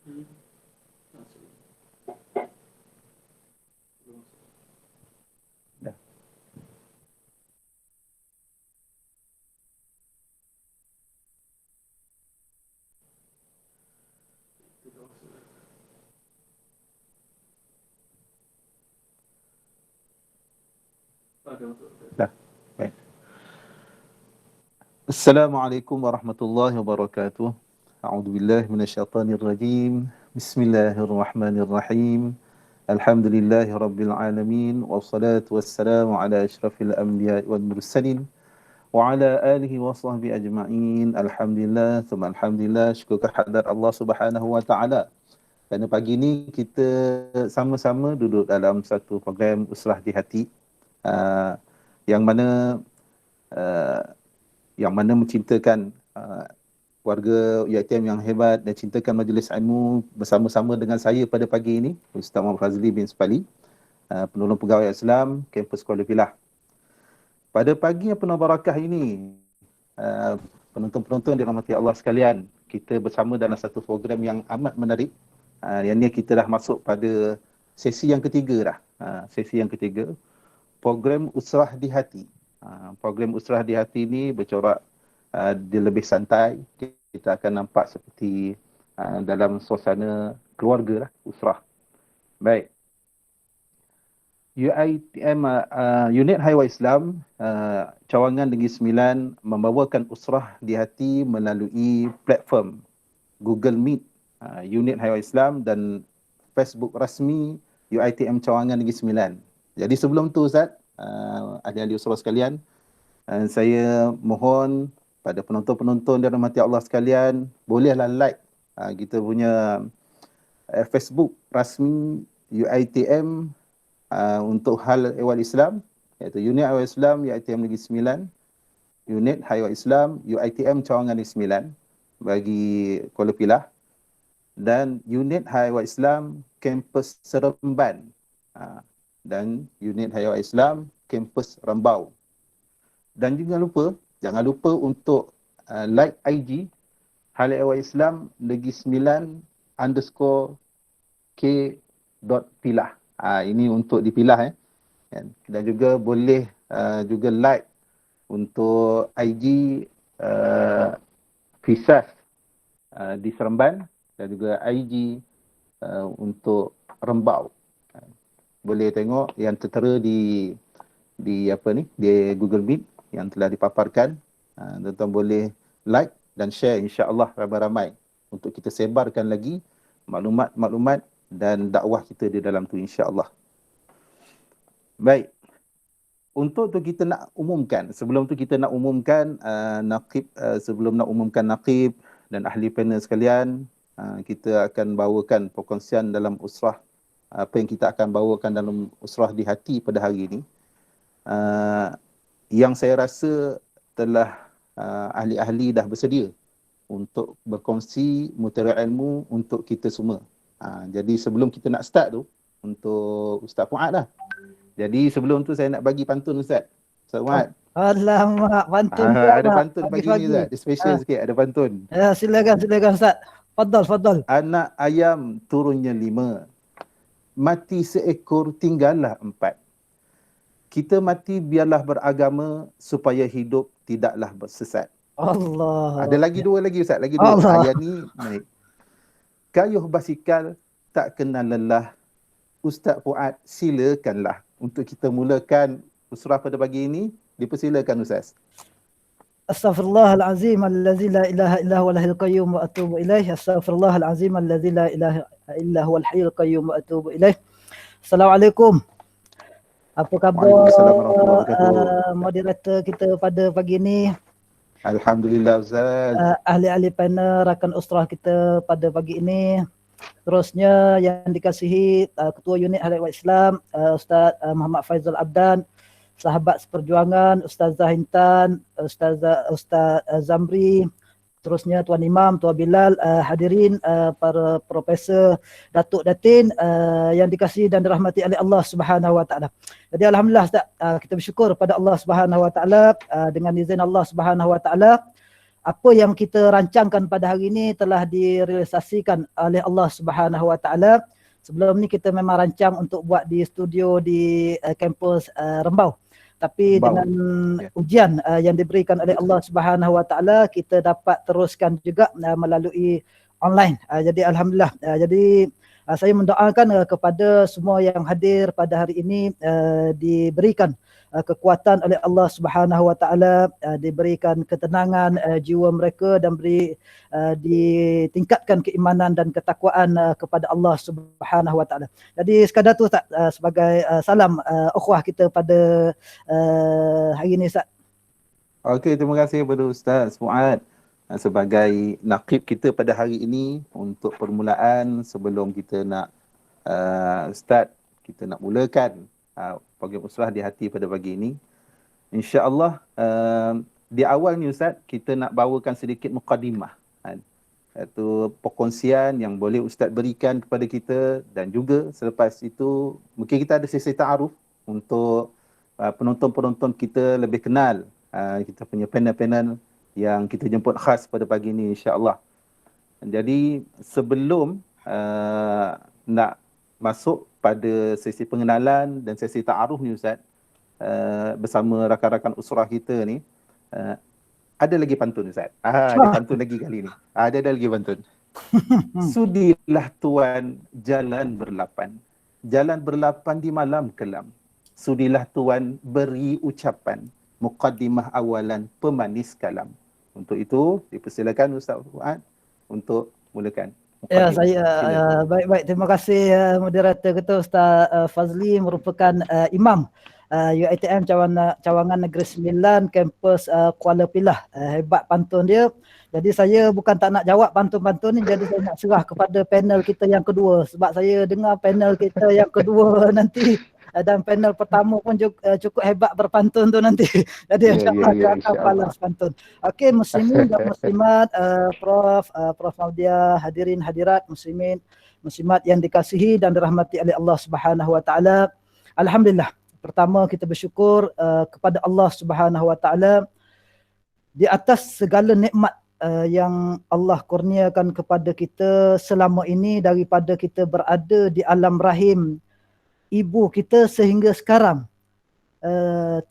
Dah. Dah. Baik. Assalamualaikum warahmatullahi wabarakatuh. A'udzubillahi minasyaitonir rajim. Bismillahirrahmanirrahim. Alhamdulillahirabbil alamin wassalatu wassalamu ala asyrafil anbiya'i wal mursalin wa ala alihi wa sahbihi ajma'in. Alhamdulillah, thumma alhamdulillah, syukur kehadirat Allah Subhanahu wa taala. Kerana pagi ni kita sama-sama duduk dalam satu program Usrah di Hati, yang mana mencintakan warga UiTM yang hebat dan cintakan majlis ilmu bersama-sama dengan saya pada pagi ini, Ustaz Muhammad Fazli bin Spali, penolong pegawai Islam, kampus Kuala Pilah. Pada pagi yang penuh barakah ini, penonton-penonton dirahmati Allah sekalian, kita bersama dalam satu program yang amat menarik. Yang ni kita dah masuk pada sesi yang ketiga dah. Sesi yang ketiga, program Usrah di Hati. Program Usrah di Hati ni bercorak dia lebih santai. Kita akan nampak seperti dalam suasana keluarga lah, usrah. Baik. UiTM, Unit Highway Islam, Cawangan Negeri Sembilan membawakan Usrah di Hati melalui platform Google Meet, Unit Highway Islam, dan Facebook rasmi UiTM Cawangan Negeri Sembilan. Jadi sebelum tu Ustaz, ahli-ahli usrah sekalian, saya mohon pada penonton-penonton dan rahmati Allah sekalian, bolehlah like kita punya Facebook rasmi UiTM untuk hal ehwal Islam, iaitu Unit Highway Islam UiTM Negeri Sembilan, Unit Highway Islam UiTM Cawangan Negeri Sembilan bagi Kuala Pilah, dan Unit Highway Islam Kampus Seremban, dan Unit Highway Islam Kampus Rambau. Dan jangan lupa untuk like IG Hal Ehwal Islam Negeri Sembilan _K.Pilah. Ini untuk dipilah. Dan juga boleh juga like untuk IG Fisas di Seremban, dan juga IG untuk Rembau. Boleh tengok yang tertera di Google Meet yang telah dipaparkan. Tuan-tuan boleh like dan share, insya-Allah ramai-ramai, untuk kita sebarkan lagi maklumat-maklumat dan dakwah kita di dalam tu, insya-Allah. Baik. Untuk tu kita nak umumkan, sebelum tu kita nak umumkan naqib dan ahli panel sekalian, kita akan bawakan perkongsian dalam usrah, apa yang kita akan bawakan dalam usrah di hati pada hari ini. Yang saya rasa telah ahli-ahli dah bersedia untuk berkongsi mutiara ilmu untuk kita semua. Jadi sebelum kita nak start tu, untuk Ustaz Fuad lah. Jadi sebelum tu saya nak bagi pantun Ustaz. Ustaz Fuad. Alamak, pantun. Ada pantun pagi ni Ustaz. Dia special sikit, ada pantun. Ya, silakan Ustaz. Fadal. Anak ayam turunnya 5. Mati seekor tinggallah 4. Kita mati biarlah beragama supaya hidup tidaklah bersesat. Allah. Ada lagi 2 lagi Ustaz, lagi 2. Ayat ni naik. Kayuh basikal tak kenal lelah. Ustaz Fuad, silakanlah untuk kita mulakan usrah pada pagi ini. Dipersilakan Ustaz. Astaghfirullahalazim allazi la ilaha illa huwal hayyul qayyum wa atubu ilaih. Astaghfirullahalazim allazi la ilaha illa huwal hayyul qayyum wa atubu ilaih. Assalamualaikum. Apa khabar moderator kita pada pagi ini? Alhamdulillah Ustaz. Ahli-ahli panel, rakan usrah kita pada pagi ini. Terusnya yang dikasihi Ketua Unit Hal Ehwal Islam, Ustaz Muhammad Faizal Abdan, sahabat seperjuangan, Ustazah Intan, Ustaz Zamri, terusnya Tuan Imam, Tuan Bilal, hadirin, para profesor, Datuk Datin yang dikasihi dan dirahmati oleh Allah Subhanahu Wa Taala. Jadi alhamdulillah Ustaz, kita bersyukur pada Allah Subhanahu Wa Taala, dengan izin Allah Subhanahu Wa Taala apa yang kita rancangkan pada hari ini telah direalisasikan oleh Allah Subhanahu Wa Taala. Sebelum ni kita memang rancang untuk buat di studio di kampus Rembau. Tapi dengan ujian yang diberikan oleh Allah Subhanahu Wa Taala, kita dapat teruskan juga melalui online. Jadi alhamdulillah. Jadi saya mendoakan kepada semua yang hadir pada hari ini diberikan kekuatan oleh Allah Subhanahu Wa Taala, diberikan ketenangan jiwa mereka dan ditingkatkan keimanan dan ketakwaan kepada Allah Subhanahu Wa Taala. Jadi sekadar tu Ustaz, sebagai salam ukhuwah kita pada hari ini Ustaz. Okey, terima kasih kepada Ustaz Fuad sebagai naqib kita pada hari ini. Untuk permulaan, sebelum kita nak start, kita nak mulakan program Usrah di Hati pada pagi ini, insya-Allah di awal ni Ustaz, kita nak bawakan sedikit mukadimah, iaitu perkongsian yang boleh Ustaz berikan kepada kita, dan juga selepas itu mungkin kita ada sesi ta'aruf untuk penonton-penonton kita lebih kenal kita punya panel-panel yang kita jemput khas pada pagi ini, insya-Allah. Jadi sebelum nak masuk pada sesi pengenalan dan sesi ta'aruf ni Ustaz, bersama rakan-rakan usrah kita ni, ada lagi pantun Ustaz. Ada pantun lagi kali ni. Ada lagi pantun. Sudilah tuan jalan berlapan. Jalan berlapan di malam kelam. Sudilah tuan beri ucapan. Muqaddimah awalan pemanis kalam. Untuk itu, dipersilakan Ustaz Fuad untuk mulakan. Ya, saya baik-baik. Terima kasih moderator kita Ustaz Fazli, merupakan imam UiTM Cawangan Negeri Sembilan, kampus Kuala Pilah. Hebat pantun dia. Jadi saya bukan tak nak jawab pantun-pantun ni, jadi saya nak serah kepada panel kita yang kedua, sebab saya dengar panel kita yang kedua nanti dan panel pertama pun cukup hebat berpantun tu nanti. Jadi insya-Allah akan balas pantun. Okey, muslimin dan muslimat, Prof Maudia, hadirin hadirat, muslimin muslimat yang dikasihi dan dirahmati oleh Allah Subhanahu Wa Taala. Alhamdulillah. Pertama kita bersyukur kepada Allah Subhanahu Wa Taala di atas segala nikmat yang Allah kurniakan kepada kita selama ini, daripada kita berada di alam rahim ibu kita sehingga sekarang,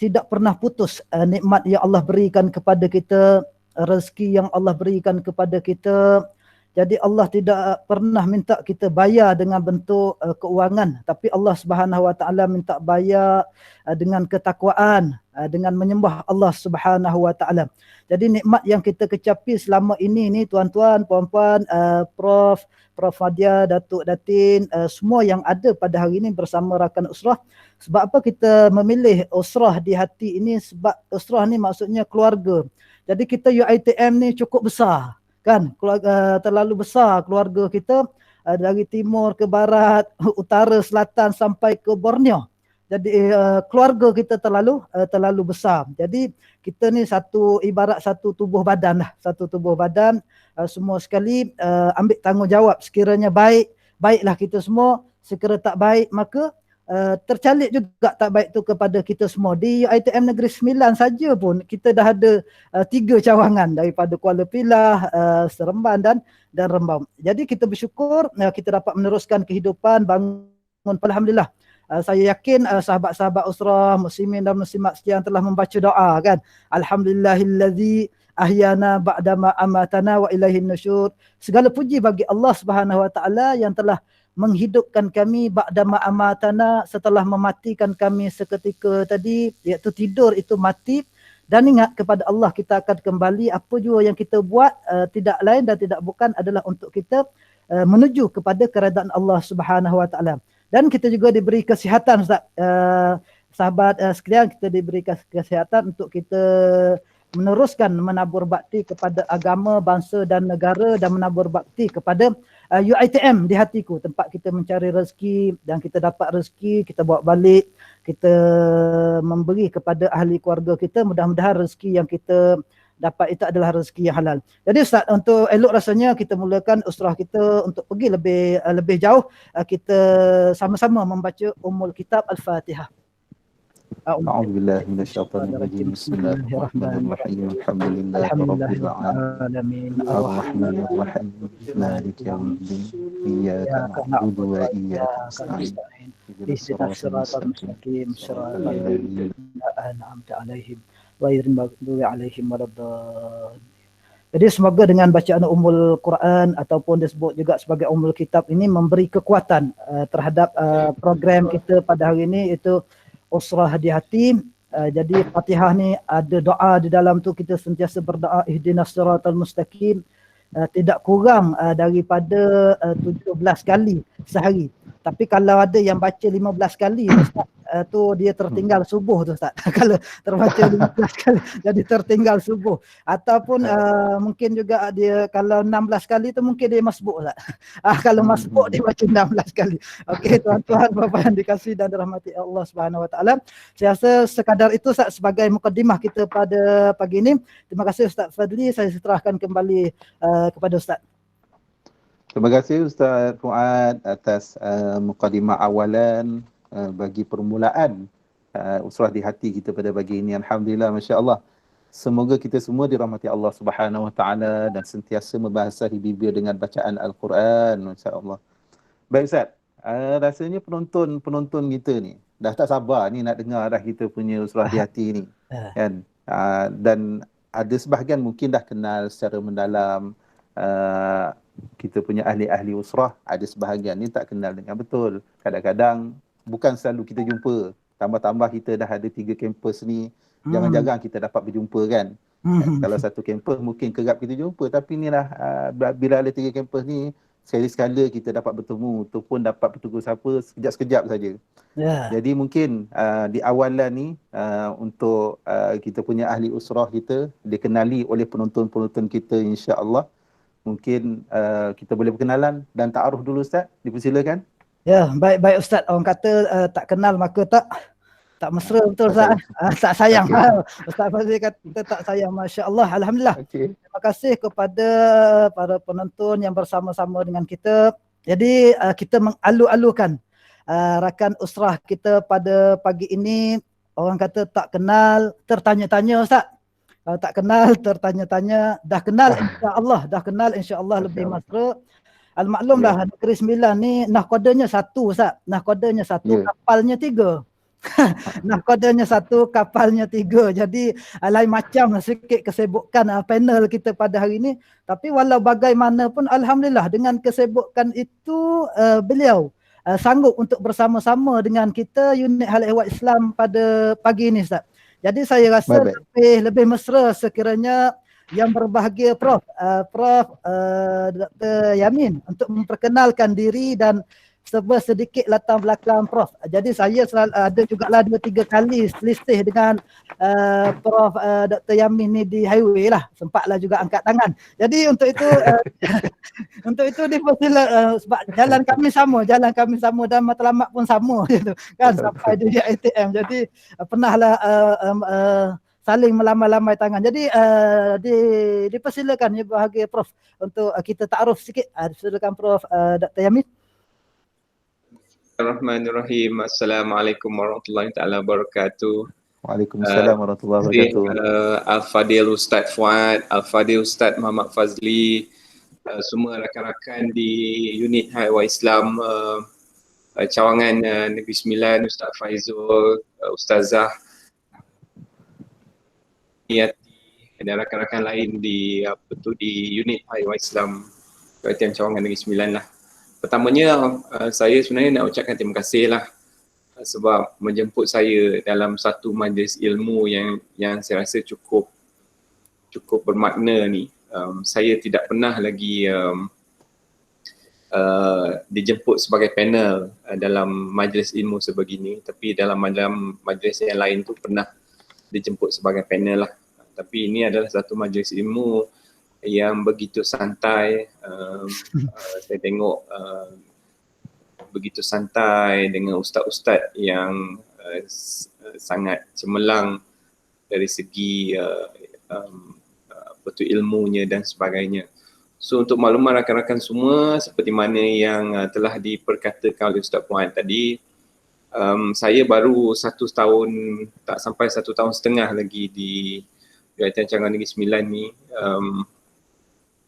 tidak pernah putus nikmat yang Allah berikan kepada kita, rezeki yang Allah berikan kepada kita. Jadi Allah tidak pernah minta kita bayar dengan bentuk keuangan, tapi Allah Subhanahu Wa Taala minta bayar dengan ketakwaan, dengan menyembah Allah Subhanahu Wa Taala. Jadi nikmat yang kita kecapi selama ini ni tuan-tuan, puan-puan, Prof Fadia, Datuk Datin, semua yang ada pada hari ini bersama rakan usrah. Sebab apa kita memilih usrah di hati ini? Sebab usrah ni maksudnya keluarga. Jadi kita UiTM ni cukup besar, kan? Keluarga, terlalu besar keluarga kita, dari timur ke barat, utara, selatan sampai ke Borneo. Jadi keluarga kita terlalu besar. Jadi kita ni ibarat satu tubuh badan lah, satu tubuh badan. Semua sekali ambil tanggungjawab. Sekiranya baik, baiklah kita semua. Sekiranya tak baik, maka tercalik juga tak baik tu kepada kita semua. Di UiTM Negeri Sembilan saja pun kita dah ada 3 cawangan, daripada Kuala Pilah, Seremban dan Rembau. Jadi kita bersyukur kita dapat meneruskan kehidupan, bangun. Alhamdulillah. Saya yakin sahabat-sahabat usrah, muslimin dan muslimat sekalian telah membaca doa, kan? Alhamdulillahillazi ahyana ba'dama amatana wa ilaihin nusyur. Segala puji bagi Allah Subhanahu Wa Taala yang telah menghidupkan kami ba'dama amatana, setelah mematikan kami seketika tadi, iaitu tidur itu mati. Dan ingat kepada Allah kita akan kembali. Apa jua yang kita buat tidak lain dan tidak bukan adalah untuk kita menuju kepada keredaan Allah Subhanahu Wa Taala. Dan kita juga diberi kesihatan, Ustaz. Sahabat sekalian, kita diberi kesihatan untuk kita meneruskan menabur bakti kepada agama, bangsa dan negara, dan menabur bakti kepada UiTM di hatiku, tempat kita mencari rezeki, dan kita dapat rezeki, kita bawa balik, kita memberi kepada ahli keluarga kita. Mudah-mudahan rezeki yang kita dapat itu adalah rezeki yang halal. Jadi Ustaz, untuk elok rasanya kita mulakan usrah kita untuk pergi lebih jauh. Kita sama-sama membaca Ummul Kitab Al-Fatihah. أعوذ بالله من الشيطان الرجيم. بسم الله الرحمن الرحيم. الحمد لله رب العالمين Alamin الرحمن الرحيم مالك يوم الدين إياك إياك نعبد نعبد وإياك وإياك نستعين نستعين اهدنا اهدنا الصراط الصراط المستقيم المستقيم صراط صراط الذين الذين أنعمت عليهم غير المغضوب عليهم ولا الضالين. Jadi semoga dengan bacaan Ummul Quran ataupun disebut juga sebagai Ummul Kitab ini memberi kekuatan terhadap program kita pada hari ini, iaitu Usrah di Hati. Jadi Fatihah ni ada doa di dalam tu, kita sentiasa berdoa ihdinas siratal mustaqim, tidak kurang daripada 17 kali sehari. Tapi kalau ada yang baca 15 kali tu Ustaz, tu dia tertinggal subuh tu Ustaz. Kalau terbaca 15 kali jadi tertinggal subuh. Ataupun mungkin juga dia kalau 16 kali tu mungkin dia masbuk Ustaz. Kalau masbuk dia baca 16 kali. Okey tuan-tuan bapa yang dikasihi dan dirahmati Allah Subhanahu Wa Taala. Saya rasa sekadar itu Ustaz sebagai mukadimah kita pada pagi ini. Terima kasih Ustaz Fadli, saya serahkan kembali kepada Ustaz. Terima kasih Ustaz Fuad atas mukadimah awalan bagi permulaan usrah di hati kita pada pagi ini. Alhamdulillah, masya-Allah. Semoga kita semua dirahmati Allah Subhanahu Wa Taala dan sentiasa membasahi bibir dengan bacaan Al-Quran, masya-Allah. Baik Ustaz, rasanya penonton kita ni dah tak sabar ni nak dengar dah kita punya usrah di hati ni. Kan? Dan ada sebahagian mungkin dah kenal secara mendalam kita punya ahli-ahli usrah, ada sebahagian ni tak kenal dengan betul. Kadang-kadang bukan selalu kita jumpa. Tambah-tambah kita dah ada 3 kampus ni, jarang-jarang kita dapat berjumpa kan. Kalau satu kampus mungkin kerap kita jumpa, tapi inilah bila ada 3 kampus ni, sekali-sekala kita dapat bertemu, tu pun dapat bertegur sapa sekejap-sekejap saja. Jadi mungkin di awalan ni untuk kita punya ahli usrah kita dikenali oleh penonton-penonton kita, insya-Allah. Mungkin kita boleh berkenalan dan ta'aruf dulu Ustaz, dipersilakan. Ya, baik Ustaz. Orang kata tak kenal maka tak mesra, betul Ustaz. Tak sayang. Ustaz Fazli kata tak sayang, masya-Allah. Alhamdulillah. Terima kasih kepada para penonton yang bersama-sama dengan kita. Jadi kita mengalu-alukan rakan usrah kita pada pagi ini. Orang kata tak kenal, tertanya-tanya Ustaz. Kalau tak kenal, tertanya-tanya. Dah kenal insya-Allah lebih mesra. Al-maklumlah Negeri Sembilan ni nahkodanya satu Ustaz. Nahkodanya satu, kapalnya 3. Nahkodanya satu, kapalnya 3. Jadi lain macam sikit kesibukan panel kita pada hari ini. Tapi walau bagaimanapun alhamdulillah dengan kesibukan itu beliau sanggup untuk bersama-sama dengan kita unit Hal Ehwal Islam pada pagi ini Ustaz. Jadi saya rasa lebih mesra sekiranya yang berbahagia Prof Dr. Yamin untuk memperkenalkan diri dan sedikit latar belakang Prof. Jadi saya ada jugalah 2-3 kali selisih dengan Prof Dr. Yamin ni di highway lah. Sempatlah juga angkat tangan. Jadi untuk itu untuk itu dipersilakan sebab jalan kami sama dan matlamat pun sama gitu kan sampai di ATM. Jadi pernahlah saling melamai-lamai tangan. Jadi dipersilakan ya bahagia Prof untuk kita ta'aruf sikit. Silakan Prof Dr. Yamin. Bismillahirrahmanirrahim. Assalamualaikum warahmatullahi taala wabarakatuh. Waalaikumsalam warahmatullahi wabarakatuh. Al-Fadil Ustaz Fuad, Al-Fadil Ustaz Muhammad Fazli, semua rakan-rakan di unit Hal Ehwal Islam cawangan Negeri Sembilan, Ustaz Faizul, Ustazah Niyati dan rakan-rakan lain di di unit Hal Ehwal Islam Perhatian Cawangan Negeri Sembilan lah. Pertamanya saya sebenarnya nak ucapkan terima kasih lah sebab menjemput saya dalam satu majlis ilmu yang saya rasa cukup bermakna ni. Saya tidak pernah lagi dijemput sebagai panel dalam majlis ilmu sebegini, tapi dalam majlis yang lain tu pernah dijemput sebagai panel lah. Tapi ini adalah satu majlis ilmu yang begitu santai. Saya tengok begitu santai dengan ustaz-ustaz yang sangat cemerlang dari segi betul ilmunya dan sebagainya. So untuk makluman rakan-rakan semua, seperti mana yang telah diperkatakan oleh Ustaz Puan tadi, Saya baru 1 tahun, tak sampai 1 tahun setengah lagi di UiTM Cawangan Negeri Sembilan ni.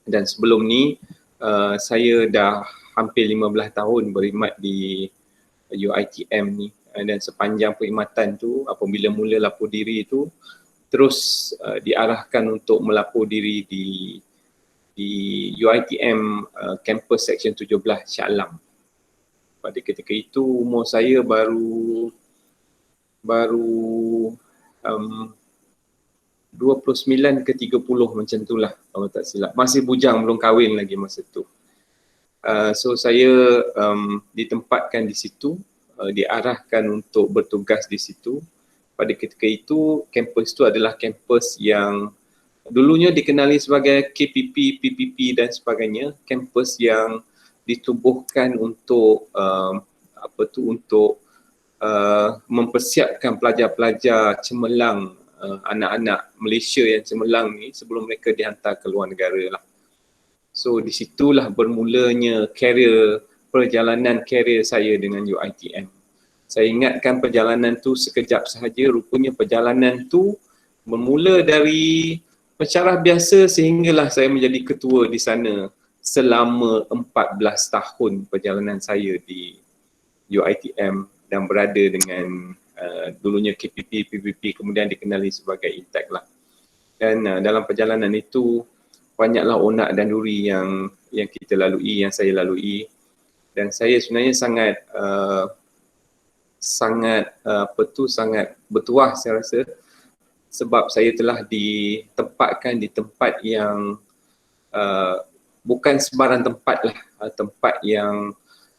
Dan sebelum ni saya dah hampir 15 tahun berkhidmat di UiTM ni. Dan sepanjang perkhidmatan tu, apabila mula lapor diri tu, terus diarahkan untuk melapor diri di UiTM kampus Seksyen 17 Shah Alam. Pada ketika itu umur saya baru 29 ke 30 macam tu lah kalau tak silap. Masih bujang, belum kahwin lagi masa tu. So saya ditempatkan di situ, diarahkan untuk bertugas di situ. Pada ketika itu, kampus itu adalah kampus yang dulunya dikenali sebagai KPP, PPP dan sebagainya. Kampus yang ditubuhkan untuk untuk mempersiapkan pelajar-pelajar cemerlang, anak-anak Malaysia yang cemerlang ni sebelum mereka dihantar ke luar negara lah. So di situlah bermulanya perjalanan karier saya dengan UiTM. Saya ingatkan perjalanan tu sekejap sahaja, rupanya perjalanan tu bermula dari pensyarah biasa sehinggalah saya menjadi ketua di sana selama 14 tahun perjalanan saya di UiTM dan berada dengan dulunya KPP, PPP, kemudian dikenali sebagai Intech lah. Dan dalam perjalanan itu banyaklah onak dan duri yang kita lalui, yang saya lalui. Dan saya sebenarnya sangat bertuah saya rasa, sebab saya telah ditempatkan di tempat yang bukan sebarang tempat lah, tempat yang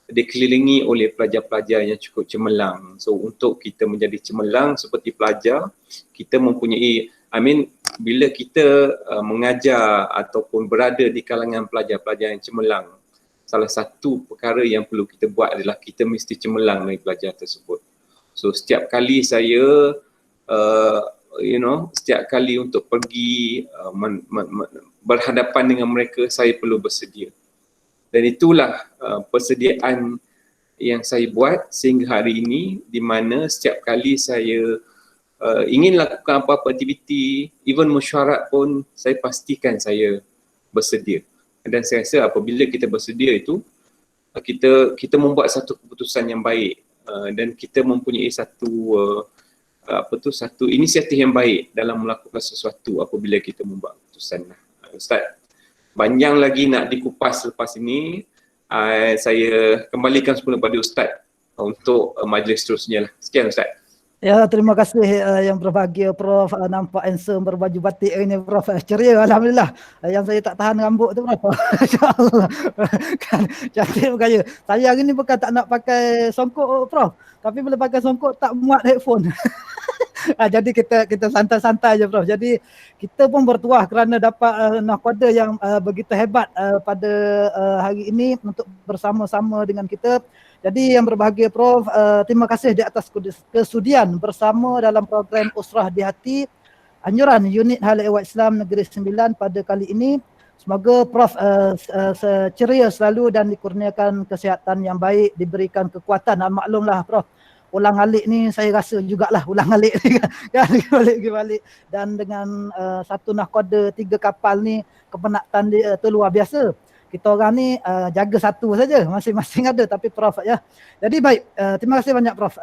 dikelilingi oleh pelajar-pelajar yang cukup cemerlang. So untuk kita menjadi cemerlang seperti pelajar, kita mempunyai, bila kita mengajar ataupun berada di kalangan pelajar-pelajar yang cemerlang, salah satu perkara yang perlu kita buat adalah kita mesti cemerlang dari pelajar tersebut. So setiap kali saya setiap kali untuk pergi berhadapan dengan mereka, saya perlu bersedia. Dan itulah persediaan yang saya buat sehingga hari ini, di mana setiap kali saya ingin lakukan apa-apa aktiviti, even mesyuarat pun, saya pastikan saya bersedia. Dan saya rasa apabila kita bersedia itu, kita membuat satu keputusan yang baik dan kita mempunyai satu inisiatif yang baik dalam melakukan sesuatu apabila kita membuat keputusan. Ustaz, panjang lagi nak dikupas lepas ini. Saya kembalikan semula pada Ustaz untuk majlis seterusnya lah. Sekian Ustaz. Ya, terima kasih yang berbahagia Prof. Nampak handsome berbaju batik ini Prof. Ceria, alhamdulillah. Yang saya tak tahan rambut tu Prof. Insya-Allah. Kan cantik bergaya. Saya hari ni bukan tak nak pakai songkok Prof, tapi bila pakai songkok tak muat headphone. Jadi kita santai-santai je Prof. Jadi kita pun bertuah kerana dapat nahkoda yang begitu hebat pada hari ini untuk bersama-sama dengan kita. Jadi yang berbahagia Prof, terima kasih di atas kesudian bersama dalam program Usrah di Hati anjuran Unit Hal Ehwal Islam Negeri Sembilan pada kali ini. Semoga Prof ceria selalu dan dikurniakan kesihatan yang baik, diberikan kekuatan. Maklumlah Prof, ulang alik ni saya rasa jugalah ulang alik ni kan, balik. Dan dengan satu nahkoda 3 kapal ni, kepenatan dia tu luar biasa. Kita orang ni jaga satu saja, masing-masing ada, tapi Prof ya. Jadi baik, terima kasih banyak Prof.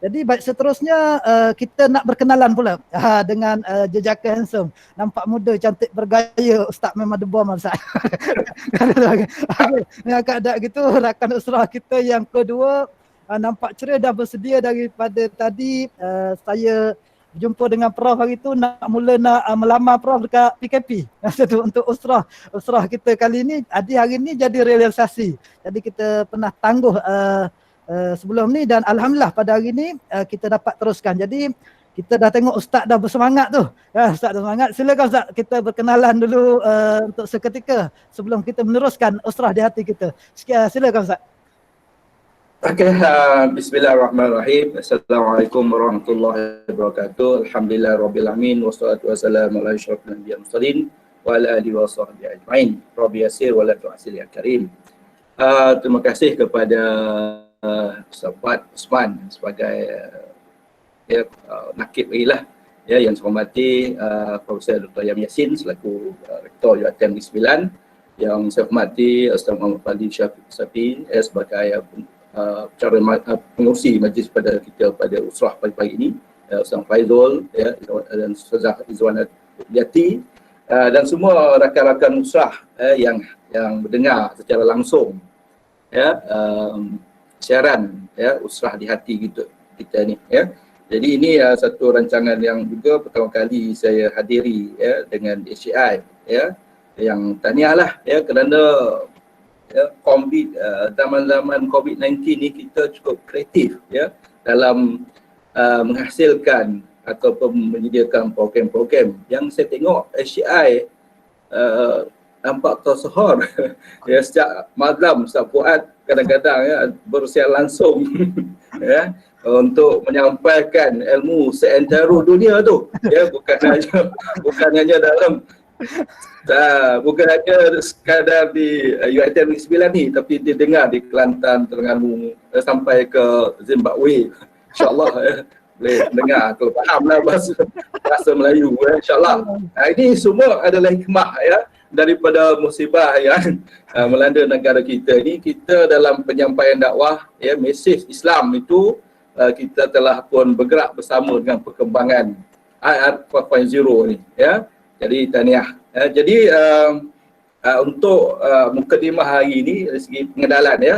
Jadi baik, seterusnya kita nak berkenalan pula dengan jejaka handsome, nampak muda, cantik, bergaya Ustaz memang the bomb Ustaz. Okay. Agak ada gitu rakan usrah kita yang kedua, nampak ceria dah bersedia daripada tadi. Saya berjumpa dengan Prof hari tu nak melamar Prof dekat PKP. Untuk usrah kita kali ni, hari ni jadi realisasi. Jadi kita pernah tangguh sebelum ni dan alhamdulillah pada hari ni kita dapat teruskan. Jadi kita dah tengok Ustaz dah bersemangat tu. Ya, Ustaz dah semangat. Silakan Ustaz, kita berkenalan dulu untuk seketika sebelum kita meneruskan usrah di hati kita. Silakan Ustaz. Okay, bismillahirrahmanirrahim. Assalamualaikum warahmatullahi wabarakatuh. Alhamdulillah rabbil alamin wassalatu wassalamu ala asyrafil anbiya'i wal mursalin wa ala alihi washabbihi ajmain. Rabbi yassir wa la tu'assir ya karim. Terima kasih kepada Ustaz Fuad Osman sebagai nakib bagilah, ya, yang saya hormati Profesor Dr. Yam Yassin selaku Rektor UiTM Negeri Sembilan, yang saya hormati Ustaz Muhammad Fadli Syafiq sebagai pengurusi majlis pada kita pada usrah pagi-pagi ini, Ustaz Faizul, ya, dan Ustazah Izwan Yati, dan semua rakan-rakan usrah yang mendengar secara langsung, ya, siaran, ya, usrah di hati kita ni, ya. Jadi ini satu rancangan yang juga pertama kali saya hadiri, ya, dengan HCI, ya, yang tahniahlah, ya, kerana zaman-zaman COVID-19 ni kita cukup kreatif, ya, dalam menghasilkan ataupun menyediakan program-program yang saya tengok HCI nampak tersohor ya, sejak malam Ustaz Fuad kadang-kadang, ya, bersiar langsung ya, untuk menyampaikan ilmu seantero dunia tu, ya, bukan hanya dalam bukan hanya sekadar di UiTM Negeri Sembilan ni, tapi didengar di Kelantan, Terengganu, sampai ke Zimbabwe, insyaAllah, ya, boleh dengar kalau fahamlah bahasa Melayu, ya, insyaAllah. Ini semua adalah hikmah, ya, daripada musibah yang melanda negara kita ni. Kita dalam penyampaian dakwah, ya, mesej Islam itu kita telah pun bergerak bersama dengan perkembangan IR 4.0 ni, ya. Jadi tahniah. Jadi untuk mukadimah hari ini dari segi pengenalan, ya,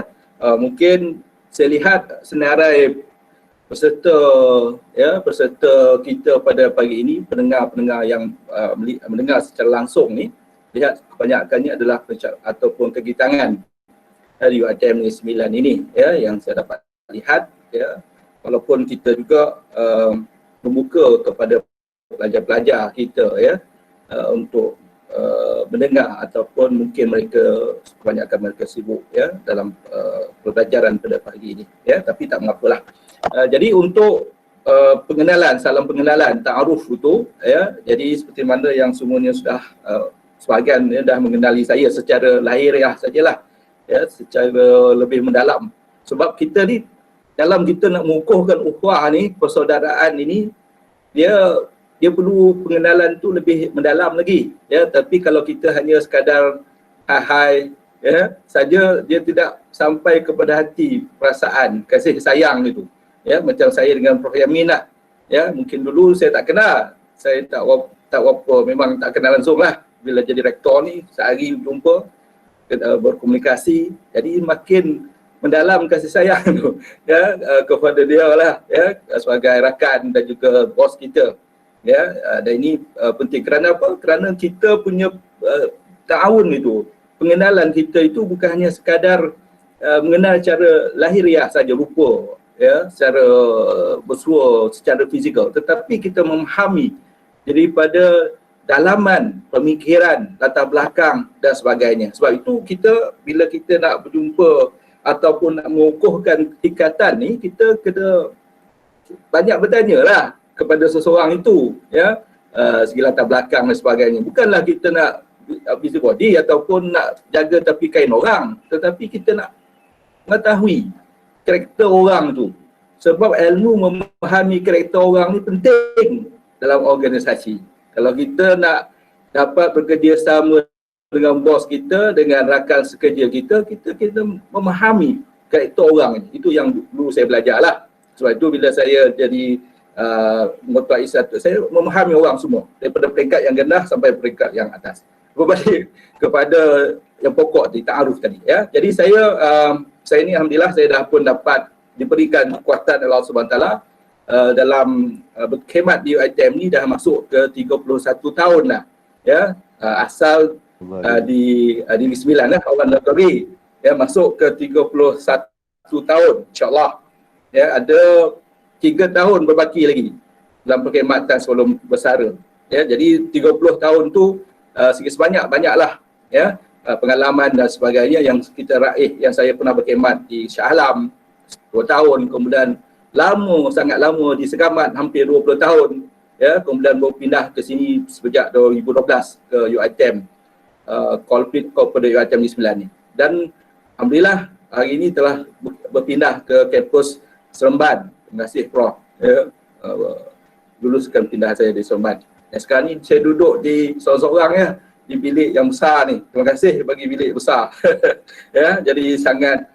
mungkin saya lihat senarai peserta kita pada pagi ini, pendengar-pendengar yang mendengar secara langsung ni, lihat kebanyakannya adalah ataupun kegitangan dari UiTM Negeri Sembilan ini, ya, yang saya dapat lihat, ya. Walaupun kita juga membuka kepada pelajar-pelajar kita, ya, untuk mendengar, ataupun mungkin kebanyakan mereka sibuk, ya, dalam pembelajaran pada pagi ini, ya, tapi tak mengapalah. Jadi untuk salam pengenalan, ta'aruf itu, ya, jadi seperti mana yang semuanya sudah sebahagian, ya, dah mengenali saya secara lahiriah sajalah, ya, secara lebih mendalam. Sebab kita ni dalam kita nak mengukuhkan ukhuwah ni, persaudaraan ini, dia perlu pengenalan tu lebih mendalam lagi, ya. Tapi kalau kita hanya sekadar hai, ya, saja, dia tidak sampai kepada hati, perasaan kasih sayang itu, ya. Macam saya dengan Prof Yamin lah, ya, mungkin dulu saya tak kenal, saya tak apa, memang tak kenal langsung lah. Bila jadi rektor ni sehari jumpa, berkomunikasi, jadi makin mendalam kasih sayang tu, ya, kepada dia lah, ya, sebagai rakan dan juga bos kita, ya. Dan ini penting. Kerana apa? Kerana kita punya ta'awun itu, pengenalan kita itu bukan hanya sekadar mengenal secara lahiriah saja, rupa, ya, secara bersua, secara fizikal, tetapi kita memahami daripada dalaman pemikiran, latar belakang dan sebagainya. Sebab itu kita, bila kita nak berjumpa ataupun nak mengukuhkan ikatan ni, kita kena banyak bertanya lah kepada seseorang itu, ya, segi latar belakang dan sebagainya. Bukanlah kita nak busybody ataupun nak jaga tapi kain orang, tetapi kita nak mengetahui karakter orang tu. Sebab ilmu memahami karakter orang ni penting dalam organisasi. Kalau kita nak dapat bekerjasama dengan bos kita, dengan rakan sekerja kita, kita memahami karakter orang ni. Itu yang dulu saya belajar lah. Sebab itu bila saya jadi mengetuai satu, saya memahami orang semua, daripada peringkat yang rendah sampai peringkat yang atas. Berbalik kepada yang pokok di ta'aruf tadi, ya. Jadi saya ni alhamdulillah saya dah pun dapat diberikan kekuatan Allah SWT dalam berkhidmat di UiTM ni, dah masuk ke 31 tahun lah, ya. Asal di Negeri Sembilan lah, orang negeri, ya, masuk ke 31 tahun insyaAllah, ya. Ada 3 tahun berbaki lagi dalam perkhidmatan sebelum bersara, ya. Jadi 30 tahun tu sikit sebanyak banyaklah, ya, pengalaman dan sebagainya yang kita raih. Yang saya pernah berkhidmat di Shah Alam 2 tahun, kemudian sangat lama di Segamat hampir 20 tahun, ya. Kemudian baru pindah ke sini sejak 2012 ke UiTM, kepada UiTM Negeri Sembilan ni. Dan alhamdulillah hari ini telah berpindah ke kampus Seremban. Terima kasih Prof. Ya, luluskan pindah saya di Seremban. Sekarang ni saya duduk di seorang-seorang ya, di bilik yang besar ni. Terima kasih bagi bilik besar. Ya, jadi sangat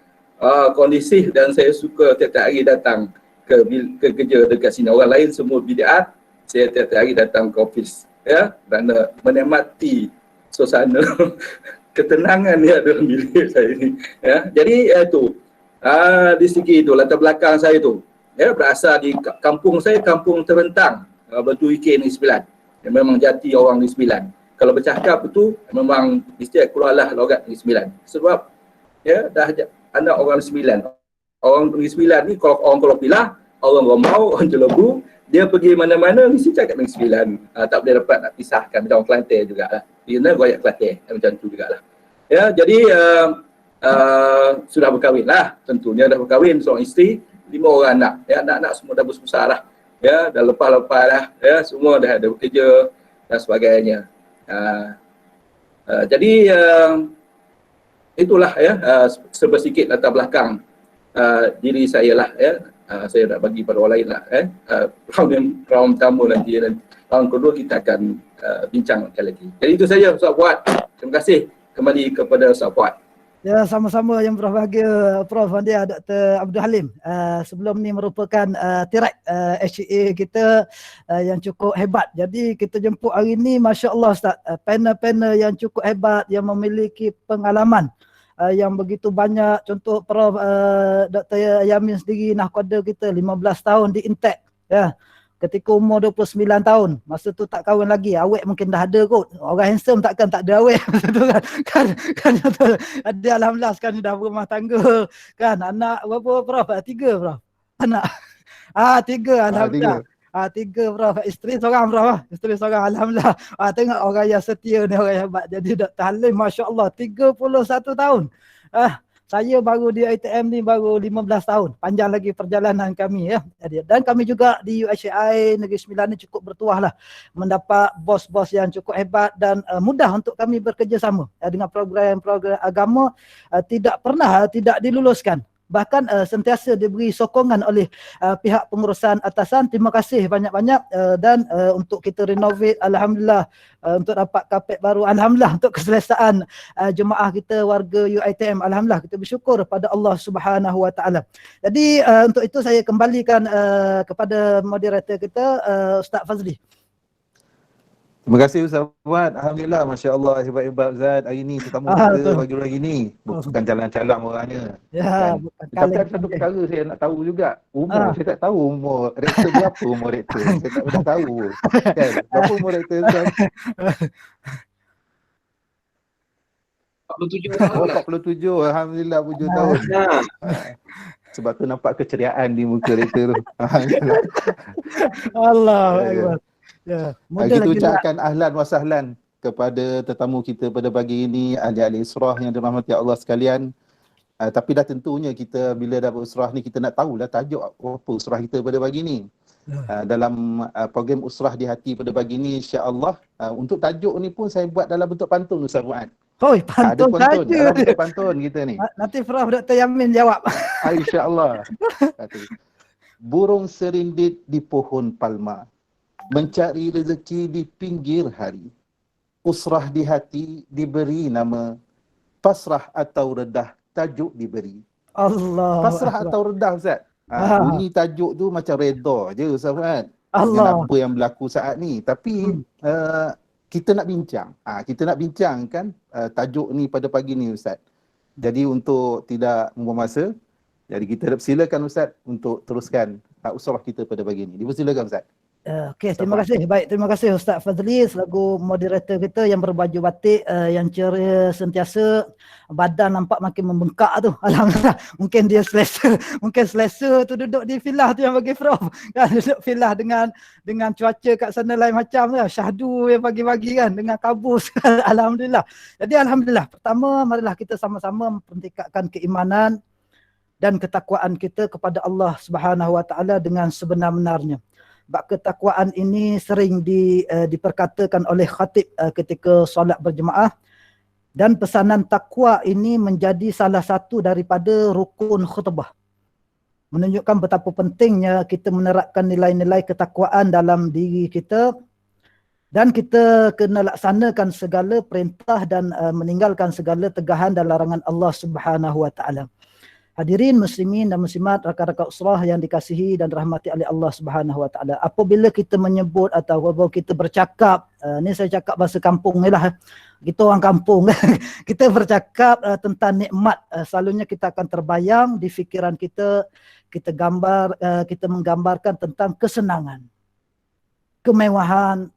kondisif dan saya suka tiap-tiap hari datang ke kerja dekat sini. Orang lain semua bid'at, saya tiap-tiap hari datang ke office ya, kerana menikmati suasana ketenangan dia dalam bilik saya ini ya. Jadi itu di segi itu latar belakang saya tu ya, berasal di kampung saya, kampung Terentang, Batu Ikin Negeri Sembilan. Yang memang jati orang Negeri Sembilan. Kalau bercakap itu memang mesti keluarlah logat Negeri Sembilan. Sebab ya dah anak orang Negeri Sembilan. Orang Negeri Sembilan ni kalau orang Kelopilah, orang Romau, orang Jelebu, dia pergi mana-mana mesti cakap Negeri Sembilan. Tak boleh dapat nak pisahkan, macam orang Kelantan jugalah. Dia goyak Kelantan macam tu jugalah. Ya, jadi sudah berkahwin lah, tentunya dah berkahwin, seorang isteri, 5 orang anak. Ya, anak-anak semua dah besar lah. Ya, dah lepas-lepas lah. Ya, semua dah ada bekerja dan sebagainya. Jadi itulah ya, sedikit latar belakang diri saya lah ya. Saya nak bagi pada orang lain lah. Round pertama nanti dan round kedua kita akan bincangkan lagi. Jadi itu saja Ustaz Fuad. Terima kasih kembali kepada Ustaz Fuad. Ya, sama-sama yang berbahagia Prof. Dia Dr. Abdul Halim. Sebelum ni merupakan tirai HCA kita yang cukup hebat. Jadi kita jemput hari ni, Masya Allah Ustaz, panel-panel yang cukup hebat, yang memiliki pengalaman yang begitu banyak. Contoh Prof. Dr. Yamin sendiri, nahkoda kita 15 tahun di Intek. Ya. Ketika umur 29 tahun, masa tu tak kahwin lagi, awet mungkin dah ada kot. Orang handsome takkan tak ada awet masa tu kan. Kan ada alhamdulillah sekarang dah berumah tangga kan. Anak berapa Prof? 3 Prof. Anak. 3 alhamdulillah. 3 Prof. Isteri seorang Prof. Isteri seorang alhamdulillah. Tengok orang yang setia ni, orang yang hebat. Jadi Dr. Halim masya-Allah 31 tahun. Saya baru di ITM ni baru 15 tahun. Panjang lagi perjalanan kami ya. Dan kami juga di UICI Negeri Sembilan ni cukup bertuah lah. Mendapat bos-bos yang cukup hebat dan mudah untuk kami bekerjasama dengan program-program agama. Tidak pernah tidak diluluskan. Bahkan sentiasa diberi sokongan oleh pihak pengurusan atasan. Terima kasih banyak-banyak dan untuk kita renovate alhamdulillah, untuk dapat kapet baru alhamdulillah, untuk keselesaan jemaah kita warga UiTM alhamdulillah, kita bersyukur pada Allah Subhanahu Wa Taala. Jadi untuk itu saya kembalikan kepada moderator kita Ustaz Fazli. Terima kasih Ustaz Fuad. Alhamdulillah, masya-Allah, hebat-hebat Ustaz. Hari ni tetamu kita bagi-bagi ni. Bukan calang-calang orangnya. Ya, kan? bukan Tapi ada satu perkara saya nak tahu juga. Umur saya tak tahu umur rektor berapa umur rektor. Saya tak pernah tahu. Kan? Berapa umur rektor Ustaz? 47 tahun lah. 47. Alhamdulillah 7 tahun. Sebab tu nampak keceriaan di muka rektor tu. Alhamdulillah. Allahu Akbar. Ya, kita ucapkan ahlan wa sahlan kepada tetamu kita pada pagi ini, ahli-ahli Usrah yang dirahmati Allah sekalian. Tapi dah tentunya kita bila dapat Usrah ni kita nak tahulah tajuk apa Usrah kita pada pagi ni. Dalam program Usrah di Hati pada pagi ni, insya-Allah untuk tajuk ni pun saya buat dalam bentuk pantun Ustaz Fuad. Hoi, pantun saja. Dalam bentuk pantun kita ni. Nanti Prof. Dr. Yamin jawab. Insya-Allah. Burung serindit di pohon palma, mencari rezeki di pinggir hari. Usrah di hati diberi nama, pasrah atau redah tajuk diberi. Allah. Pasrah atau redah Ustaz? Bunyi tajuk tu macam reda je Ustaz Fuad. Allah. Dengan apa yang berlaku saat ni. Tapi kita nak bincang. Kita nak bincangkan tajuk ni pada pagi ni Ustaz. Jadi untuk tidak membuang masa, jadi kita persilakan Ustaz untuk teruskan usrah kita pada pagi ni. Dipersilakan Ustaz. Okey, terima kasih. Baik, terima kasih Ustaz Fazli selaku moderator kita yang berbaju batik, yang ceria sentiasa, badan nampak makin membengkak tu. Alhamdulillah. Mungkin dia selesa tu duduk di villa tu yang bagi Prof. Kan duduk villa dengan cuaca kat sana lain macam tu. Syahdu yang pagi-pagi kan dengan kabus. Alhamdulillah. Jadi alhamdulillah. Pertama, marilah kita sama-sama mempertingkatkan keimanan dan ketakwaan kita kepada Allah Subhanahu Wa Taala dengan sebenar-benarnya. Bab ketakwaan ini sering diperkatakan oleh khatib ketika solat berjemaah. Dan pesanan takwa ini menjadi salah satu daripada rukun khutbah. Menunjukkan betapa pentingnya kita menerapkan nilai-nilai ketakwaan dalam diri kita. Dan kita kena laksanakan segala perintah dan meninggalkan segala tegahan dan larangan Allah Subhanahu Wa Taala. Hadirin muslimin dan muslimat, rakan-rakan usrah yang dikasihi dan rahmati oleh Allah Subhanahu Wa Taala. Apabila kita menyebut atau apabila kita bercakap, ni saya cakap bahasa kampung ni lah. Kita orang kampung. Kita bercakap tentang nikmat. Selalunya kita akan terbayang di fikiran kita, kita menggambarkan tentang kesenangan, kemewahan,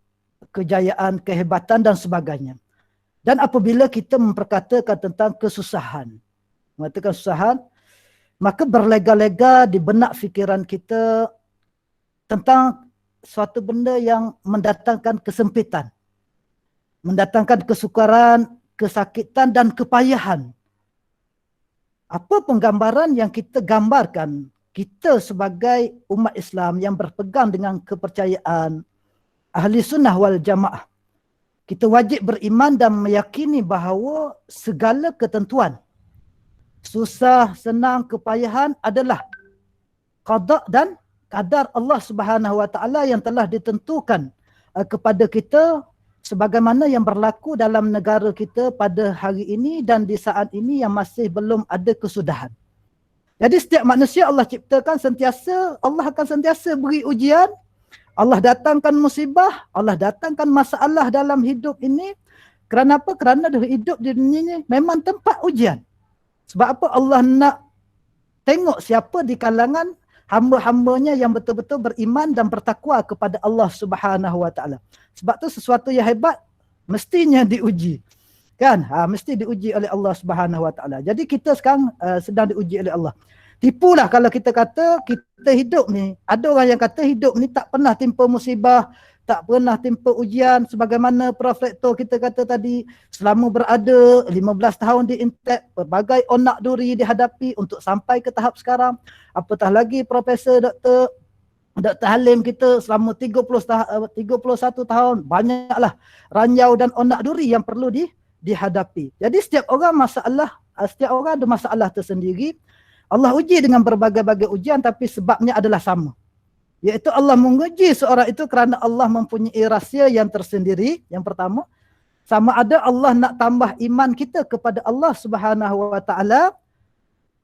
kejayaan, kehebatan dan sebagainya. Dan apabila kita memperkatakan tentang kesusahan, mengatakan kesusahan, maka berlega-lega di benak fikiran kita tentang suatu benda yang mendatangkan kesempitan, mendatangkan kesukaran, kesakitan dan kepayahan. Apa penggambaran yang kita gambarkan? Kita sebagai umat Islam yang berpegang dengan kepercayaan Ahli Sunnah wal Jamaah, kita wajib beriman dan meyakini bahawa segala ketentuan, susah, senang, kepayahan adalah qada dan qadar Allah Subhanahu Wa Taala yang telah ditentukan kepada kita, sebagaimana yang berlaku dalam negara kita pada hari ini dan di saat ini yang masih belum ada kesudahan. Jadi setiap manusia Allah ciptakan sentiasa, Allah akan sentiasa beri ujian. Allah datangkan musibah, Allah datangkan masalah dalam hidup ini. Kerana apa? Kerana hidup di dunia ini memang tempat ujian. Sebab apa? Allah nak tengok siapa di kalangan hamba-hambanya yang betul-betul beriman dan bertakwa kepada Allah Subhanahu Wa Taala. Sebab tu sesuatu yang hebat mestinya diuji. Kan? Mesti diuji oleh Allah Subhanahu Wa Taala. Jadi kita sekarang sedang diuji oleh Allah. Tipulah kalau kita kata kita hidup ni, ada orang yang kata hidup ni tak pernah timpa musibah, tak pernah timpa ujian, sebagaimana Prof. Rektor kita kata tadi, selama berada 15 tahun di Intek, berbagai onak duri dihadapi untuk sampai ke tahap sekarang. Apatah lagi Profesor Dr. Halim kita selama 31 tahun, banyaklah ranjau dan onak duri yang perlu dihadapi. Jadi setiap orang ada masalah tersendiri. Allah uji dengan berbagai-bagai ujian, tapi sebabnya adalah sama. Iaitu Allah menguji seorang itu kerana Allah mempunyai rahsia yang tersendiri. Yang pertama, sama ada Allah nak tambah iman kita kepada Allah Subhanahu Wa Taala.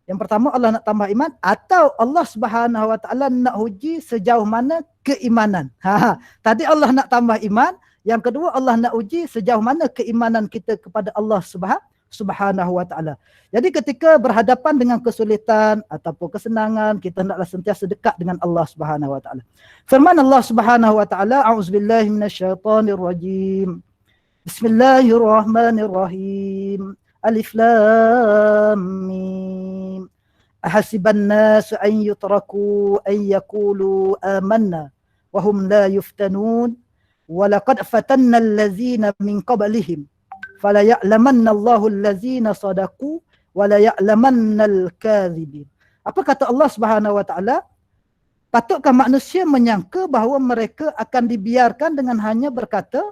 Yang pertama, Allah nak tambah iman, atau Allah Subhanahu Wa Taala nak uji sejauh mana keimanan. Tadi Allah nak tambah iman, yang kedua Allah nak uji sejauh mana keimanan kita kepada Allah Subhanahu Wa Taala. Jadi ketika berhadapan dengan kesulitan ataupun kesenangan, kita hendaklah sentiasa dekat dengan Allah Subhanahu Wa Taala. Firman Allah Subhanahu Wa Taala, a'udzubillahi minasyaitonirrajim. Bismillahirrahmanirrahim. Alif Lam Mim. Ahasiban nasu an yutraku an yaqulu amanna wa hum la yuftanun wa laqad fatanna allazina min qablihim fala ya'lamanna Allahu allazina sadaqu wa la ya'lamanna al-kadhibin. Apa kata Allah Subhanahu Wa Taala? Patutkah manusia menyangka bahawa mereka akan dibiarkan dengan hanya berkata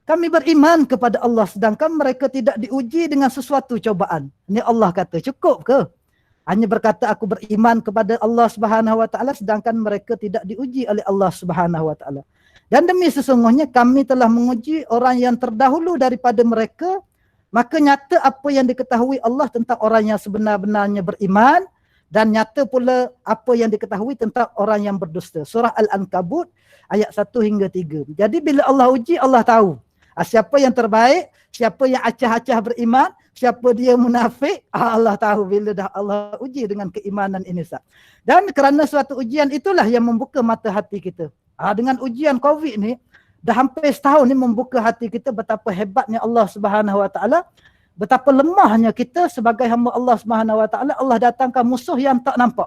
kami beriman kepada Allah, sedangkan mereka tidak diuji dengan sesuatu cobaan? Ini Allah kata, cukup ke hanya berkata aku beriman kepada Allah Subhanahu Wa Taala sedangkan mereka tidak diuji oleh Allah Subhanahu Wa Taala? Dan demi sesungguhnya kami telah menguji orang yang terdahulu daripada mereka, maka nyata apa yang diketahui Allah tentang orang yang sebenar-benarnya beriman, dan nyata pula apa yang diketahui tentang orang yang berdusta. Surah Al-Ankabut ayat 1 hingga 3. Jadi bila Allah uji, Allah tahu siapa yang terbaik, siapa yang acah-acah beriman, siapa dia munafik. Allah tahu bila dah Allah uji dengan keimanan ini. Dan kerana suatu ujian itulah yang membuka mata hati kita. Dengan ujian COVID ni, dah hampir setahun ni membuka hati kita betapa hebatnya Allah Subhanahu Wa Taala, betapa lemahnya kita sebagai hamba Allah Subhanahu Wa Taala. Allah datangkan musuh yang tak nampak,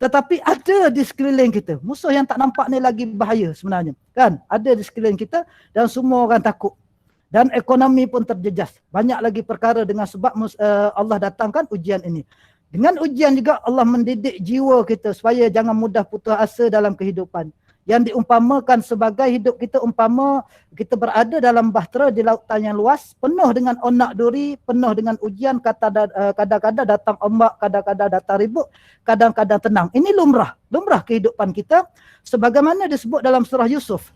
tetapi ada di sekeliling kita. Musuh yang tak nampak ni lagi bahaya sebenarnya, kan? Ada di sekeliling kita dan semua orang takut. Dan ekonomi pun terjejas. Banyak lagi perkara dengan sebab Allah datangkan ujian ini. Dengan ujian juga Allah mendidik jiwa kita supaya jangan mudah putus asa dalam kehidupan. yang diumpamakan sebagai hidup kita umpama kita berada dalam bahtera di lautan yang luas, penuh dengan onak duri, penuh dengan ujian, kadang-kadang datang ombak, kadang-kadang datang ribut, kadang-kadang tenang. Ini lumrah kehidupan kita sebagaimana disebut dalam surah Yusuf.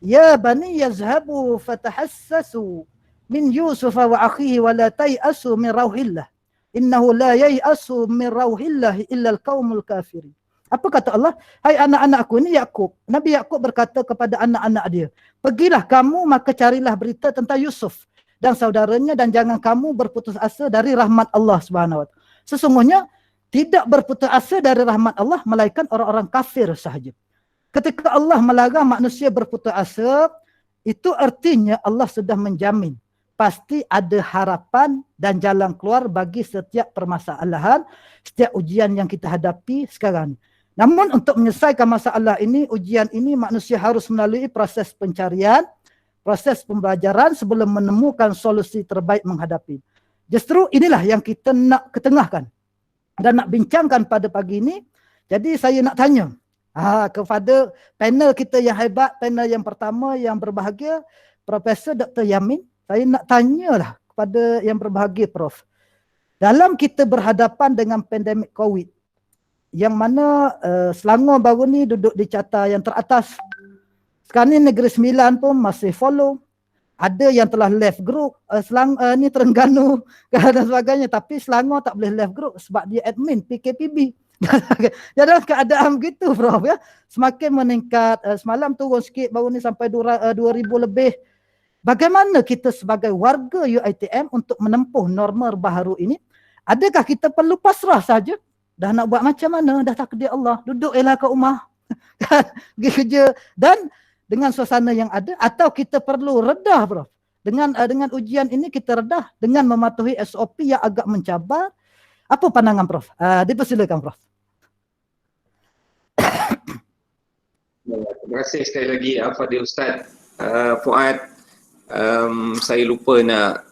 Ya bani yazhabu fatahassasu min Yusuf wa akhihi wa la tay'asu min rauhillah. Innahu la yai'asu min rauhillah illa al-qaumul kafirin. Apa kata Allah? Hai anak-anakku, ini Yakub. Nabi Yakub berkata kepada anak-anak dia, pergilah kamu maka carilah berita tentang Yusuf dan saudaranya dan jangan kamu berputus asa dari rahmat Allah Subhanahu wa taala. Sesungguhnya tidak berputus asa dari rahmat Allah melainkan orang-orang kafir sahaja. Ketika Allah melarang manusia berputus asa, itu artinya Allah sudah menjamin pasti ada harapan dan jalan keluar bagi setiap permasalahan, setiap ujian yang kita hadapi sekarang. Namun untuk menyelesaikan masalah ini, ujian ini manusia harus melalui proses pencarian, proses pembelajaran sebelum menemukan solusi terbaik menghadapi. Justru inilah yang kita nak ketengahkan dan nak bincangkan pada pagi ini. Jadi saya nak tanya kepada panel kita yang hebat, panel yang pertama yang berbahagia, Profesor Dr. Yamin. Saya nak tanyalah kepada yang berbahagia, Prof. Dalam kita berhadapan dengan pandemik COVID, yang mana Selangor baru ni duduk di carta yang teratas. Sekarang ni Negeri Sembilan pun masih follow. Ada yang telah left group, ni Terengganu dan sebagainya. Tapi Selangor tak boleh left group sebab dia admin PKPB. Jadi dalam keadaan begitu, Prof, ya, semakin meningkat. Semalam turun sikit, baru ni sampai 2,000 lebih. Bagaimana kita sebagai warga UiTM untuk menempuh norma baharu ini? Adakah kita perlu pasrah saja? Dah nak buat macam mana? Dah takdir Allah. Duduk elah kat rumah. Pergi kerja. Dan dengan suasana yang ada. Atau kita perlu redah, Prof. Dengan ujian ini kita redah. Dengan mematuhi SOP yang agak mencabar. Apa pandangan, Prof? Dipersilakan, Prof. Terima kasih sekali lagi Al-Fadhil Ustaz. Fuad, saya lupa nak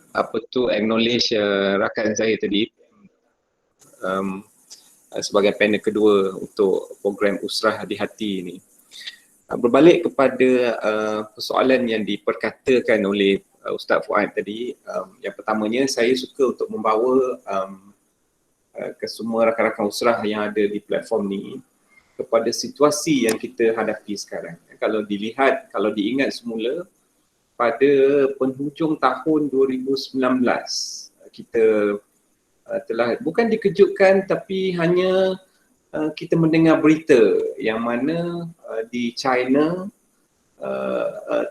acknowledge rakan saya tadi. Sebagai panel kedua untuk program Usrah di Hati ini. Berbalik kepada persoalan yang diperkatakan oleh Ustaz Fuad tadi, yang pertamanya saya suka untuk membawa ke semua rakan-rakan Usrah yang ada di platform ni kepada situasi yang kita hadapi sekarang. Kalau dilihat, kalau diingat semula, pada penghujung tahun 2019, kita telah bukan dikejutkan tapi hanya kita mendengar berita yang mana di China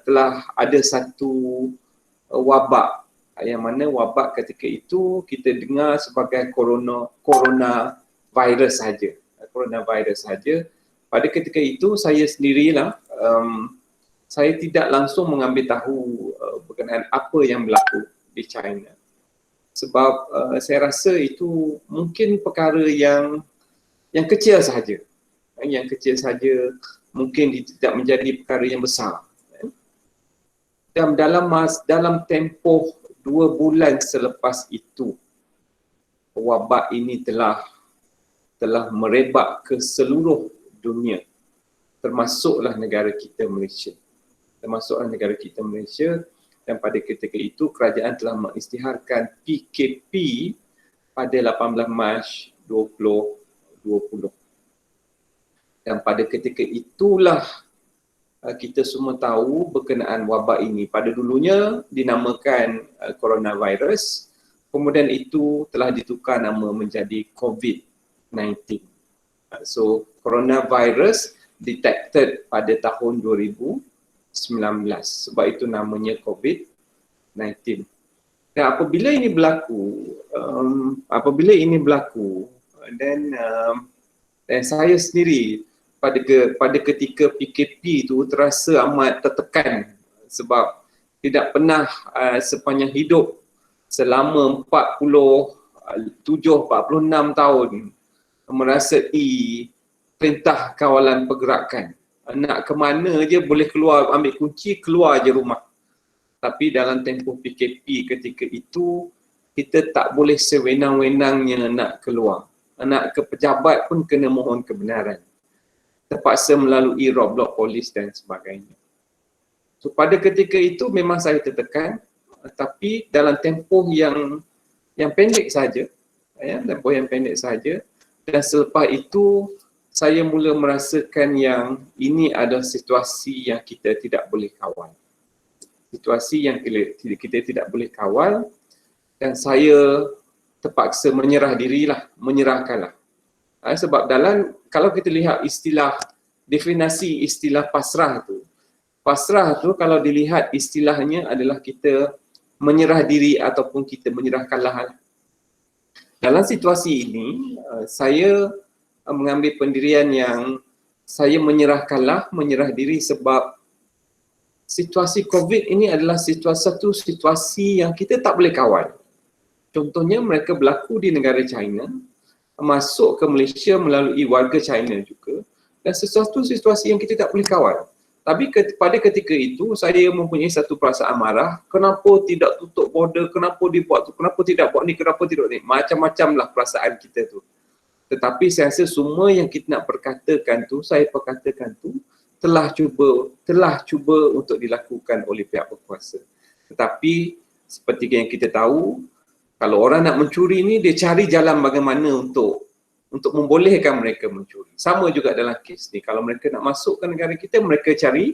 telah ada satu wabak yang mana wabak ketika itu kita dengar sebagai coronavirus saja. Coronavirus saja. Pada ketika itu saya sendirilah saya tidak langsung mengambil tahu berkenaan apa yang berlaku di China. Sebab saya rasa itu mungkin perkara yang kecil sahaja. Yang kecil sahaja, mungkin tidak menjadi perkara yang besar. Dan dalam tempoh 2 bulan selepas itu, wabak ini telah merebak ke seluruh dunia. Termasuklah negara kita Malaysia. Dan pada ketika itu kerajaan telah mengisytiharkan PKP pada 18 Mac 2020. Dan pada ketika itulah kita semua tahu berkenaan wabak ini. Pada dulunya dinamakan coronavirus, kemudian itu telah ditukar nama menjadi COVID-19. So coronavirus detected pada tahun 2019, sebab itu namanya COVID-19. Dan apabila ini berlaku, dan saya sendiri pada ketika PKP itu terasa amat tertekan sebab tidak pernah sepanjang hidup selama 46 tahun merasai perintah kawalan pergerakan. Nak ke mana je boleh keluar, ambil kunci, keluar je rumah. Tapi dalam tempoh PKP ketika itu, kita tak boleh sewenang-wenangnya nak keluar. Nak ke pejabat pun kena mohon kebenaran. terpaksa melalui roadblock polis dan sebagainya. So pada ketika itu memang saya tertekan, tapi dalam tempoh yang pendek saja, tempoh yang pendek saja, dan selepas itu saya mula merasakan yang ini adalah situasi yang kita tidak boleh kawal. Situasi yang kita tidak boleh kawal, dan saya terpaksa menyerahkanlah. Sebab kalau kita lihat definisi istilah pasrah tu kalau dilihat istilahnya adalah kita menyerah diri ataupun kita menyerahkanlah. Dalam situasi ini, saya mengambil pendirian yang saya menyerah diri sebab situasi COVID ini adalah satu situasi yang kita tak boleh kawal. Contohnya mereka berlaku di negara China, masuk ke Malaysia melalui warga China juga, dan sesuatu situasi yang kita tak boleh kawal. Tapi pada ketika itu saya mempunyai satu perasaan marah, kenapa tidak tutup border, kenapa dibuat tu, kenapa tidak buat ni, kenapa tidak ni, macam-macam lah perasaan kita tu. Tetapi saya rasa semua yang kita nak saya perkatakan tu telah cuba untuk dilakukan oleh pihak berkuasa. Tetapi seperti yang kita tahu, kalau orang nak mencuri ni, dia cari jalan bagaimana untuk membolehkan mereka mencuri. Sama juga dalam kes ni, kalau mereka nak masuk ke negara kita, mereka cari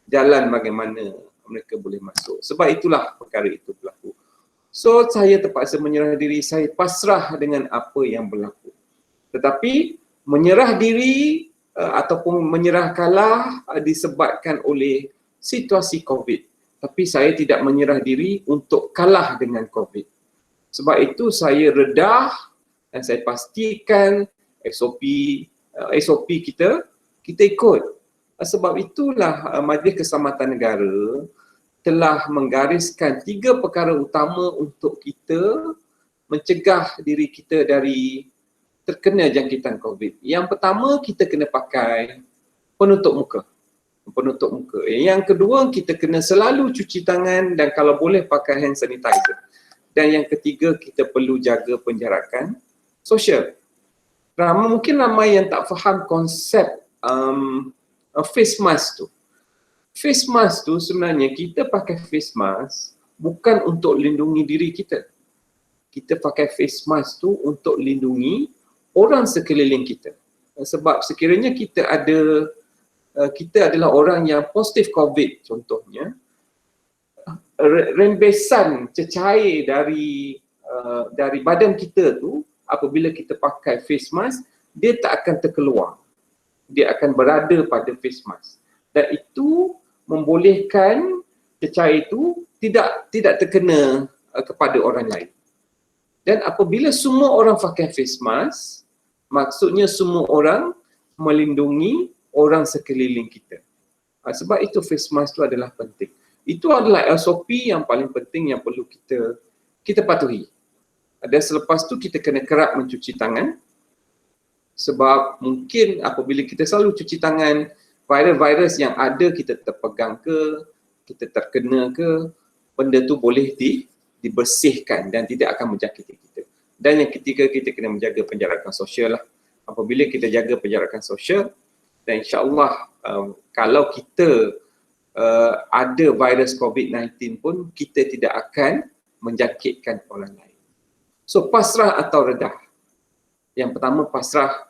jalan bagaimana mereka boleh masuk. Sebab itulah perkara itu berlaku. So saya terpaksa menyerah diri, saya pasrah dengan apa yang berlaku. Tetapi menyerah diri ataupun menyerah kalah disebabkan oleh situasi COVID. Tapi saya tidak menyerah diri untuk kalah dengan COVID. Sebab itu saya redah dan saya pastikan SOP kita ikut. Sebab itulah Majlis Keselamatan Negara telah menggariskan 3 perkara utama untuk kita mencegah diri kita dari terkena jangkitan COVID. Yang pertama, kita kena pakai penutup muka. Yang kedua, kita kena selalu cuci tangan dan kalau boleh pakai hand sanitizer. Dan yang ketiga, kita perlu jaga penjarakan sosial. Mungkin ramai yang tak faham konsep face mask tu. Face mask tu sebenarnya kita pakai face mask bukan untuk lindungi diri kita. Kita pakai face mask tu untuk lindungi orang sekeliling kita. Sebab sekiranya kita adalah orang yang positif COVID contohnya, rembesan cecair dari badan kita tu apabila kita pakai face mask, dia tak akan terkeluar. Dia akan berada pada face mask. Dan itu membolehkan cecair itu tidak terkena kepada orang lain. Dan apabila semua orang pakai face mask, maksudnya semua orang melindungi orang sekeliling kita. Sebab itu face mask itu adalah penting. Itu adalah SOP yang paling penting yang perlu kita patuhi. Dan selepas tu kita kena kerap mencuci tangan. Sebab mungkin apabila kita selalu cuci tangan, virus-virus yang ada kita terpegang ke, kita terkena ke, benda tu boleh dibersihkan dan tidak akan menjangkiti kita. Dan yang ketiga, kita kena menjaga penjarakan sosial lah. Apabila kita jaga penjarakan sosial, dan insya-Allah kalau kita ada virus COVID-19 pun, kita tidak akan menjangkitkan orang lain. So pasrah atau redah. Yang pertama pasrah.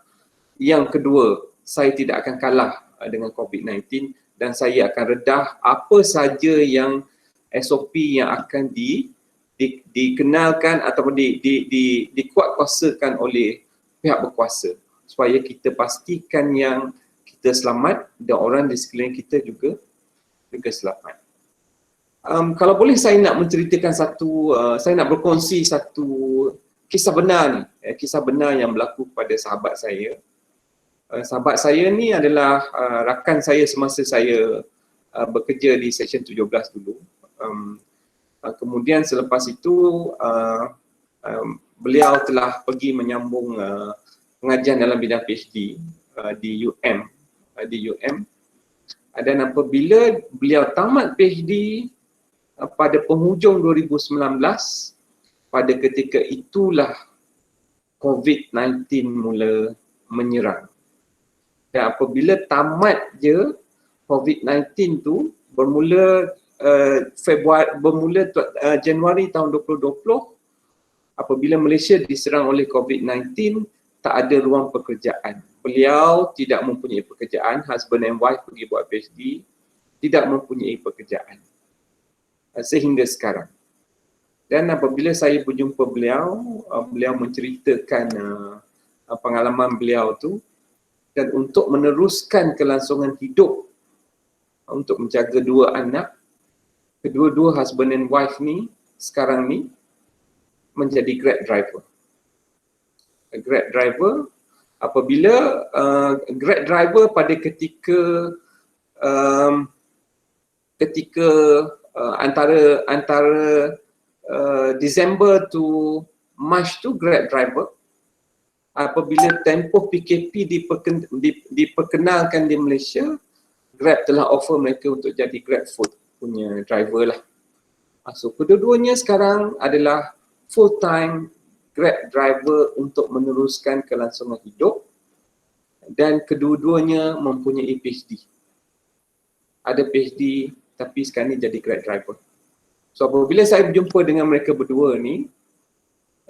Yang kedua, saya tidak akan kalah dengan COVID-19 dan saya akan redah apa saja yang SOP yang akan dikenalkan ataupun dikuatkuasakan oleh pihak berkuasa supaya kita pastikan yang kita selamat dan orang di sekeliling kita juga selamat. Kalau boleh saya nak menceritakan saya nak berkongsi satu kisah benar ni, kisah benar yang berlaku pada sahabat saya. Sahabat saya ni adalah rakan saya semasa saya bekerja di Seksyen 17 dulu. Kemudian selepas itu beliau telah pergi menyambung pengajian dalam bidang PhD di UM. Dan apabila beliau tamat PhD pada penghujung 2019, pada ketika itulah COVID-19 mula menyerang. Dan apabila tamat je COVID-19 tu bermula Januari tahun 2020, apabila Malaysia diserang oleh COVID-19, tak ada ruang pekerjaan. Beliau tidak mempunyai pekerjaan, husband and wife pergi buat PhD, tidak mempunyai pekerjaan sehingga sekarang. Dan apabila saya berjumpa beliau, beliau menceritakan pengalaman beliau tu, dan untuk meneruskan kelangsungan hidup, untuk menjaga 2 anak, kedua-dua husband and wife ni sekarang ni menjadi Grab driver. Grab driver, apabila Grab driver pada ketika antara Disember to March tu Grab driver, apabila tempoh PKP diperkenalkan di Malaysia, Grab telah offer mereka untuk jadi Grab Food punya driver lah. So kedua-duanya sekarang adalah full time Grab driver untuk meneruskan kelangsungan hidup, dan kedua-duanya mempunyai PhD. Ada PhD tapi sekarang ni jadi Grab driver. So apabila saya berjumpa dengan mereka berdua ni,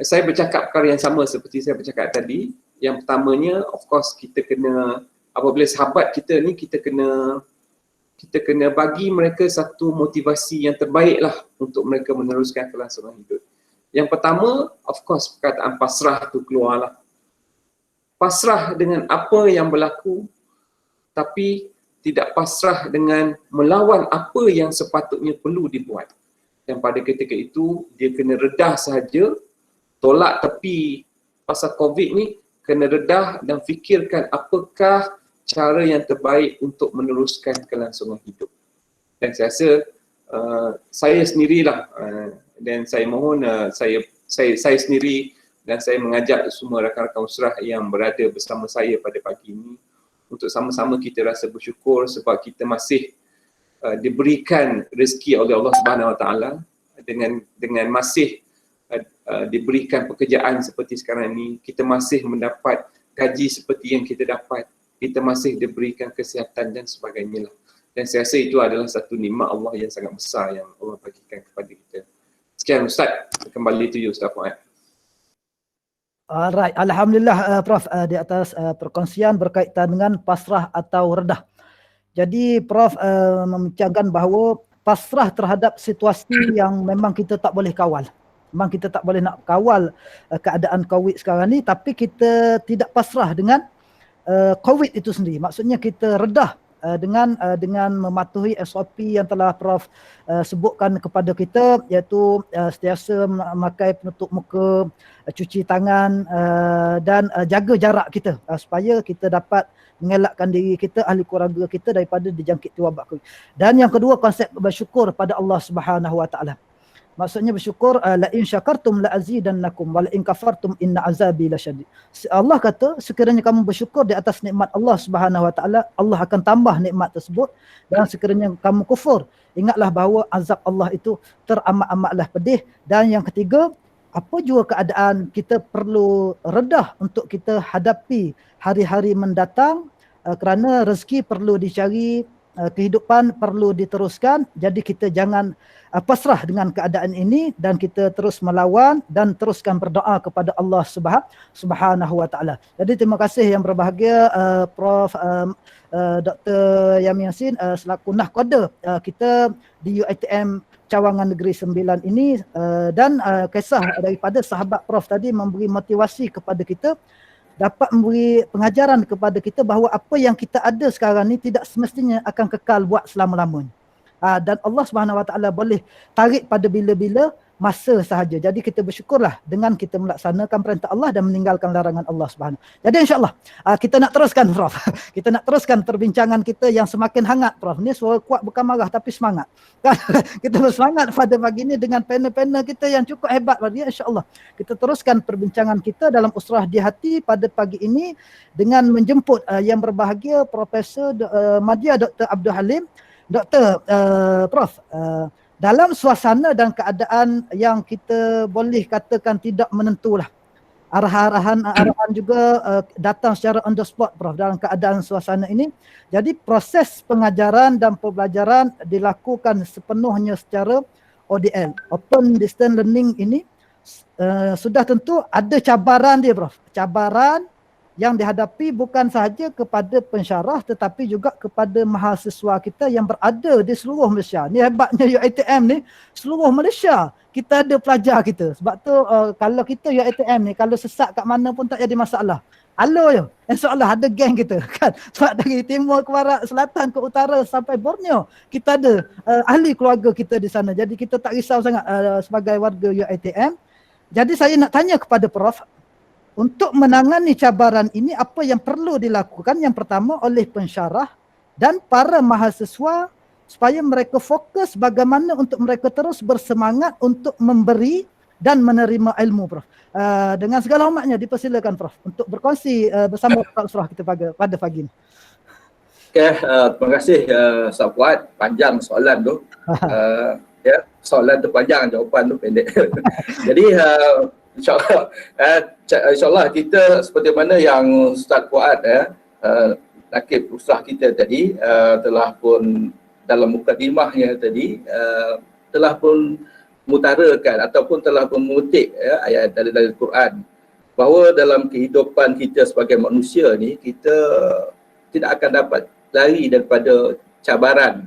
saya bercakap perkara yang sama seperti saya bercakap tadi. Yang pertamanya, of course kita kena, apabila sahabat kita ni, kita kena bagi mereka satu motivasi yang terbaik lah untuk mereka meneruskan kelangsungan hidup. Yang pertama, of course perkataan pasrah tu keluarlah. Pasrah dengan apa yang berlaku, tapi tidak pasrah dengan melawan apa yang sepatutnya perlu dibuat. Dan pada ketika itu, dia kena redah sahaja, tolak tepi pasal COVID ni, kena redah dan fikirkan apakah cara yang terbaik untuk meneruskan kelangsungan hidup. Dan saya rasa saya sendirilah, dan saya mohon saya sendiri dan saya mengajak semua rakan-rakan usrah yang berada bersama saya pada pagi ini untuk sama-sama kita rasa bersyukur sebab kita masih diberikan rezeki oleh Allah Subhanahu Wa Taala dengan masih diberikan pekerjaan seperti sekarang ini, kita masih mendapat gaji seperti yang kita dapat, kita masih diberikan kesihatan dan sebagainya lah. Dan saya rasa itu adalah satu nikmat Allah yang sangat besar yang Allah bagikan kepada kita. Sekian Ustaz, kembali to you Ustaz Fuad. Alright, alhamdulillah Prof di atas perkongsian berkaitan dengan pasrah atau redah. Jadi Prof membincangkan bahawa pasrah terhadap situasi yang memang kita tak boleh kawal. Memang kita tak boleh nak kawal keadaan COVID sekarang ni, tapi kita tidak pasrah dengan COVID itu sendiri. Maksudnya kita redah dengan mematuhi SOP yang telah Prof sebutkan kepada kita, iaitu sentiasa memakai penutup muka, cuci tangan dan jaga jarak kita supaya kita dapat mengelakkan diri kita, ahli keluarga kita daripada dijangkiti wabak COVID. Dan yang kedua, konsep bersyukur pada Allah Subhanahu Wa Taala. Maksudnya bersyukur, la in syakartum la azidannakum wa la in kafartum inna azabi lasyadid. Allah kata sekiranya kamu bersyukur di atas nikmat Allah Subhanahu Wa Taala, Allah akan tambah nikmat tersebut, dan sekiranya kamu kufur, ingatlah bahawa azab Allah itu teramat-amatlah pedih. Dan yang ketiga, apa jua keadaan, kita perlu redah untuk kita hadapi hari-hari mendatang, kerana rezeki perlu dicari, kehidupan perlu diteruskan. Jadi kita jangan pasrah dengan keadaan ini dan kita terus melawan dan teruskan berdoa kepada Allah Subhanahu Wa Taala. Jadi terima kasih yang berbahagia Prof Dr. Yamin Yassin selaku nahkoda kita di UiTM Cawangan Negeri Sembilan ini, dan kisah daripada sahabat Prof tadi memberi motivasi kepada kita, dapat memberi pengajaran kepada kita bahawa apa yang kita ada sekarang ni tidak semestinya akan kekal buat selama-lamanya. Dan Allah Subhanahu Wa Taala boleh tarik pada bila-bila masa sahaja. Jadi kita bersyukurlah dengan kita melaksanakan perintah Allah dan meninggalkan larangan Allah Subhanahu. Jadi insya-Allah kita nak teruskan Prof. Kita nak teruskan perbincangan kita yang semakin hangat Prof. Ni suara kuat bukan marah tapi semangat. Kita bersemangat pada pagi ini dengan panel-panel kita yang cukup hebat tadi, insya-Allah. Kita teruskan perbincangan kita dalam Usrah di Hati pada pagi ini dengan menjemput yang berbahagia Profesor Madya Dr. Abdul Halim. Doktor, Prof, dalam suasana dan keadaan yang kita boleh katakan tidak menentulah, arahan juga datang secara on the spot, Prof, dalam keadaan suasana ini. Jadi proses pengajaran dan pembelajaran dilakukan sepenuhnya secara ODL, Open Distance Learning ini. Sudah tentu ada cabaran dia, Prof. Cabaran yang dihadapi bukan sahaja kepada pensyarah tetapi juga kepada mahasiswa kita yang berada di seluruh Malaysia. Ni hebatnya UiTM ni, seluruh Malaysia kita ada pelajar kita. Sebab tu kalau kita UiTM ni, kalau sesat kat mana pun tak jadi masalah. Halo je, insyaAllah ada geng kita kan. Sebab dari timur ke barat, selatan ke utara sampai Borneo, kita ada ahli keluarga kita di sana. Jadi kita tak risau sangat sebagai warga UiTM. Jadi saya nak tanya kepada Prof, untuk menangani cabaran ini apa yang perlu dilakukan? Yang pertama oleh pensyarah dan para mahasiswa supaya mereka fokus bagaimana untuk mereka terus bersemangat untuk memberi dan menerima ilmu, Prof. Dengan segala hormatnya dipersilakan Prof untuk berkongsi bersama Ustaz Usrah kita pada pagi ini. Okay, terima kasih Ustaz Fuad. Panjang soalan tu. Ya, soalan tu panjang, jawapan tu pendek. Jadi InsyaAllah kita seperti mana yang Ustaz Fuad nakib usrah kita tadi telah pun dalam mukadimahnya tadi telah pun mengutarakan ataupun telah pun mengutip ayat dari Al-Quran bahawa dalam kehidupan kita sebagai manusia ni kita tidak akan dapat lari daripada cabaran,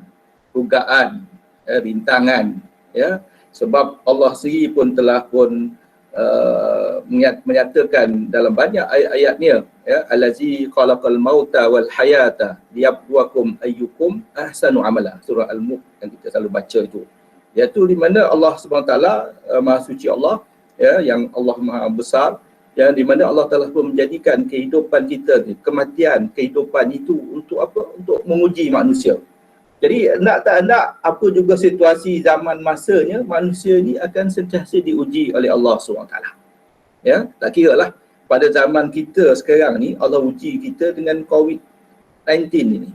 dugaan, rintangan, ya, sebab Allah sendiri pun telah pun menyatakan dalam banyak ayat-ayatnya, ya, allazi khalaqal mauta wal hayata liyabluwakum ayyukum ahsanu amala, surah Al-Mulk yang kita selalu baca itu, iaitu di mana Allah SWT Maha Suci Allah, ya, yang Allah Maha Besar, yang di mana Allah telah pun menjadikan kehidupan kita ni, kematian kehidupan itu untuk apa? Untuk menguji manusia. Jadi nak tak nak apa juga situasi zaman masanya, manusia ni akan sentiasa diuji oleh Allah SWT. Ya, tak kira lah pada zaman kita sekarang ni Allah uji kita dengan COVID-19 ini.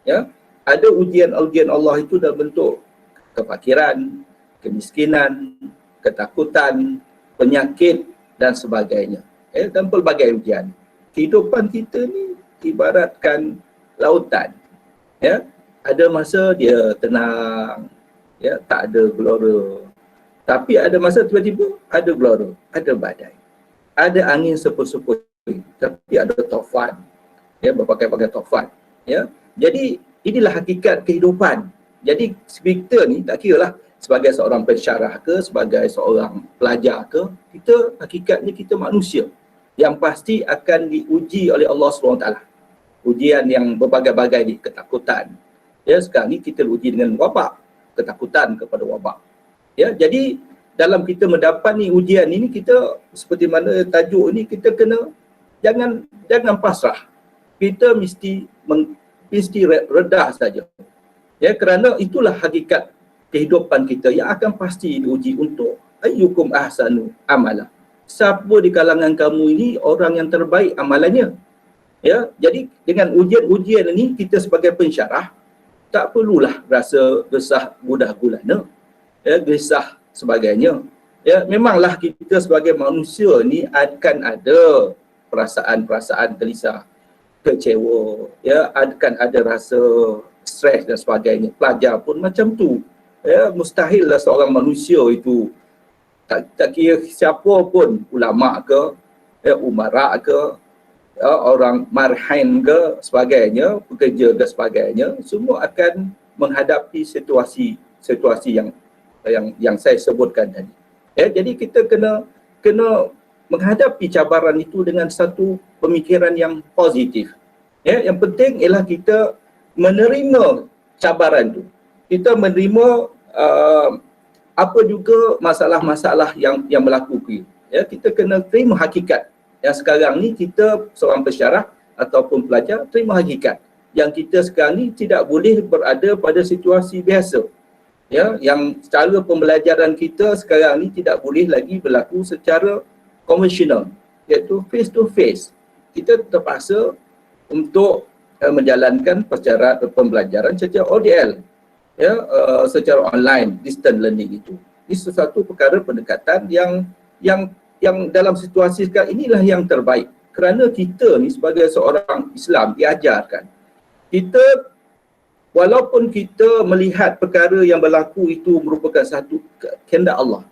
Ya, ada ujian-ujian Allah itu dalam bentuk kefakiran, kemiskinan, ketakutan, penyakit dan sebagainya. Dan pelbagai ujian. Kehidupan kita ni ibaratkan lautan. Ya, ada masa dia tenang, ya, tak ada gelora. Tapi ada masa tiba-tiba ada gelora, ada badai. Ada angin sepul-sepul, tapi ada taufan. Ya, berbagai-bagai taufan. Ya. Jadi inilah hakikat kehidupan. Jadi kita ni tak kira lah sebagai seorang pensyarah ke, sebagai seorang pelajar ke, kita hakikatnya kita manusia yang pasti akan diuji oleh Allah SWT. Ujian yang berbagai-bagai ni, ketakutan. Ya, sekarang ni kita uji dengan wabak, ketakutan kepada wabak. Ya, jadi dalam kita mendapat ni ujian ini, kita seperti mana tajuk ini, kita kena jangan pasrah. Kita mesti redah saja. Ya, kerana itulah hakikat kehidupan kita yang akan pasti diuji untuk ayyukum ahsanu amala. Siapa di kalangan kamu ini orang yang terbaik amalannya. Ya, jadi dengan ujian-ujian ini kita sebagai pensyarah tak perlulah rasa resah mudah gulana, ya, gelisah sebagainya. Ya, memanglah kita sebagai manusia ni akan ada perasaan-perasaan gelisah, kecewa, ya, akan ada rasa stres dan sebagainya. Pelajar pun macam tu. Ya, mustahillah seorang manusia itu tak kira siapa pun, ulama ke, ya, umara ke, ya, orang marhain ke sebagainya, pekerja ke sebagainya, semua akan menghadapi situasi yang saya sebutkan tadi. Ya, jadi kita kena menghadapi cabaran itu dengan satu pemikiran yang positif. Ya, yang penting ialah kita menerima cabaran itu. Kita menerima apa juga masalah-masalah yang berlaku. Ya, kita kena terima hakikat. Yang sekarang ni kita seorang pensyarah ataupun pelajar terima hakikat yang kita sekarang ni tidak boleh berada pada situasi biasa. Ya, yang cara pembelajaran kita sekarang ni tidak boleh lagi berlaku secara konvensional, iaitu face to face. Kita terpaksa untuk menjalankan pembelajaran secara ODL, ya, secara online, distance learning itu. Ini sesuatu perkara pendekatan yang yang dalam situasi sekarang inilah yang terbaik. Kerana kita ni sebagai seorang Islam diajarkan, kita walaupun kita melihat perkara yang berlaku itu merupakan satu kehendak Allah,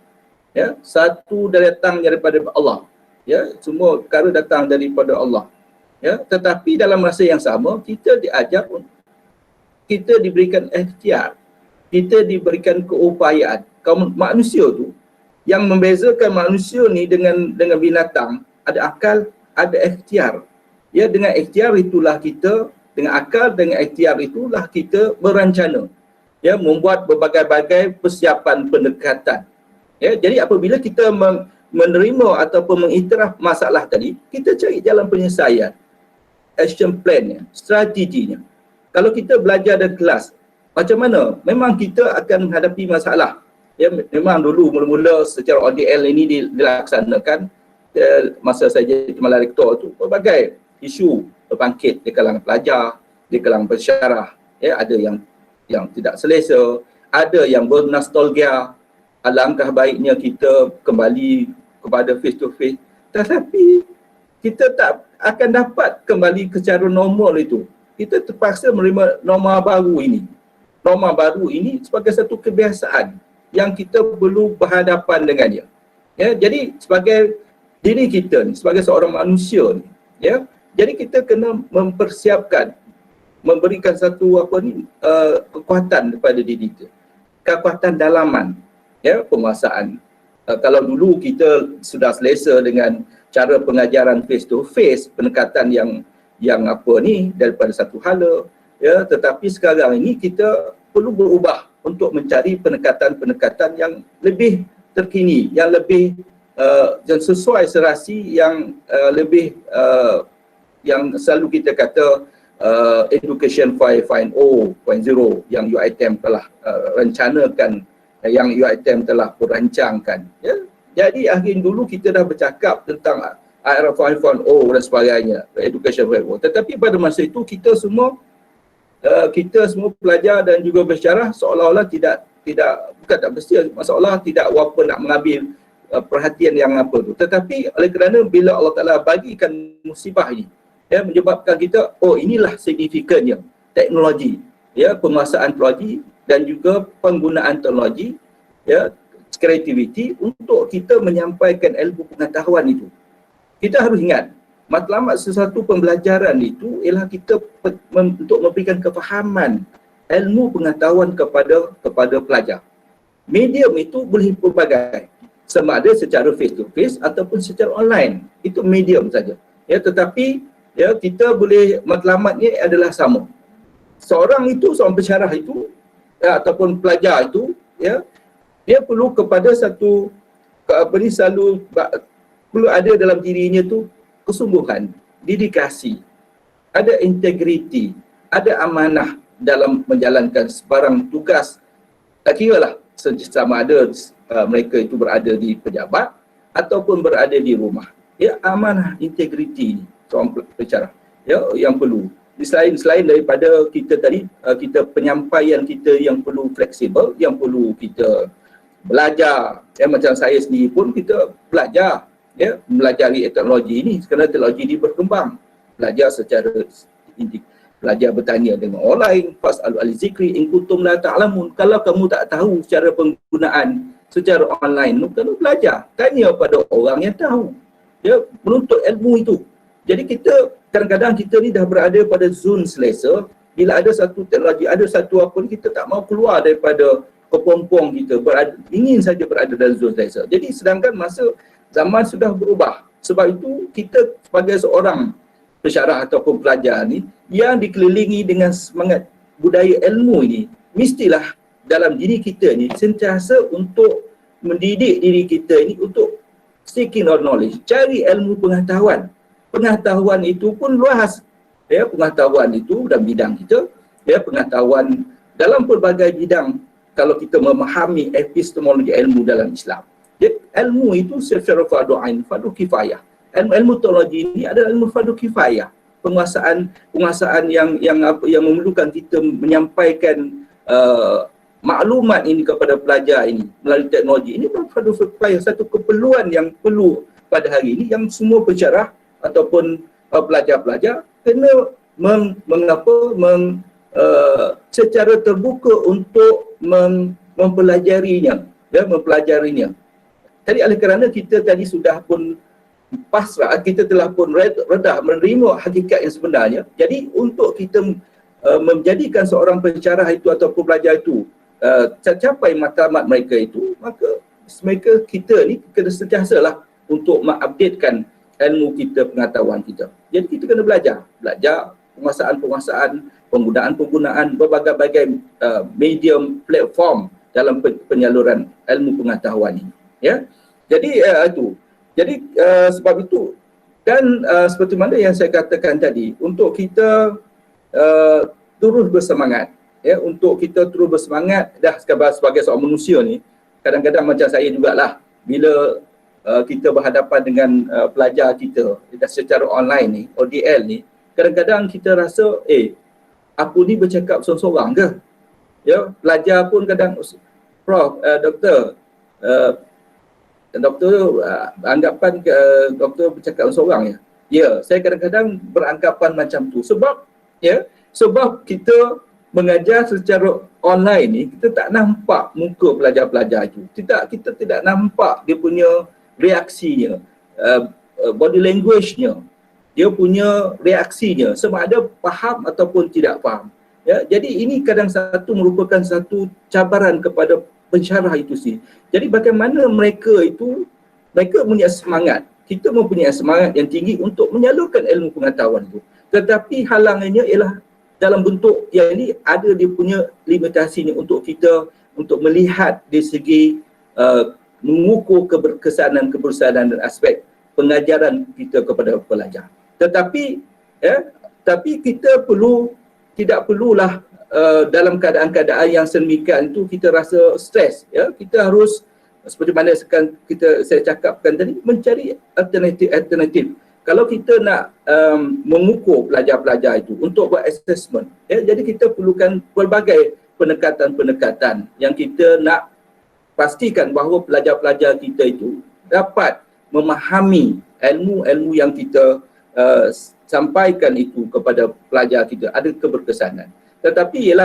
ya, satu datang daripada Allah, ya, semua perkara datang daripada Allah, ya, tetapi dalam masa yang sama kita diajar, kita diberikan ikhtiar, kita diberikan keupayaan. Kaum manusia tu, yang membezakan manusia ni dengan binatang, ada akal, ada ikhtiar. Ya, dengan ikhtiar itulah kita, dengan akal, dengan ikhtiar itulah kita berencana, ya, membuat berbagai-bagai persiapan pendekatan. Ya, jadi apabila kita menerima ataupun mengiktiraf masalah tadi, kita cari jalan penyelesaian, action plan-nya, strateginya. Kalau kita belajar dalam kelas, macam mana? Memang kita akan menghadapi masalah. Ya, memang dulu mula-mula secara ODL ini dilaksanakan, masa saya jadi Kepala Rektor tu, berbagai isu berbangkit di kalangan pelajar, di kalangan pensyarah. Ya, ada yang tidak selesa, ada yang bernostalgia, alangkah baiknya kita kembali kepada face to face. Tetapi kita tak akan dapat kembali ke cara normal itu. Kita terpaksa menerima norma baru ini. Norma baru ini sebagai satu kebiasaan yang kita perlu berhadapan dengannya. Ya, jadi sebagai diri kita ni, sebagai seorang manusia ni, ya, jadi kita kena mempersiapkan, memberikan satu kekuatan kepada diri kita. Kekuatan dalaman, ya, penguasaan. Kalau dulu kita sudah selesa dengan cara pengajaran face to face, pendekatan yang daripada satu hala, ya, tetapi sekarang ini kita perlu berubah untuk mencari pendekatan-pendekatan yang lebih terkini, yang lebih yang sesuai serasi, yang lebih yang selalu kita kata Education 5.0 yang UiTM telah rencanakan, yang UiTM telah perancangkan. Ya? Jadi akhir dulu kita dah bercakap tentang IRA 5.0 dan sebagainya, Education 5.0. Tetapi pada masa itu kita semua pelajar dan juga bersyarah seolah-olah bukan tak mesti, masalah tidak apa nak mengambil perhatian yang apa tu. Tetapi oleh kerana bila Allah Ta'ala bagikan musibah ini, ya, menyebabkan kita, oh inilah signifikannya teknologi, ya, penguasaan teknologi dan juga penggunaan teknologi, ya, kreativiti untuk kita menyampaikan ilmu pengetahuan itu. Kita harus ingat, matlamat sesuatu pembelajaran itu ialah kita untuk memberikan kefahaman, ilmu pengetahuan kepada pelajar. Medium itu boleh berbagai, sama ada secara face to face ataupun secara online. Itu medium saja. Ya, tetapi ya, kita boleh, matlamatnya adalah sama. Seorang pensyarah itu, ya, ataupun pelajar itu, ya, dia perlu kepada satu selalu perlu ada dalam dirinya tu kesungguhan, dedikasi, ada integriti, ada amanah dalam menjalankan sebarang tugas. Tak kira lah sama ada mereka itu berada di pejabat ataupun berada di rumah. Ya, amanah, integriti seorang pensyarah, ya, yang perlu. Selain daripada kita tadi, kita penyampaian kita yang perlu fleksibel, yang perlu kita belajar. Ya, macam saya sendiri pun kita belajar, ya, melajari teknologi ini kerana teknologi ini berkembang. Belajar secara belajar bertanya dengan online, fas'alu al-zikri in kuntum la ta'lamun. Kalau kamu tak tahu cara penggunaan secara online, kamu belajar, tanya pada orang yang tahu. Ya, menuntut ilmu itu. Jadi kita kadang-kadang kita ni dah berada pada zon selesa. Bila ada satu teknologi, ada satu apa, kita tak mau keluar daripada kepompong kita, ingin saja berada dalam zon selesa. Jadi sedangkan zaman sudah berubah. Sebab itu kita sebagai seorang pensyarah ataupun pelajar ni yang dikelilingi dengan semangat budaya ilmu ini, mestilah dalam diri kita ni sentiasa untuk mendidik diri kita ini untuk seeking of knowledge, cari ilmu pengetahuan. Pengetahuan itu pun luas. Ya, pengetahuan itu dalam bidang kita, ya, pengetahuan dalam pelbagai bidang. Kalau kita memahami epistemologi ilmu dalam Islam, jadi ilmu itu secara fardu ain, fardu kifayah. Ilmu teologi ini adalah ilmu fardu kifayah. Penguasaan yang memerlukan kita menyampaikan maklumat ini kepada pelajar ini melalui teknologi ini fardu kifayah, satu keperluan yang perlu pada hari ini yang semua pensyarah ataupun pelajar-pelajar kena secara terbuka untuk mempelajarinya, ya, mempelajarinya. Tadi oleh kerana kita tadi sudah pun pasrah, kita telah pun redah menerima hakikat yang sebenarnya. Jadi untuk kita menjadikan seorang pensyarah itu ataupun pelajar itu capai matlamat mereka itu, maka mereka kita ni kena sentiasalah untuk mengupdatekan ilmu kita, pengetahuan kita. Jadi kita kena belajar penguasaan, penggunaan berbagai-bagai medium, platform dalam penyaluran ilmu pengetahuan ini. Ya, jadi itu. Jadi sebab itu, dan seperti mana yang saya katakan tadi, untuk kita terus bersemangat, ya, untuk kita terus bersemangat dah sebagai seorang manusia ni, kadang-kadang macam saya jugalah, bila kita berhadapan dengan pelajar kita secara online ni, ODL ni, kadang-kadang kita rasa aku ni bercakap seorang-seorang ke? Ya, pelajar pun kadang, Prof, Doktor, anggapan doktor bercakap seorang ya. Ya, saya kadang-kadang beranggapan macam tu sebab kita mengajar secara online ni, kita tak nampak muka pelajar-pelajar itu. Kita tidak nampak dia punya reaksinya, body language-nya, dia punya reaksinya, sama ada faham ataupun tidak faham. Ya, jadi ini kadang merupakan satu cabaran kepada pensyarah itu sih. Jadi bagaimana mereka mempunyai semangat, kita mempunyai semangat yang tinggi untuk menyalurkan ilmu pengetahuan itu. Tetapi halangannya ialah dalam bentuk yang ini ada dia punya limitasinya untuk kita untuk melihat dari segi mengukur keberkesanan dan aspek pengajaran kita kepada pelajar. Tetapi kita tidak perlulah dalam keadaan-keadaan yang sedemikian itu kita rasa stres, ya. Kita harus seperti mana saya cakapkan tadi, mencari alternatif. Kalau kita nak mengukur pelajar-pelajar itu untuk buat assessment, ya, jadi kita perlukan pelbagai pendekatan yang kita nak pastikan bahawa pelajar-pelajar kita itu dapat memahami ilmu-ilmu yang kita sampaikan itu kepada pelajar kita, ada keberkesanan. Tetapi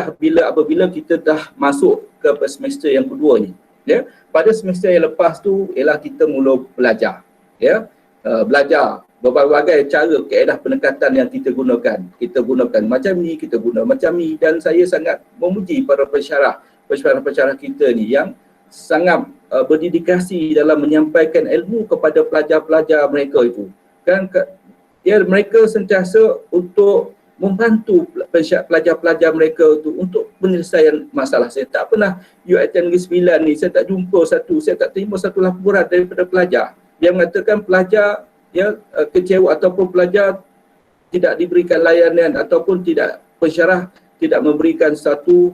apabila kita dah masuk ke semester yang kedua ni, ya, pada semester yang lepas tu ialah kita mula belajar, ya, belajar berbagai cara kaedah pendekatan yang kita gunakan. Kita gunakan macam ni, kita guna macam ni, dan saya sangat memuji para pensyarah kita ni yang sangat berdedikasi dalam menyampaikan ilmu kepada pelajar-pelajar mereka itu. Kan ya, mereka sentiasa untuk membantu pelajar-pelajar mereka itu untuk penyelesaian masalah. Saya tak pernah UiTM Negeri Sembilan ni, saya tak terima satu laporan daripada pelajar yang mengatakan pelajar kecewa ataupun pelajar tidak diberikan layanan ataupun pensyarah tidak memberikan satu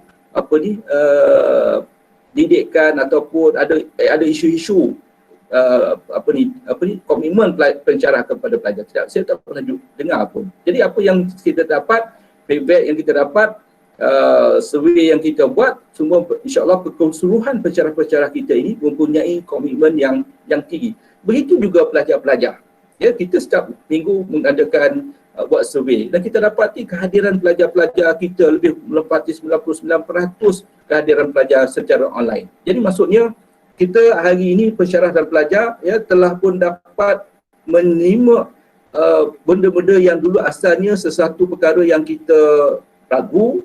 didikan ataupun ada isu-isu komitmen pensyarah kepada pelajar. Saya tak pernah dengar pun. Jadi apa yang kita dapat, feedback yang kita dapat, survey yang kita buat, semua insya-Allah keseluruhan pensyarah-pensyarah kita ini mempunyai komitmen yang tinggi. Begitu juga pelajar-pelajar. Ya, kita setiap minggu mengadakan buat survey dan kita dapati kehadiran pelajar-pelajar kita lebih melepati 99% kehadiran pelajar secara online. Jadi maksudnya kita hari ini pensyarah dan pelajar telah pun dapat menerima benda-benda yang dulu asalnya sesuatu perkara yang kita ragu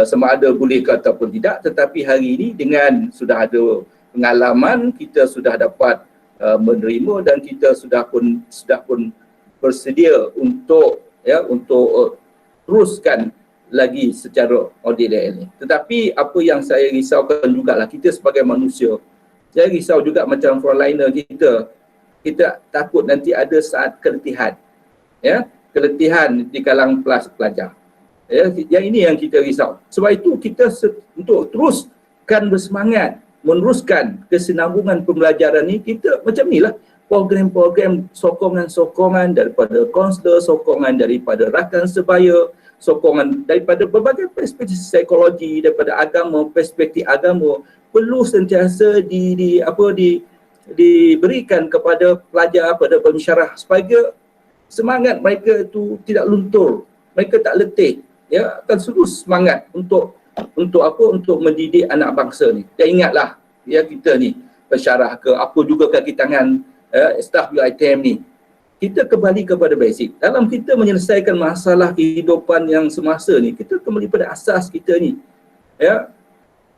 sama ada boleh ke ataupun tidak, tetapi hari ini dengan sudah ada pengalaman, kita sudah dapat menerima dan kita sudah pun bersedia untuk teruskan lagi secara ODL ini. Tetapi apa yang saya risaukan jugalah, kita sebagai manusia, saya risau juga macam frontliner kita takut nanti ada saat keletihan, ya, keletihan di kalangan pelajar. Ya, yang ini yang kita risau. Sebab itu kita untuk teruskan bersemangat meneruskan kesinambungan pembelajaran ni, kita macam inilah program-program sokongan-sokongan daripada kaunselor, sokongan daripada rakan sebaya, sokongan daripada berbagai perspektif psikologi, daripada agama, perspektif agama perlu sentiasa diberikan kepada pelajar, pada pensyarah, supaya semangat mereka itu tidak luntur, mereka tak letih, ya, akan terus semangat untuk apa, untuk mendidik anak bangsa ni. Dan ingatlah, ya, kita ni pensyarah ke apa juga kaki tangan staff UiTM ni, kita kembali kepada basic. Dalam kita menyelesaikan masalah kehidupan yang semasa ni, kita kembali pada asas kita ni, ya,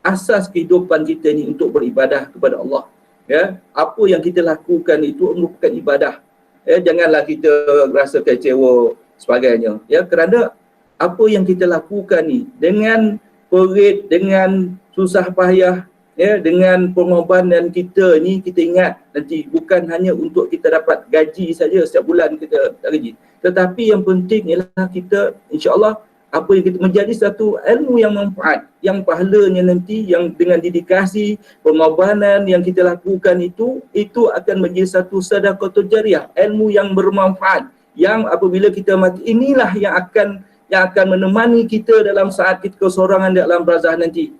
asas kehidupan kita ni untuk beribadah kepada Allah. Ya, apa yang kita lakukan itu merupakan ibadah. Ya, janganlah kita rasa kecewa sebagainya. Ya, kerana apa yang kita lakukan ni dengan perit, dengan susah payah, ya, dengan pengorbanan kita ni, kita ingat nanti bukan hanya untuk kita dapat gaji saja setiap bulan kita dapat gaji. Tetapi yang penting ialah kita, insya-Allah, apa yang kita menjadi satu ilmu yang manfaat, yang pahalanya nanti, yang dengan dedikasi, pengorbanan yang kita lakukan itu akan menjadi satu sedekah jariah, ilmu yang bermanfaat, yang apabila kita mati, inilah yang akan menemani kita dalam saat kita kesorangan dalam barzah nanti.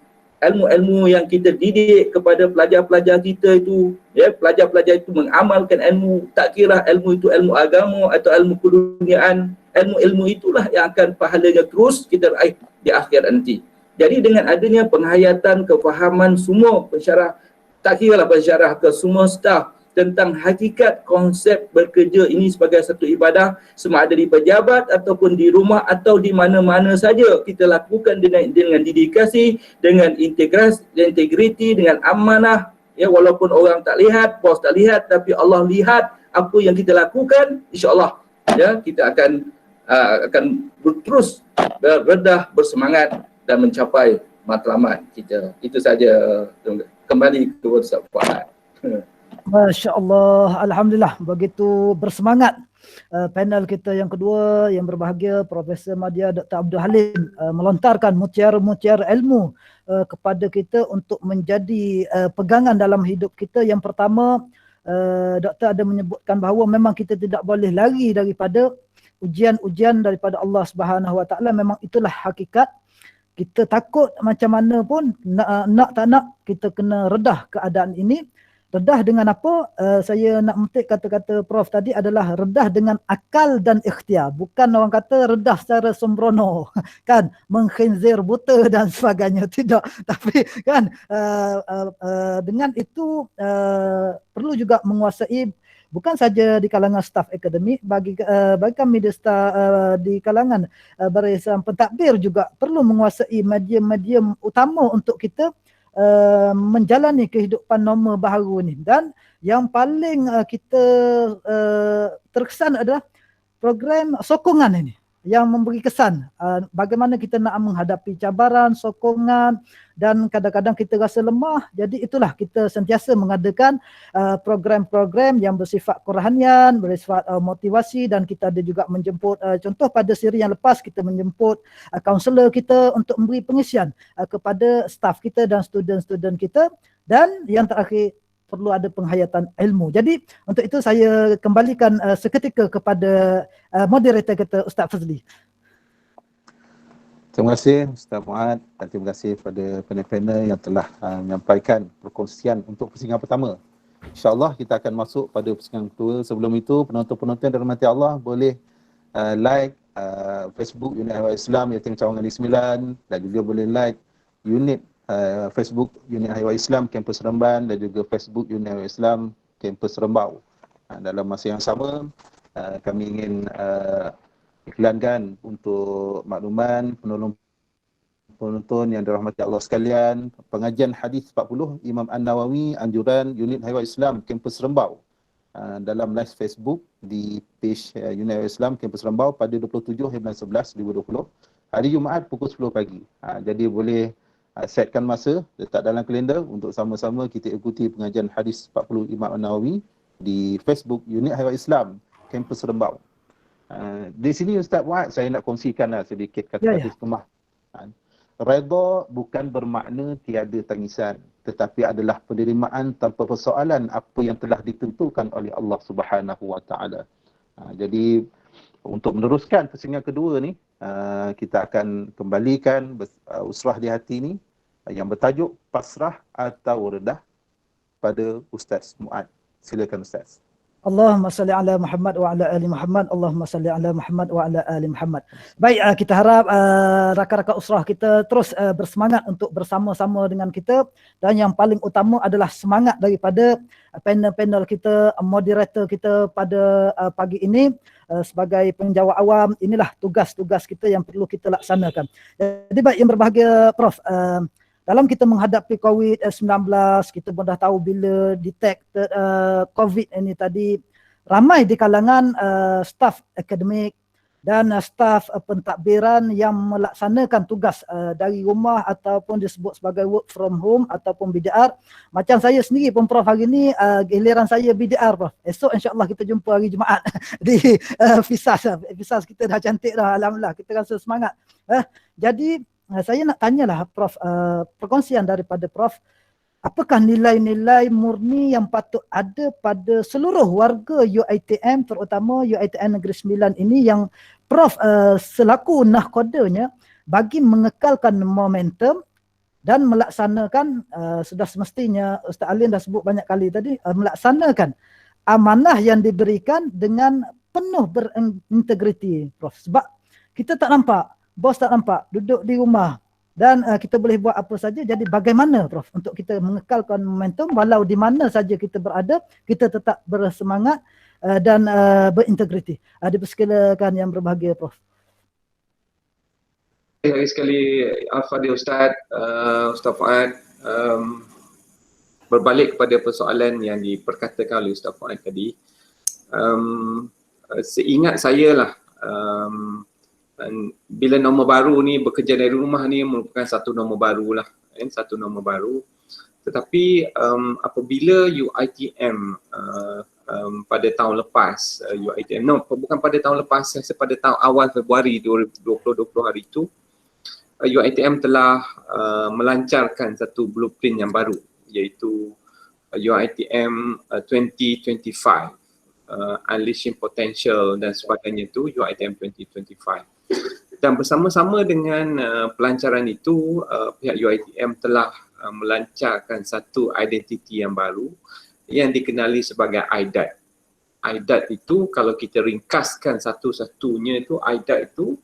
Ilmu-ilmu yang kita didik kepada pelajar-pelajar kita itu, ya, pelajar-pelajar itu mengamalkan ilmu, tak kira ilmu itu ilmu agama atau ilmu keduniaan, ilmu-ilmu itulah yang akan pahalanya terus kita raih di akhirat nanti. Jadi dengan adanya penghayatan, kefahaman semua pensyarah, tak kira lah pensyarah ke semua staf, tentang hakikat konsep bekerja ini sebagai satu ibadah, sama ada di pejabat ataupun di rumah atau di mana-mana saja kita lakukan dengan dedikasi, dengan integriti, dengan amanah, ya, walaupun orang tak lihat, bos tak lihat, tapi Allah lihat apa yang kita lakukan, insya-Allah, ya, kita akan terus berredah, bersemangat dan mencapai matlamat kita. Itu saja. Kembali ke WhatsApp Fuad. Masya Allah, Alhamdulillah, begitu bersemangat panel kita yang kedua yang berbahagia, Profesor Madya Dr. Abdul Halim melontarkan mutiara-mutiara ilmu kepada kita untuk menjadi pegangan dalam hidup kita. Yang pertama, Doktor ada menyebutkan bahawa memang kita tidak boleh lari daripada ujian-ujian daripada Allah Subhanahu Wa Taala. Memang itulah hakikat. Kita takut macam mana pun, nak tak nak, kita kena redah keadaan ini. Redah dengan apa? Saya nak memetik kata-kata Prof tadi adalah redah dengan akal dan ikhtiar. Bukan orang kata redah secara sembrono, kan, mengkhinzir buta dan sebagainya. Tidak. Tapi kan dengan itu perlu juga menguasai, bukan saja di kalangan staf akademik, bagi kami di kalangan barisan pentadbir juga perlu menguasai medium-medium utama untuk kita menjalani kehidupan normal baharu ni. Dan yang paling kita terkesan adalah program sokongan ini yang memberi kesan bagaimana kita nak menghadapi cabaran, sokongan, dan kadang-kadang kita rasa lemah. Jadi itulah kita sentiasa mengadakan program-program yang bersifat kerohanian, bersifat motivasi, dan kita ada juga menjemput, contoh pada siri yang lepas kita menjemput kaunselor kita untuk memberi pengisian kepada staf kita dan student-student kita. Dan yang terakhir, perlu ada penghayatan ilmu. Jadi untuk itu saya kembalikan seketika kepada moderator kita, Ustaz Fazli. Terima kasih Ustaz Muad dan terima kasih kepada panel-panel yang telah menyampaikan perkongsian untuk pusingan pertama. InsyaAllah kita akan masuk pada pusingan kedua. Sebelum itu, penonton-penonton yang dirahmati Allah boleh like Facebook Unit Haiwan Islam Yatim Cawangan Negeri Sembilan, dan juga boleh like unit Facebook Unit Haiwan Islam Kampus Remban, dan juga Facebook Unit Haiwan Islam Kampus Rembau. Dalam masa yang sama, kami ingin iklankan untuk makluman penonton yang dirahmati Allah sekalian, pengajian hadis 40 Imam An-Nawawi anjuran Unit Haiwan Islam Kampus Rembau dalam live Facebook di page Unit Haiwan Islam Kampus Rembau pada 27 bulan 11 2020, hari Jumaat pukul 10 pagi. Jadi boleh setkan masa, letak dalam kalender untuk sama-sama kita ikuti pengajian hadis 40 Imam An-Nawawi di Facebook Unit Haiwan Islam Kampus Rembau. Di sini Ustaz Muad, saya nak kongsikanlah sedikit kata-kata hikmah. Redha bukan bermakna tiada tangisan, tetapi adalah penerimaan tanpa persoalan apa yang telah ditentukan oleh Allah Subhanahu Wa Taala. Jadi untuk meneruskan pusingan kedua ni, kita akan kembalikan usrah di hati ni yang bertajuk pasrah atau redah pada Ustaz Muad. Silakan Ustaz. Allahumma salli ala Muhammad wa ala ali Muhammad. Allahumma salli ala Muhammad wa ala ali Muhammad. Baik, kita harap rakan-rakan usrah kita terus bersemangat untuk bersama-sama dengan kita, dan yang paling utama adalah semangat daripada panel-panel kita, moderator kita pada pagi ini. Sebagai penjawab awam, inilah tugas-tugas kita yang perlu kita laksanakan. Jadi baik yang berbahagia Prof, dalam kita menghadapi COVID-19, kita pun dah tahu bila detected COVID ini tadi, ramai di kalangan staf akademik dan staf pentadbiran yang melaksanakan tugas dari rumah ataupun disebut sebagai work from home ataupun BDR. Macam saya sendiri pun Prof, hari ni giliran saya BDR Prof. Esok insyaAllah kita jumpa hari Jumaat di Fisas. Fisas kita dah cantik dah, alhamdulillah, kita rasa semangat. Jadi saya nak tanyalah Prof, perkongsian daripada Prof, apakah nilai-nilai murni yang patut ada pada seluruh warga UiTM, terutama UiTM Negeri Sembilan ini, yang Prof selaku nahkodanya bagi mengekalkan momentum dan melaksanakan, sudah semestinya Ustaz Alin dah sebut banyak kali tadi, melaksanakan amanah yang diberikan dengan penuh berintegriti Prof. Sebab kita tak nampak, bos tak nampak, duduk di rumah dan kita boleh buat apa saja. Jadi bagaimana Prof untuk kita mengekalkan momentum walau di mana saja kita berada, kita tetap bersemangat dan berintegriti. Dipersilakan yang berbahagia Prof. Lagi sekali Al-Fadhil Ustaz, Ustaz Fuad, berbalik kepada persoalan yang diperkatakan oleh Ustaz Fuad tadi, seingat saya lah, bila nombor baru ni, bekerja dari rumah ni merupakan satu nombor baru lah, satu nombor baru. Tetapi apabila UiTM pada tahun lepas, UiTM, bukan pada tahun lepas, saya pada tahun awal Februari 2020 hari itu, UiTM telah melancarkan satu blueprint yang baru, iaitu UiTM 2025, Unleashing Potential dan sebagainya itu, UiTM 2025. Dan bersama-sama dengan pelancaran itu, pihak UiTM telah melancarkan satu identiti yang baru yang dikenali sebagai IDAT. IDAT itu kalau kita ringkaskan satu-satunya itu, IDAT itu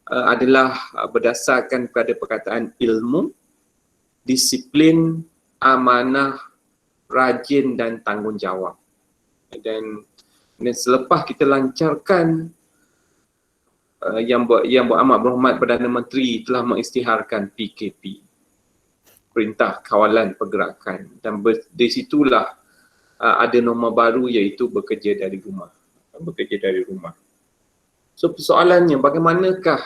adalah berdasarkan pada perkataan ilmu, disiplin, amanah, rajin dan tanggungjawab. Dan selepas kita lancarkan, yang beramat berhormat Perdana Menteri telah mengisytiharkan PKP, Perintah Kawalan Pergerakan, dan dari situlah ada norma baru iaitu bekerja dari rumah. Bekerja dari rumah. So persoalannya, bagaimanakah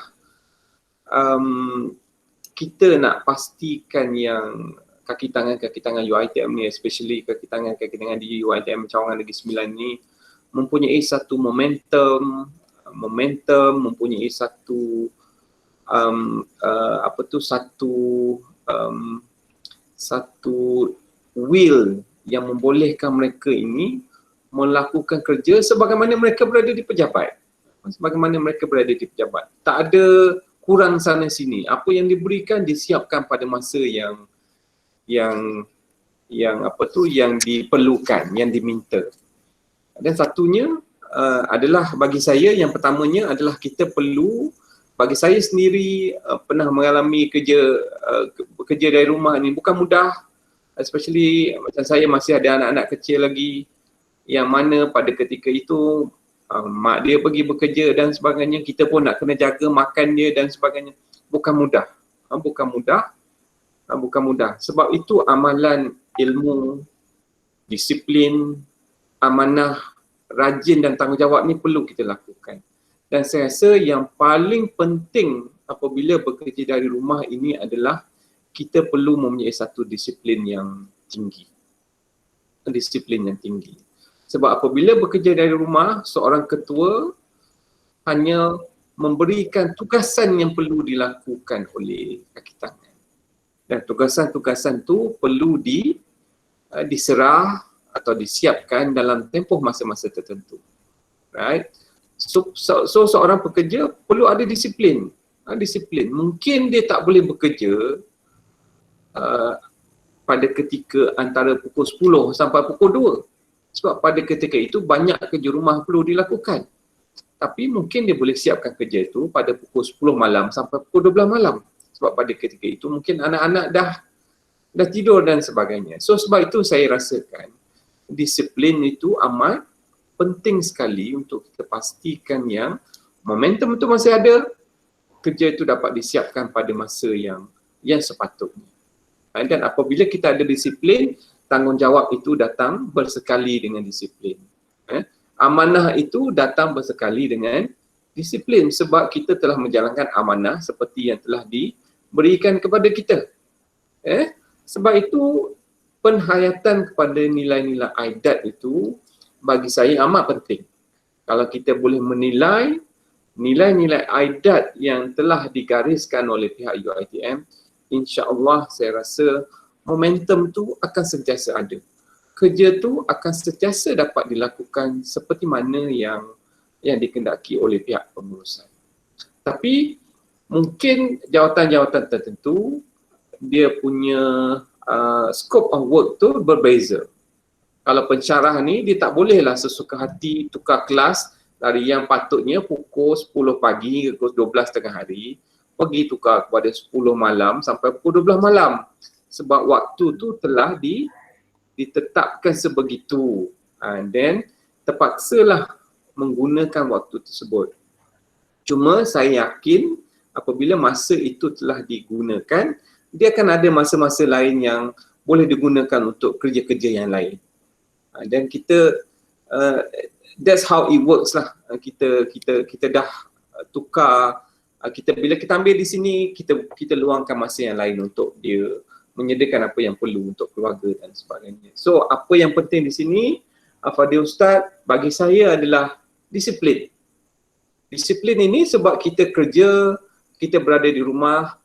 kita nak pastikan yang kaki tangan UiTM ni, especially kaki tangan di UiTM Cawangan Negeri Sembilan ni, mempunyai satu momentum, mempunyai satu satu will yang membolehkan mereka ini melakukan kerja sebagaimana mereka berada di pejabat. Tak ada kurang sana sini. Apa yang diberikan disiapkan pada masa yang diperlukan, yang diminta. Dan satunya adalah bagi saya, yang pertamanya adalah kita perlu, bagi saya sendiri pernah mengalami bekerja dari rumah ni bukan mudah, especially macam saya masih ada anak-anak kecil lagi, yang mana pada ketika itu mak dia pergi bekerja dan sebagainya, kita pun nak kena jaga makan dia dan sebagainya. Bukan mudah. Sebab itu amalan ilmu, disiplin, amanah, rajin dan tanggungjawab ni perlu kita lakukan. Dan saya rasa yang paling penting apabila bekerja dari rumah ini adalah kita perlu mempunyai satu disiplin yang tinggi. Sebab apabila bekerja dari rumah, seorang ketua hanya memberikan tugasan yang perlu dilakukan oleh kaki tangan. Dan tugasan-tugasan tu perlu diserah atau disiapkan dalam tempoh masa-masa tertentu. Right? So seorang pekerja perlu ada disiplin. Mungkin dia tak boleh bekerja pada ketika antara pukul 10 sampai pukul 2. Sebab pada ketika itu banyak kerja rumah perlu dilakukan. Tapi mungkin dia boleh siapkan kerja itu pada pukul 10 malam sampai pukul 12 malam. Sebab pada ketika itu mungkin anak-anak dah tidur dan sebagainya. So sebab itu saya rasakan disiplin itu amat penting sekali untuk kita pastikan yang momentum itu masih ada, kerja itu dapat disiapkan pada masa yang sepatutnya. Dan apabila kita ada disiplin, tanggungjawab itu datang bersekali dengan disiplin. Amanah itu datang bersekali dengan disiplin sebab kita telah menjalankan amanah seperti yang telah diberikan kepada kita. Sebab itu penghayatan kepada nilai-nilai aidat itu bagi saya amat penting. Kalau kita boleh menilai nilai-nilai aidat yang telah digariskan oleh pihak UiTM, insya-Allah saya rasa momentum tu akan sentiasa ada. Kerja tu akan sentiasa dapat dilakukan seperti mana yang dikehendaki oleh pihak pengurusan. Tapi mungkin jawatan-jawatan tertentu dia punya scope of work tu berbeza. Kalau pensyarah ni dia tak bolehlah sesuka hati tukar kelas dari yang patutnya pukul 10 pagi ke pukul 12 tengah hari, pergi tukar kepada 10 malam sampai pukul 12 malam. Sebab waktu tu telah ditetapkan sebegitu. Dan terpaksalah menggunakan waktu tersebut. Cuma saya yakin apabila masa itu telah digunakan, dia akan ada masa-masa lain yang boleh digunakan untuk kerja-kerja yang lain. Dan kita that's how it works lah. Kita dah tukar, bila kita ambil di sini, kita luangkan masa yang lain untuk dia menyediakan apa yang perlu untuk keluarga dan sebagainya. So apa yang penting di sini, Fadil Ustaz, bagi saya adalah disiplin. Disiplin ini sebab kita kerja, kita berada di rumah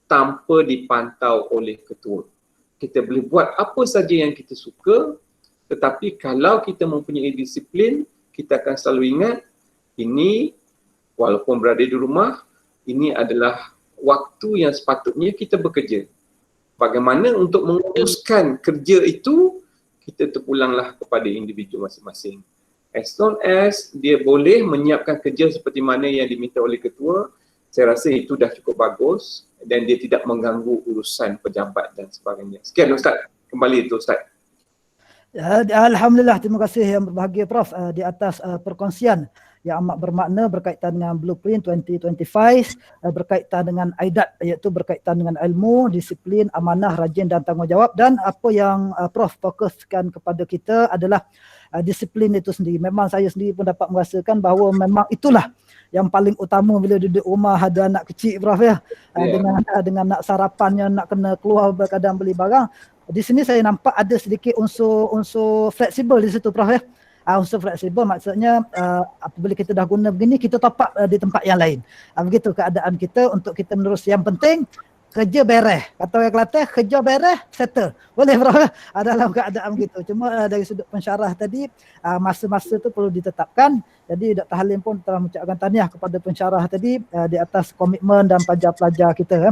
tanpa dipantau oleh ketua. Kita boleh buat apa saja yang kita suka, tetapi kalau kita mempunyai disiplin, kita akan selalu ingat ini walaupun berada di rumah, ini adalah waktu yang sepatutnya kita bekerja. Bagaimana untuk menguruskan kerja itu, kita terpulanglah kepada individu masing-masing. As long as dia boleh menyiapkan kerja seperti mana yang diminta oleh ketua, saya rasa itu dah cukup bagus dan dia tidak mengganggu urusan pejabat dan sebagainya. Sekian Ustaz, kembali itu Ustaz. Alhamdulillah, terima kasih yang berbahagia Prof di atas perkongsian yang amat bermakna berkaitan dengan Blueprint 2025, berkaitan dengan aidat, iaitu berkaitan dengan ilmu, disiplin, amanah, rajin dan tanggungjawab. Dan apa yang Prof fokuskan kepada kita adalah disiplin itu sendiri. Memang saya sendiri pun dapat merasakan bahawa memang itulah yang paling utama bila duduk rumah ada anak kecil Prof ya. Dengan nak sarapannya, nak kena keluar kadang beli barang. Di sini saya nampak ada sedikit unsur fleksibel di situ Prof ya. Unsur fleksibel maksudnya apabila kita dah guna begini, kita top up di tempat yang lain. Begitu keadaan kita untuk kita menerus. Yang penting kerja beres. Kata orang Kelantan, kerja beres, settle. Boleh Prof ya? Dalam keadaan begitu. Cuma dari sudut pensyarah tadi, masa-masa tu perlu ditetapkan. Jadi Dr. Halim pun telah mengucapkan tahniah kepada pensyarah tadi di atas komitmen dan pelajar-pelajar kita.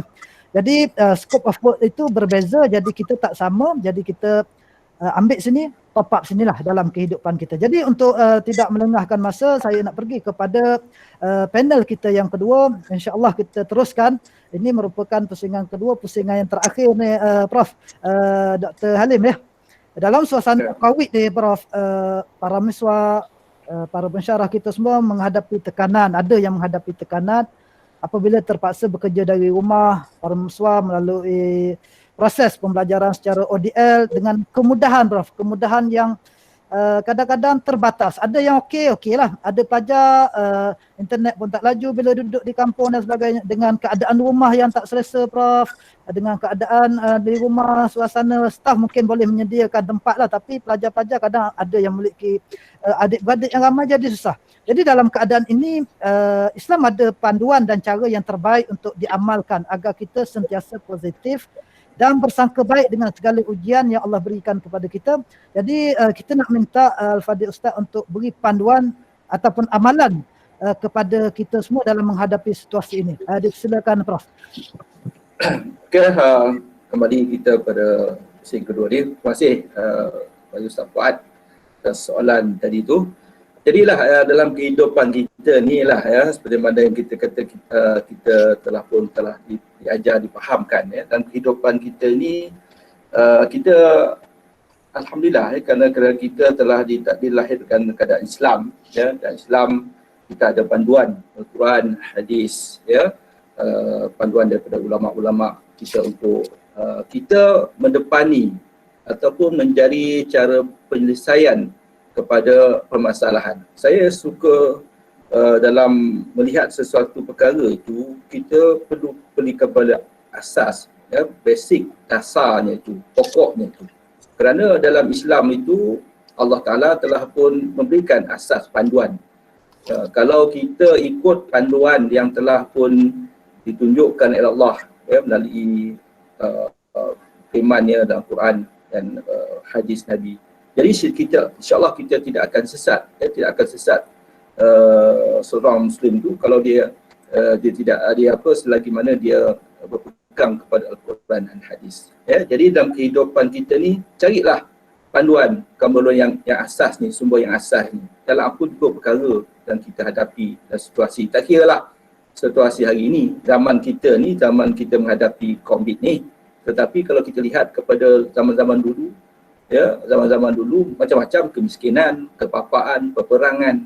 Jadi scope of work itu berbeza, jadi kita tak sama, jadi kita ambil sini, top up sinilah dalam kehidupan kita. Jadi untuk tidak melengahkan masa, saya nak pergi kepada panel kita yang kedua. InsyaAllah kita teruskan. Ini merupakan pusingan kedua, pusingan yang terakhir ni Prof, Dr. Halim ya. Dalam suasana COVID ni Prof, para mahasiswa, para pensyarah kita semua menghadapi tekanan, ada yang menghadapi tekanan apabila terpaksa bekerja dari rumah, para mahasiswa melalui proses pembelajaran secara ODL dengan kemudahan Prof, kemudahan yang kadang-kadang terbatas. Ada yang okey lah. Ada pelajar internet pun tak laju bila duduk di kampung dan sebagainya, dengan keadaan rumah yang tak selesa Prof, dengan keadaan di rumah suasana staf mungkin boleh menyediakan tempat lah, tapi pelajar-pelajar kadang ada yang memiliki adik-beradik yang ramai, jadi susah. Jadi dalam keadaan ini Islam ada panduan dan cara yang terbaik untuk diamalkan agar kita sentiasa positif dan bersangka baik dengan segala ujian yang Allah berikan kepada kita. Jadi kita nak minta Al-Fadhil Ustaz untuk beri panduan ataupun amalan kepada kita semua dalam menghadapi situasi ini. Silakan Prof. Okey, kembali kita pada sesi kedua ni. Terima kasih Pak Ustaz Fuad. atas soalan tadi tu. Jadilah dalam kehidupan kita ni lah seperti mana yang kita kata kita telah diajar, dipahamkan dalam kehidupan kita ni kita alhamdulillah kerana kita telah dilahirkan keadaan Islam dan Islam kita ada panduan Al-Quran, hadis panduan daripada ulama-ulama kita untuk kita mendepani ataupun mencari cara penyelesaian kepada permasalahan. Saya suka dalam melihat sesuatu perkara itu, kita perlu pergi kepada asas, basic, dasarnya itu, pokoknya itu. Kerana dalam Islam itu Allah Ta'ala telah pun memberikan asas panduan. Kalau kita ikut panduan yang telah pun ditunjukkan oleh Allah melalui firman-Nya dalam Quran dan hadis Nabi, jadi kita insya-Allah kita tidak akan sesat, tidak akan sesat. Seorang Muslim tu kalau dia tidak ada apa selagi mana dia berpegang kepada Al-Quran dan hadis. Jadi dalam kehidupan kita ni carilah panduan yang asas ni, sumber yang asas ni dalam apa juga perkara yang kita hadapi dan situasi. Tak kiralah situasi hari ini, zaman kita ni, zaman kita menghadapi COVID ni. Tetapi kalau kita lihat kepada zaman-zaman dulu, zaman-zaman dulu macam-macam kemiskinan, kepapaan, peperangan.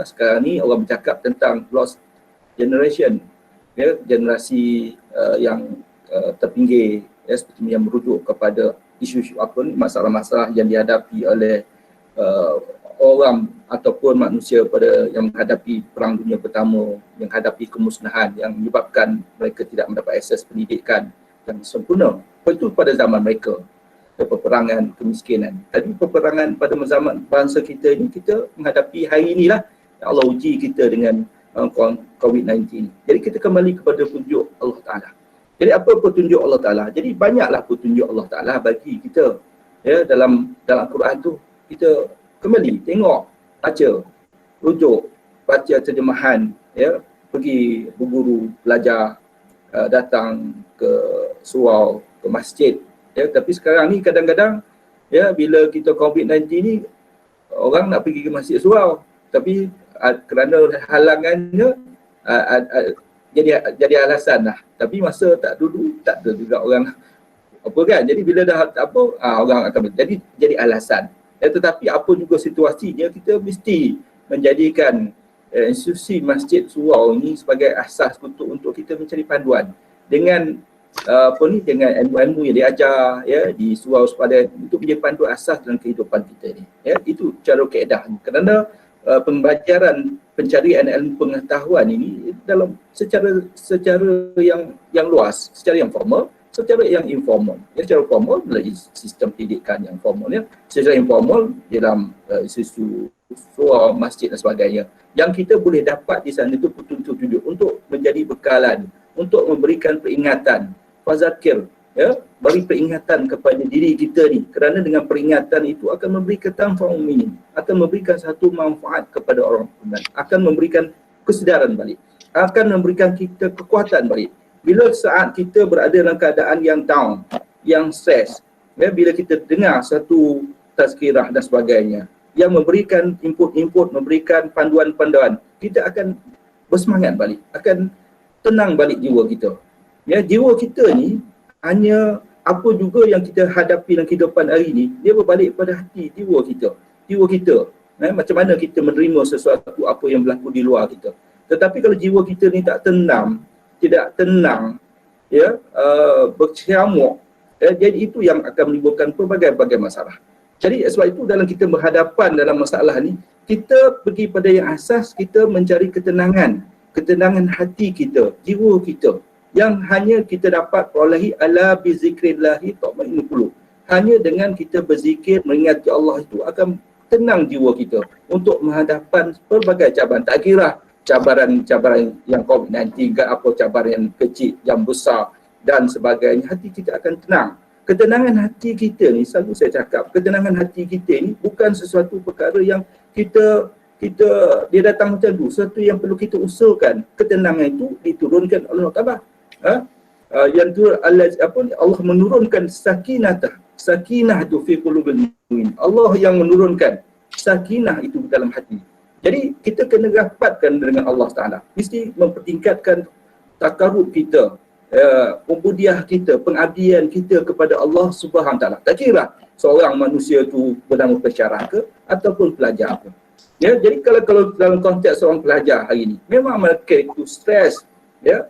Sekarang ni orang bercakap tentang lost generation, generasi yang terpinggir, seperti yang merujuk kepada isu-isu apa ni, masalah-masalah yang dihadapi oleh orang ataupun manusia pada yang menghadapi Perang Dunia Pertama, yang menghadapi kemusnahan yang menyebabkan mereka tidak mendapat akses pendidikan yang sempurna. Itu pada zaman mereka. Peperangan, kemiskinan. Tadi peperangan pada zaman bangsa kita ni, kita menghadapi hari inilah Allah uji kita dengan COVID-19. Jadi kita kembali kepada petunjuk Allah Ta'ala. Jadi apa petunjuk Allah Ta'ala? Jadi banyaklah petunjuk Allah Ta'ala bagi kita dalam Quran tu. Kita kembali tengok, baca, rujuk, baca terjemahan, pergi berguru, belajar, datang ke surau, ke masjid. Tapi sekarang ni kadang-kadang bila kita COVID-19 ni orang nak pergi ke masjid surau, tapi kerana halangannya jadi alasan lah. Tapi masa tak dulu tak ada juga orang apa kan. Jadi bila dah apa orang akan jadi alasan. Tetapi apa juga situasinya, kita mesti menjadikan institusi masjid surau ini sebagai asas untuk kita mencari panduan dengan dengan ilmu-ilmu yang diajar di surau sepadan, untuk menjadi panduan asas dalam kehidupan kita ni. Itu cara kaedah. Kerana pembelajaran pencarian ilmu pengetahuan ini dalam secara yang luas, secara yang formal, secara yang informal. Secara formal melalui sistem pendidikan yang formal, secara informal dalam institusi surau, masjid dan sebagainya. Yang kita boleh dapat di sana itu petunjuk-petunjuk untuk menjadi bekalan, untuk memberikan peringatan, fazakir, beri peringatan kepada diri kita ni, kerana dengan peringatan itu akan memberikan tanfa'ul mu'minin, akan memberikan satu manfaat kepada orang beriman, akan memberikan kesedaran balik, akan memberikan kita kekuatan balik. Bila saat kita berada dalam keadaan yang down, yang stres, bila kita dengar satu tazkirah dan sebagainya yang memberikan input-input, memberikan panduan-panduan, kita akan bersemangat balik, akan tenang balik jiwa kita. Jiwa kita ni hanya apa juga yang kita hadapi dalam kehidupan hari ni, dia berbalik pada hati jiwa kita. Jiwa kita, macam mana kita menerima sesuatu apa yang berlaku di luar kita. Tetapi kalau jiwa kita ni tak tenang, tidak tenang, bercamuk, jadi itu yang akan menimbulkan pelbagai masalah. Jadi sebab itu dalam kita berhadapan dalam masalah ni, kita pergi pada yang asas, kita mencari ketenangan hati kita, jiwa kita, yang hanya kita dapat perolehi ala bi zikrillahi tatma'innul qulub. Hanya dengan kita berzikir, mengingat Allah itu akan tenang jiwa kita untuk menghadapan pelbagai cabaran. Tak kira cabaran yang COVID-19 ke apa, cabaran yang kecil, yang besar dan sebagainya, hati kita akan tenang. Ketenangan hati kita ni, selalu saya cakap, ketenangan hati kita ni bukan sesuatu perkara yang dia datang macam tu, sesuatu yang perlu kita usahakan. Ketenangan itu diturunkan oleh Allah Ta'ala. Yang tu Allah menurunkan sakinah tu fi qulubil mu'minin. Allah yang menurunkan sakinah itu dalam hati. Jadi kita kena rapatkan dengan Allah Ta'ala. Mesti mempertingkatkan takarub kita, ubudiah kita, pengabdian kita kepada Allah Subhanahu Wa Ta'ala. Tak kira seorang manusia tu bernama pensyarah ke ataupun pelajar ke. Ya, jadi kalau dalam konteks seorang pelajar hari ini, memang mereka itu stres, ya,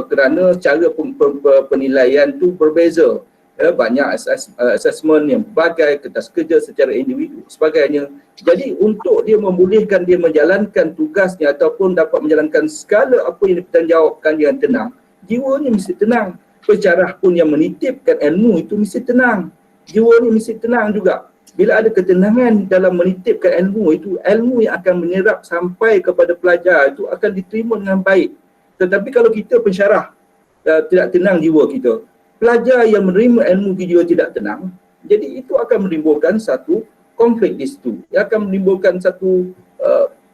kerana cara penilaian tu berbeza. Ya, banyak assessment yang berbagai, kertas kerja secara individu sebagainya. Jadi untuk dia membolehkan dia menjalankan tugasnya ataupun dapat menjalankan segala apa yang dipertanggungjawabkan dengan tenang, jiwanya mesti tenang. Pensyarah pun yang menitipkan ilmu itu mesti tenang, jiwanya mesti tenang juga. Bila ada ketenangan dalam menitipkan ilmu itu, ilmu yang akan menyerap sampai kepada pelajar itu akan diterima dengan baik. Tetapi kalau kita pensyarah tidak tenang jiwa kita, pelajar yang menerima ilmu jiwa tidak tenang, jadi itu akan menimbulkan satu konflik di situ. Dia akan menimbulkan satu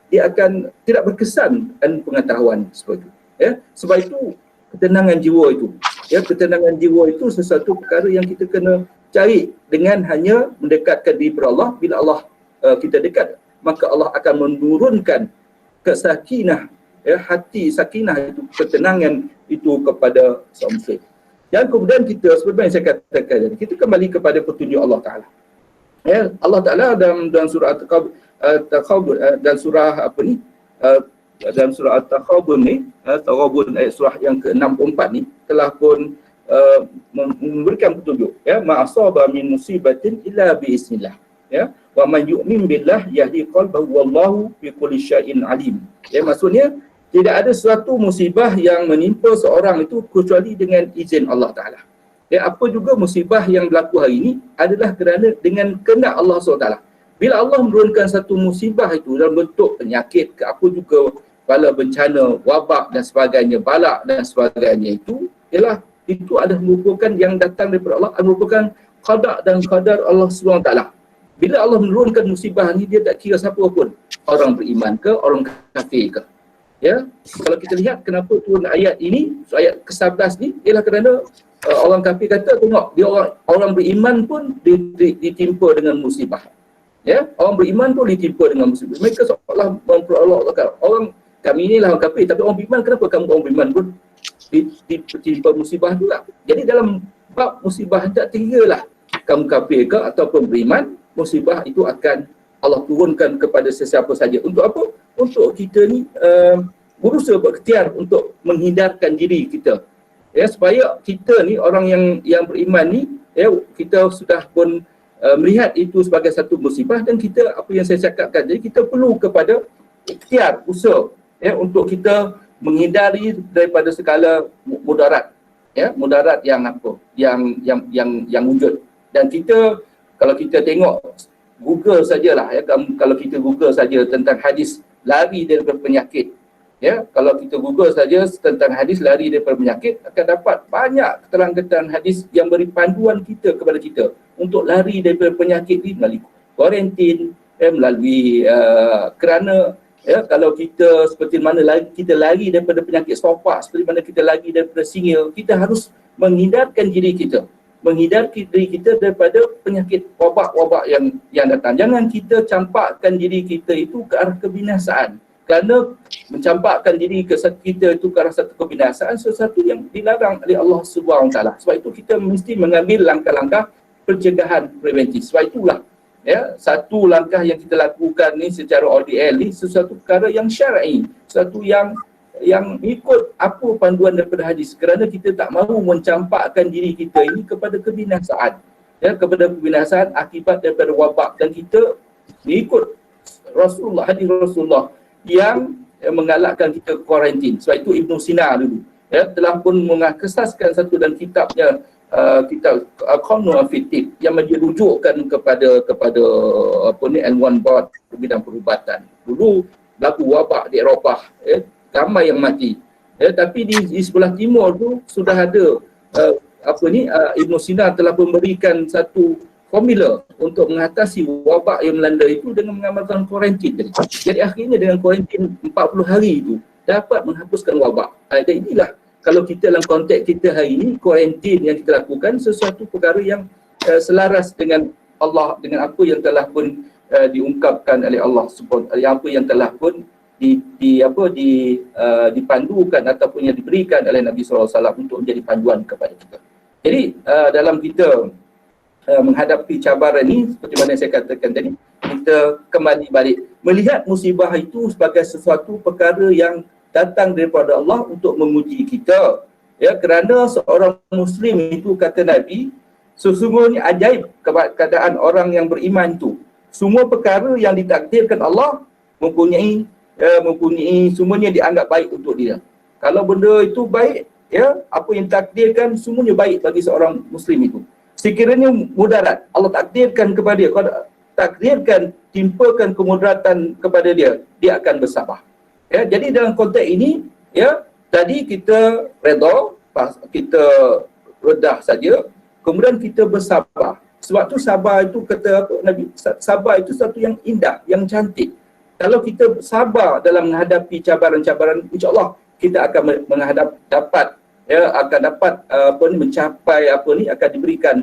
dia akan tidak berkesan dan pengetahuan seperti itu. Ya, sebab itu ketenangan jiwa itu. Ya, ketenangan jiwa itu sesuatu perkara yang kita kena cari dengan hanya mendekatkan diri kepada Allah. Bila Allah kita dekat, maka Allah akan menurunkan kesakinah, ya, hati sakinah itu, ketenangan itu kepada seorang muslim. Dan kemudian kita, seperti yang saya katakan tadi, kita kembali kepada petunjuk Allah Ta'ala. Ya, Allah Ta'ala dalam surah At-Takhabur, dan surah apa ni, dalam surah At-Takhabur ni, Taghabun ayat surah yang ke-64 ni, telah pun memberikan petunjuk, ya, ma'asaba min musibatin illa biiznillah, ya, wa man yu'min billah yahdi qalbahu wallahu bi kulli syai'in alim. Ya, maksudnya tidak ada suatu musibah yang menimpa seorang itu kecuali dengan izin Allah Ta'ala. Ya, apa juga musibah yang berlaku hari ini adalah kerana dengan kehendak Allah SWT. Bila Allah menurunkan satu musibah itu dalam bentuk penyakit ke apa juga, bala bencana, wabak dan sebagainya, balak dan sebagainya, itu ialah itu adalah merupakan yang datang daripada Allah, merupakan qada dan qadar Allah SWT. Bila Allah menurunkan musibah ni, dia tak kira siapa pun, orang beriman ke, orang kafir ke. Ya, kalau kita lihat kenapa turun ayat ini, ayat ke-11 ni, ialah kerana orang kafir kata, tengok, dia orang beriman pun ditimpa dengan musibah. Ya, orang beriman pun ditimpa dengan musibah. Mereka seolah memperolok-olokkan, orang kami inilah orang kafir, tapi orang beriman, kenapa kamu orang beriman pun ditimpa musibah juga? Jadi dalam bab musibah, tak kiralah kamu kafir ke ataupun beriman, musibah itu akan Allah turunkan kepada sesiapa saja. Untuk apa? Untuk kita ni berusaha berikhtiar untuk menghindarkan diri kita. Ya, supaya kita ni orang yang beriman ni, ya, kita sudah pun melihat itu sebagai satu musibah, dan kita, apa yang saya cakapkan, jadi kita perlu kepada ikhtiar, usaha, ya, untuk kita menghindari daripada segala mudarat, ya, mudarat yang apa, yang wujud. Dan kita, kalau kita tengok Google sajalah, ya, kalau kita Google saja tentang hadis lari daripada penyakit, ya, kalau kita Google saja tentang hadis lari daripada penyakit, akan dapat banyak keterangan hadis yang beri panduan kita kepada kita untuk lari daripada penyakit ini melalui kuarantin, ya, melalui kerana, ya, kalau kita seperti mana kita lari daripada penyakit sopak, seperti mana kita lari daripada singil, kita harus menghindarkan diri kita, menghindarkan diri kita daripada penyakit wabak-wabak yang datang. Jangan kita campakkan diri kita itu ke arah kebinasaan. Kerana mencampakkan diri kita itu ke arah satu kebinasaan, sesuatu yang dilarang oleh Allah SWT. Sebab itu kita mesti mengambil langkah-langkah pencegahan preventif. Sebab itulah, ya, satu langkah yang kita lakukan ni secara ODL ni sesuatu perkara yang syar'i, sesuatu yang ikut apa panduan daripada hadis, kerana kita tak mahu mencampakkan diri kita ini kepada kebinasaan, ya, kepada kebinasaan akibat daripada wabak. Dan kita ikut Rasulullah, hadis Rasulullah yang menggalakkan kita kuarantin. Sebab itu Ibn Sina dulu, ya, telah pun mengasaskan satu dan kitabnya, kitab Qanun Fitik, yang merujukkan kepada apa ni, ilmuwan barat bidang perubatan. Dulu berlaku wabak di Eropah, ya, ramai yang mati, ya, tapi di sebelah timur tu sudah ada Ibn Sina telah memberikan satu formula untuk mengatasi wabak yang melanda itu dengan mengamalkan kuarantin. Jadi akhirnya dengan kuarantin 40 hari itu dapat menghapuskan wabak. Dan inilah, kalau kita dalam konteks kita hari ini, kuarantin yang kita lakukan sesuatu perkara yang selaras dengan Allah, dengan apa yang telah pun diungkapkan oleh Allah Subhanahu apa yang telah pun dipandukan ataupun yang diberikan oleh Nabi SAW untuk menjadi panduan kepada kita. Jadi dalam kita menghadapi cabaran ini, seperti mana saya katakan tadi, kita kembali balik melihat musibah itu sebagai sesuatu perkara yang datang daripada Allah untuk menguji kita. Ya, kerana seorang Muslim itu, kata Nabi, sesungguhnya ajaib keadaan orang yang beriman itu. Semua perkara yang ditakdirkan Allah mempunyai semuanya dianggap baik untuk dia. Kalau benda itu baik, ya, apa yang takdirkan semuanya baik bagi seorang Muslim itu. Sekiranya mudarat Allah takdirkan kepada dia, kalau takdirkan timpakan kemudaratan kepada dia, dia akan bersabar. Ya, jadi dalam konteks ini, ya, tadi kita redha, kita redah saja, kemudian kita bersabar. Sebab tu sabar itu, kata Nabi, sabar itu satu yang indah, yang cantik. Kalau kita sabar dalam menghadapi cabaran-cabaran, insya-Allah kita akan mencapai akan diberikan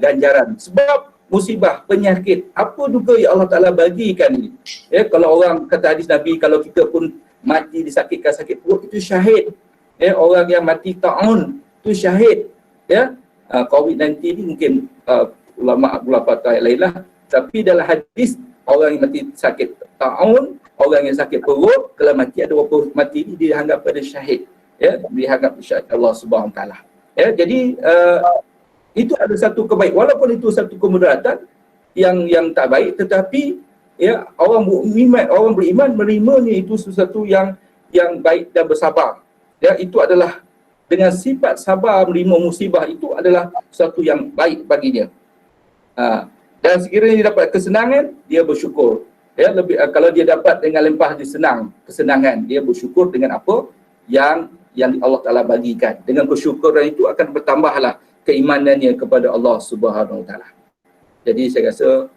ganjaran. Sebab musibah, penyakit, apa juga yang Allah Taala bagikan ini. Ya, kalau orang kata hadis Nabi, kalau kita pun mati disakitkan sakit perut, itu syahid. Ya, orang yang mati ta'un itu syahid. Ya, COVID-19 ini mungkin ulama patah lain lah, tapi dalam hadis orang yang mati sakit ta'un, orang yang sakit perut, kalau mati ada beberapa mati ini dianggap pada syahid. Ya, dianggap syahid Allah Subhanahu Wa Taala. Ya, jadi itu ada satu kebaikan, walaupun itu satu kemudaratan yang tak baik, tetapi ya, orang beriman menerimanya itu sesuatu yang baik dan bersabar. Ya, itu adalah dengan sifat sabar menerima musibah, itu adalah sesuatu yang baik baginya. Dan sekiranya dia dapat kesenangan, dia bersyukur. Ya, kalau dia dapat dengan limpah kesenangan, dia bersyukur dengan apa yang Allah Taala bagikan. Dengan kesyukuran itu akan bertambahlah keimanannya kepada Allah Subhanahu Wa Taala. Jadi saya rasa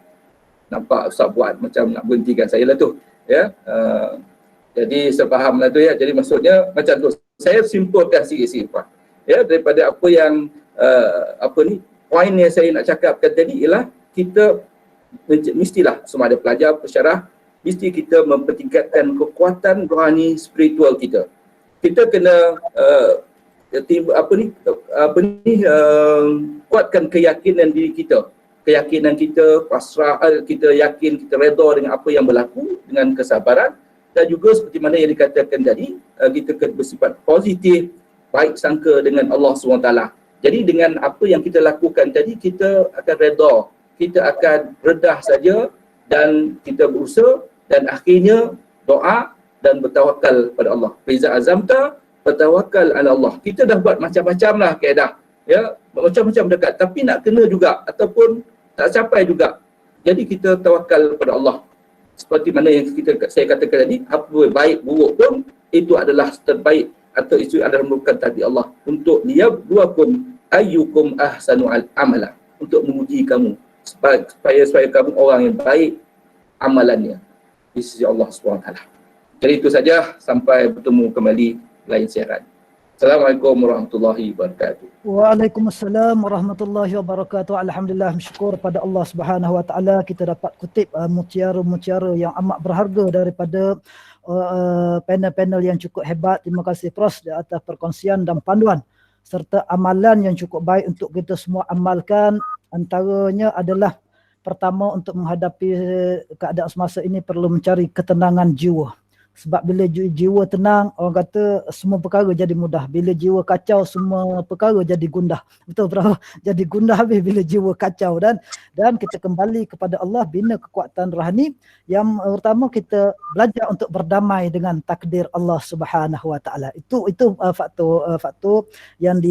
nampak Ustaz buat macam nak berhentikan saya lah tu. Ya, jadi saya fahamlah tu ya. Jadi maksudnya macam tu. Saya simpulkan sikit-sikit Pak. Ya, daripada apa yang poin yang saya nak cakapkan tadi ialah kita mestilah sama ada pelajar, pensyarah, mesti kita mempertingkatkan kekuatan rohani spiritual kita. Kita kena kuatkan keyakinan diri kita. Keyakinan kita, pasrah, kita yakin, kita redha dengan apa yang berlaku, dengan kesabaran, dan juga seperti mana yang dikatakan tadi, kita kena bersifat positif, baik sangka dengan Allah SWT. Jadi dengan apa yang kita lakukan tadi, kita akan redha, kita akan redah saja, dan kita berusaha, dan akhirnya doa dan bertawakal pada Allah. Iza azamta bertawakal ala Allah. Kita dah buat macam-macam lah kaedah, ya, macam-macam dekat, tapi nak kena juga ataupun tak capai juga. Jadi kita tawakal pada Allah. Seperti mana yang saya katakan tadi, apa baik buruk pun itu adalah terbaik, atau itu adalah merupakan takdir Allah untuk liyabluwakum ayyukum ahsanu amala, untuk menguji kamu supaya kamu orang yang baik amalannya di sisi Allah SWT. Jadi itu saja, sampai bertemu kembali lain siaran. Assalamualaikum warahmatullahi wabarakatuh. Waalaikumsalam warahmatullahi wabarakatuh. Alhamdulillah, bersyukur pada Allah Subhanahu Wa Taala kita dapat kutip mutiara-mutiara yang amat berharga daripada panel-panel yang cukup hebat. Terima kasih Prof di atas perkongsian dan panduan serta amalan yang cukup baik untuk kita semua amalkan. Antaranya adalah pertama, untuk menghadapi keadaan semasa ini perlu mencari ketenangan jiwa. Sebab bila jiwa tenang, orang kata semua perkara jadi mudah. Bila jiwa kacau, semua perkara jadi gundah. Betul berapa? Jadi gundah habis bila jiwa kacau. Dan kita kembali kepada Allah, bina kekuatan rohani. Yang pertama, kita belajar untuk berdamai dengan takdir Allah Subhanahu Wa Taala. Itu faktor yang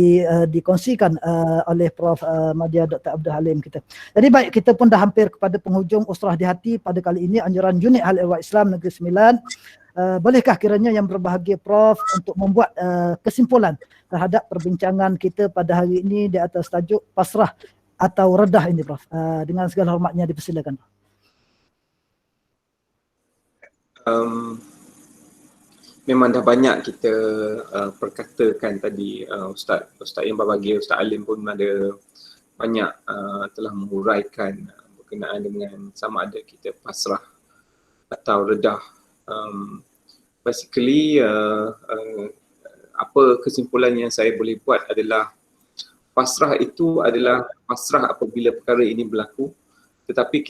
dikongsikan oleh Prof Madya Dr. Abdul Halim kita. Jadi baik, kita pun dah hampir kepada penghujung Usrah di Hati pada kali ini, anjuran unit Ahli Ehwal Islam Negeri Sembilan. Bolehkah kiranya yang berbahagia Prof untuk membuat kesimpulan terhadap perbincangan kita pada hari ini di atas tajuk pasrah atau redah ini Prof? Dengan segala hormatnya dipersilakan. Memang dah banyak kita perkatakan tadi, Ustaz yang berbahagia, Ustaz Alim pun ada banyak telah menguraikan berkenaan dengan sama ada kita pasrah atau redah. Basically apa kesimpulan yang saya boleh buat adalah pasrah itu adalah pasrah apabila perkara ini berlaku, tetapi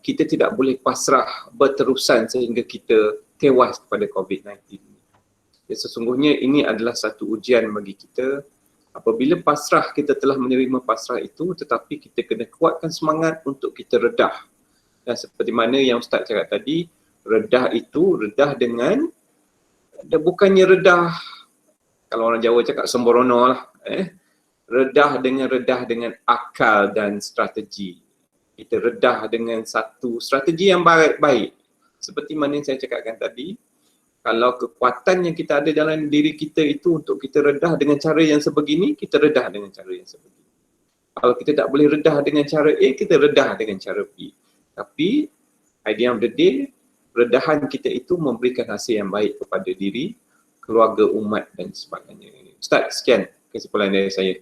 kita tidak boleh pasrah berterusan sehingga kita tewas kepada COVID-19. Ya, sesungguhnya ini adalah satu ujian bagi kita. Apabila pasrah, kita telah menerima pasrah itu, tetapi kita kena kuatkan semangat untuk kita redah. Dan seperti mana yang Ustaz cakap tadi, redah itu redah dengan, bukannya redah, kalau orang Jawa cakap sembrono lah, redah dengan akal dan strategi. Kita redah dengan satu strategi yang baik. Seperti mana yang saya cakapkan tadi, kalau kekuatan yang kita ada dalam diri kita itu untuk kita redah dengan cara yang sebegini, kita redah dengan cara yang sebegini. Kalau kita tak boleh redah dengan cara A, kita redah dengan cara B. Tapi, at the end of the day, redahan kita itu memberikan hasil yang baik kepada diri, keluarga, umat dan sebagainya. Ustaz, sekian kesimpulan dari saya.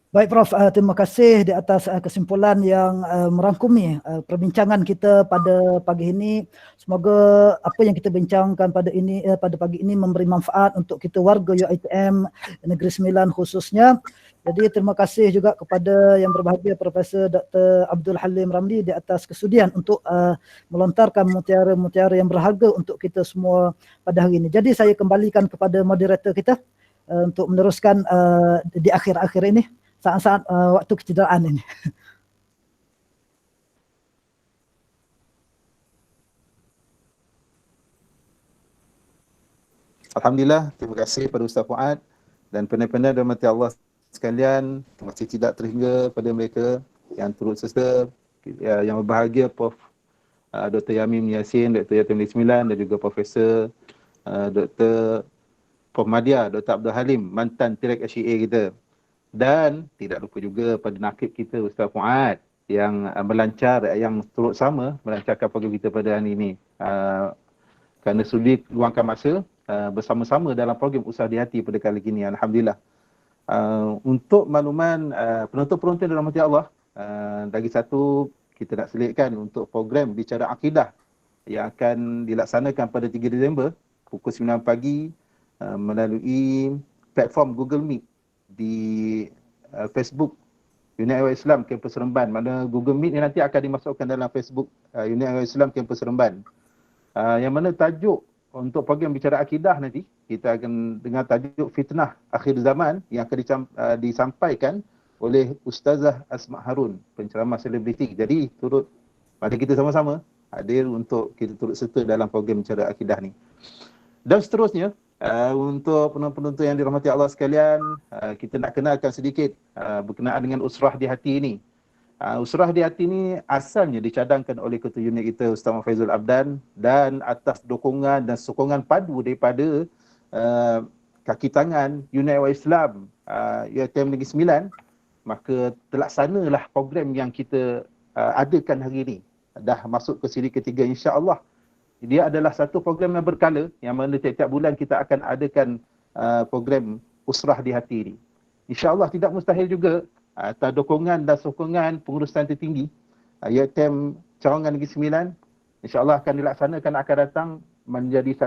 Baik Prof, terima kasih di atas kesimpulan yang merangkumi perbincangan kita pada pagi ini. Semoga apa yang kita bincangkan pada pagi ini memberi manfaat untuk kita warga UiTM Negeri Sembilan khususnya. Jadi terima kasih juga kepada yang berbahagia Profesor Dr. Abdul Halim Ramli di atas kesudian untuk melontarkan mutiara-mutiara yang berharga untuk kita semua pada hari ini. Jadi saya kembalikan kepada moderator kita untuk meneruskan di akhir-akhir ini, saat-saat waktu kecederaan ini. Alhamdulillah, terima kasih kepada Ustaz Fuad dan pendengar-pendengar dirahmati Allah sekalian. Masih tidak terhingga pada mereka yang turut serta, yang berbahagia Prof. Dr. Yamin Yassin, Dr. Yatim Negeri Sembilan dan juga Profesor Dr. Prof. Madya, Dr. Abdul Halim, mantan Tirek SCA kita. Dan tidak lupa juga pada nakib kita Ustaz Fuad yang yang turut sama melancarkan program kita pada hari ini. Kerana sudi luangkan masa bersama-sama dalam program Usaha di Hati pada kali ini. Alhamdulillah. Untuk makluman penonton-penonton dalam hati Allah, lagi satu kita nak selitkan untuk program Bicara Akidah yang akan dilaksanakan pada 3 Disember pukul 9 pagi melalui platform Google Meet di Facebook Unit Ahwal Islam Kampus Seremban. Mana Google Meet ni nanti akan dimasukkan dalam Facebook Unit Ahwal Islam Kampus Seremban. Yang mana tajuk untuk program Bicara Akidah nanti, kita akan dengar tajuk Fitnah Akhir Zaman yang akan disampaikan oleh Ustazah Asma Harun, penceramah selebriti. Jadi mari kita sama-sama hadir untuk kita turut serta dalam program Bicara Akidah ni. Dan seterusnya, untuk penonton-penonton yang dirahmati Allah sekalian, kita nak kenalkan sedikit berkenaan dengan Usrah di Hati ini. Usrah di Hati ini asalnya dicadangkan oleh Ketua Unit kita Ustaz Faizul Abdan dan atas dukungan dan sokongan padu daripada kaki tangan Unit Ahwal Islam UiTM Negeri Sembilan, maka terlaksanalah program yang kita adakan hari ini. Dah masuk ke siri ketiga insya-Allah. Dia adalah satu program yang berkala, yang mana tiap-tiap bulan kita akan adakan program Usrah di Hati ini. InsyaAllah tidak mustahil juga atas dukungan dan sokongan pengurusan tertinggi UiTM Cawangan Negeri Sembilan, insyaAllah akan dilaksanakan akan datang menjadi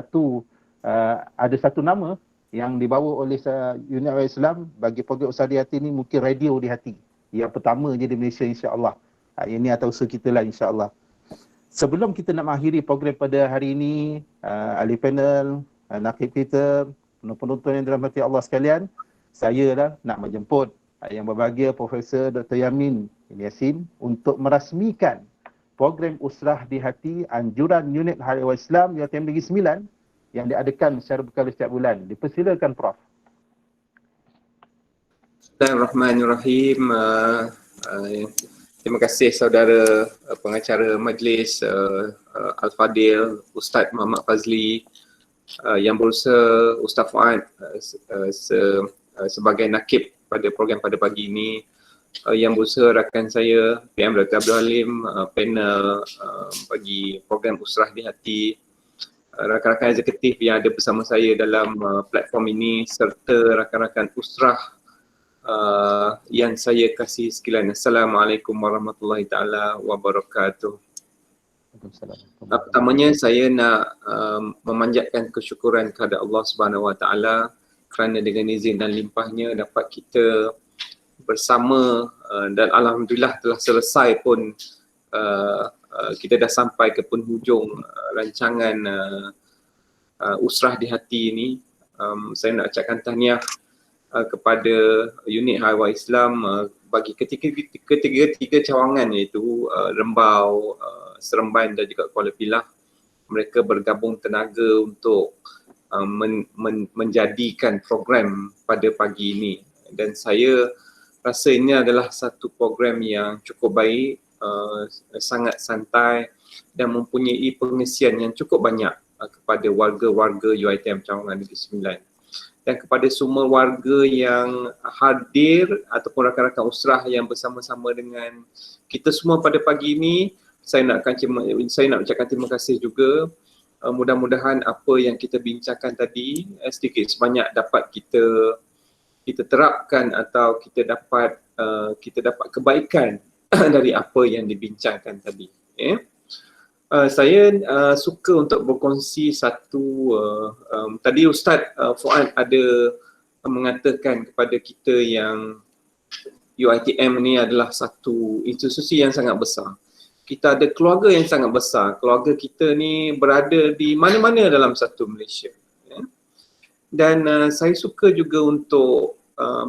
ada satu nama yang dibawa oleh Unit Ahwal Islam bagi program Usaha di Hati ini, mungkin Radio di Hati. Yang pertama je di Malaysia insyaAllah. Ini atas usaha kita lah insyaAllah. Sebelum kita nak mengakhiri program pada hari ini, ahli panel, nakib kita, penonton yang dirahmati Allah sekalian, saya lah nak menjemput yang berbahagia Profesor Dr. Yamin Yassin untuk merasmikan program Usrah di Hati anjuran Unit Ahwal Islam UiTM Negeri Sembilan yang diadakan secara berkala setiap bulan. Dipersilakan Prof. Bismillahirrahmanirrahim. Terima kasih saudara pengacara majlis Al-Fadil, Ustaz Muhammad Fazli, yang berusaha Ustaz Fuad sebagai nakib pada program pada pagi ini, yang berusaha rakan saya PM Dr. Abdul Halim, panel bagi program Usrah di Hati, rakan-rakan eksekutif yang ada bersama saya dalam platform ini, serta rakan-rakan Usrah yang saya kasih sekalian. Assalamualaikum warahmatullahi taala wabarakatuh. Pertamanya saya nak memanjatkan kesyukuran kepada Allah Subhanahu Wa Taala kerana dengan izin dan limpahnya dapat kita bersama dan alhamdulillah telah selesai pun kita dah sampai ke penghujung rancangan Usrah di Hati ini. Saya nak ucapkan tahniah kepada unit Haiwan Islam bagi ketiga cawangan iaitu Rembau, Seremban dan juga Kuala Pilah. Mereka bergabung tenaga untuk menjadikan program pada pagi ini, dan saya rasa ini adalah satu program yang cukup baik, sangat santai dan mempunyai pengisian yang cukup banyak kepada warga-warga UiTM Cawangan Negeri Sembilan. Dan kepada semua warga yang hadir ataupun rakan-rakan usrah yang bersama-sama dengan kita semua pada pagi ini, saya nak ucapkan terima kasih juga. Mudah-mudahan apa yang kita bincangkan tadi sedikit sebanyak dapat kita terapkan atau kita dapat kebaikan dari apa yang dibincangkan tadi. Saya suka untuk berkongsi satu, tadi Ustaz Fuad ada mengatakan kepada kita yang UiTM ni adalah satu institusi yang sangat besar. Kita ada keluarga yang sangat besar. Keluarga kita ni berada di mana-mana dalam satu Malaysia. Dan saya suka juga untuk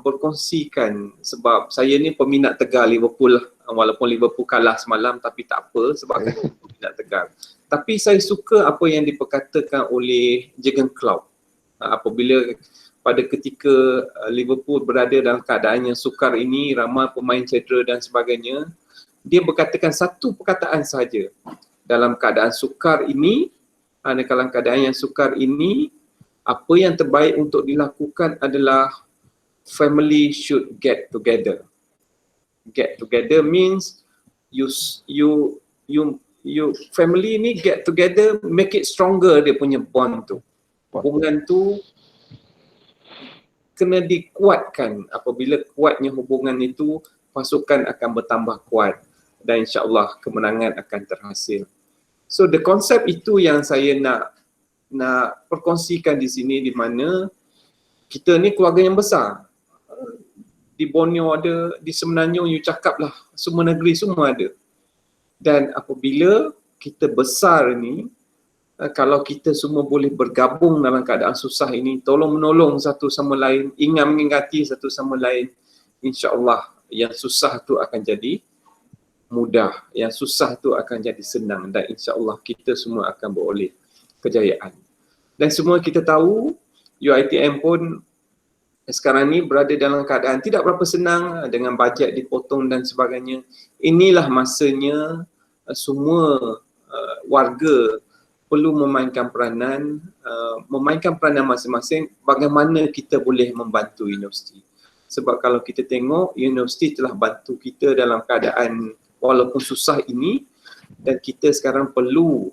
berkongsikan sebab saya ni peminat tegar Liverpool lah. Walaupun Liverpool kalah semalam tapi tak apa sebab saya peminat tegar. Tapi saya suka apa yang diperkatakan oleh Jurgen Klopp apabila pada ketika Liverpool berada dalam keadaan yang sukar ini, ramai pemain cedera dan sebagainya, dia berkatakan satu perkataan sahaja. Dalam keadaan sukar ini, dalam keadaan yang sukar ini, apa yang terbaik untuk dilakukan adalah family should get together. Get together means you family ni get together, make it stronger dia punya bond tu. Hubungan tu kena dikuatkan. Apabila kuatnya hubungan itu, pasukan akan bertambah kuat dan insya-Allah kemenangan akan terhasil. So the konsep itu yang saya nak perkongsikan di sini, di mana kita ni keluarga yang besar. Di Borneo ada, di Semenanjung you cakap lah, semua negeri semua ada. Dan apabila kita besar ni, kalau kita semua boleh bergabung dalam keadaan susah ini, tolong menolong satu sama lain, ingat mengingati satu sama lain, insya-Allah yang susah tu akan jadi mudah, yang susah tu akan jadi senang dan insya-Allah kita semua akan beroleh kejayaan. Dan semua kita tahu UiTM pun sekarang ni berada dalam keadaan tidak berapa senang dengan bajet dipotong dan sebagainya. Inilah masanya semua warga perlu memainkan peranan masing-masing bagaimana kita boleh membantu universiti. Sebab kalau kita tengok universiti telah bantu kita dalam keadaan walaupun susah ini, dan kita sekarang perlu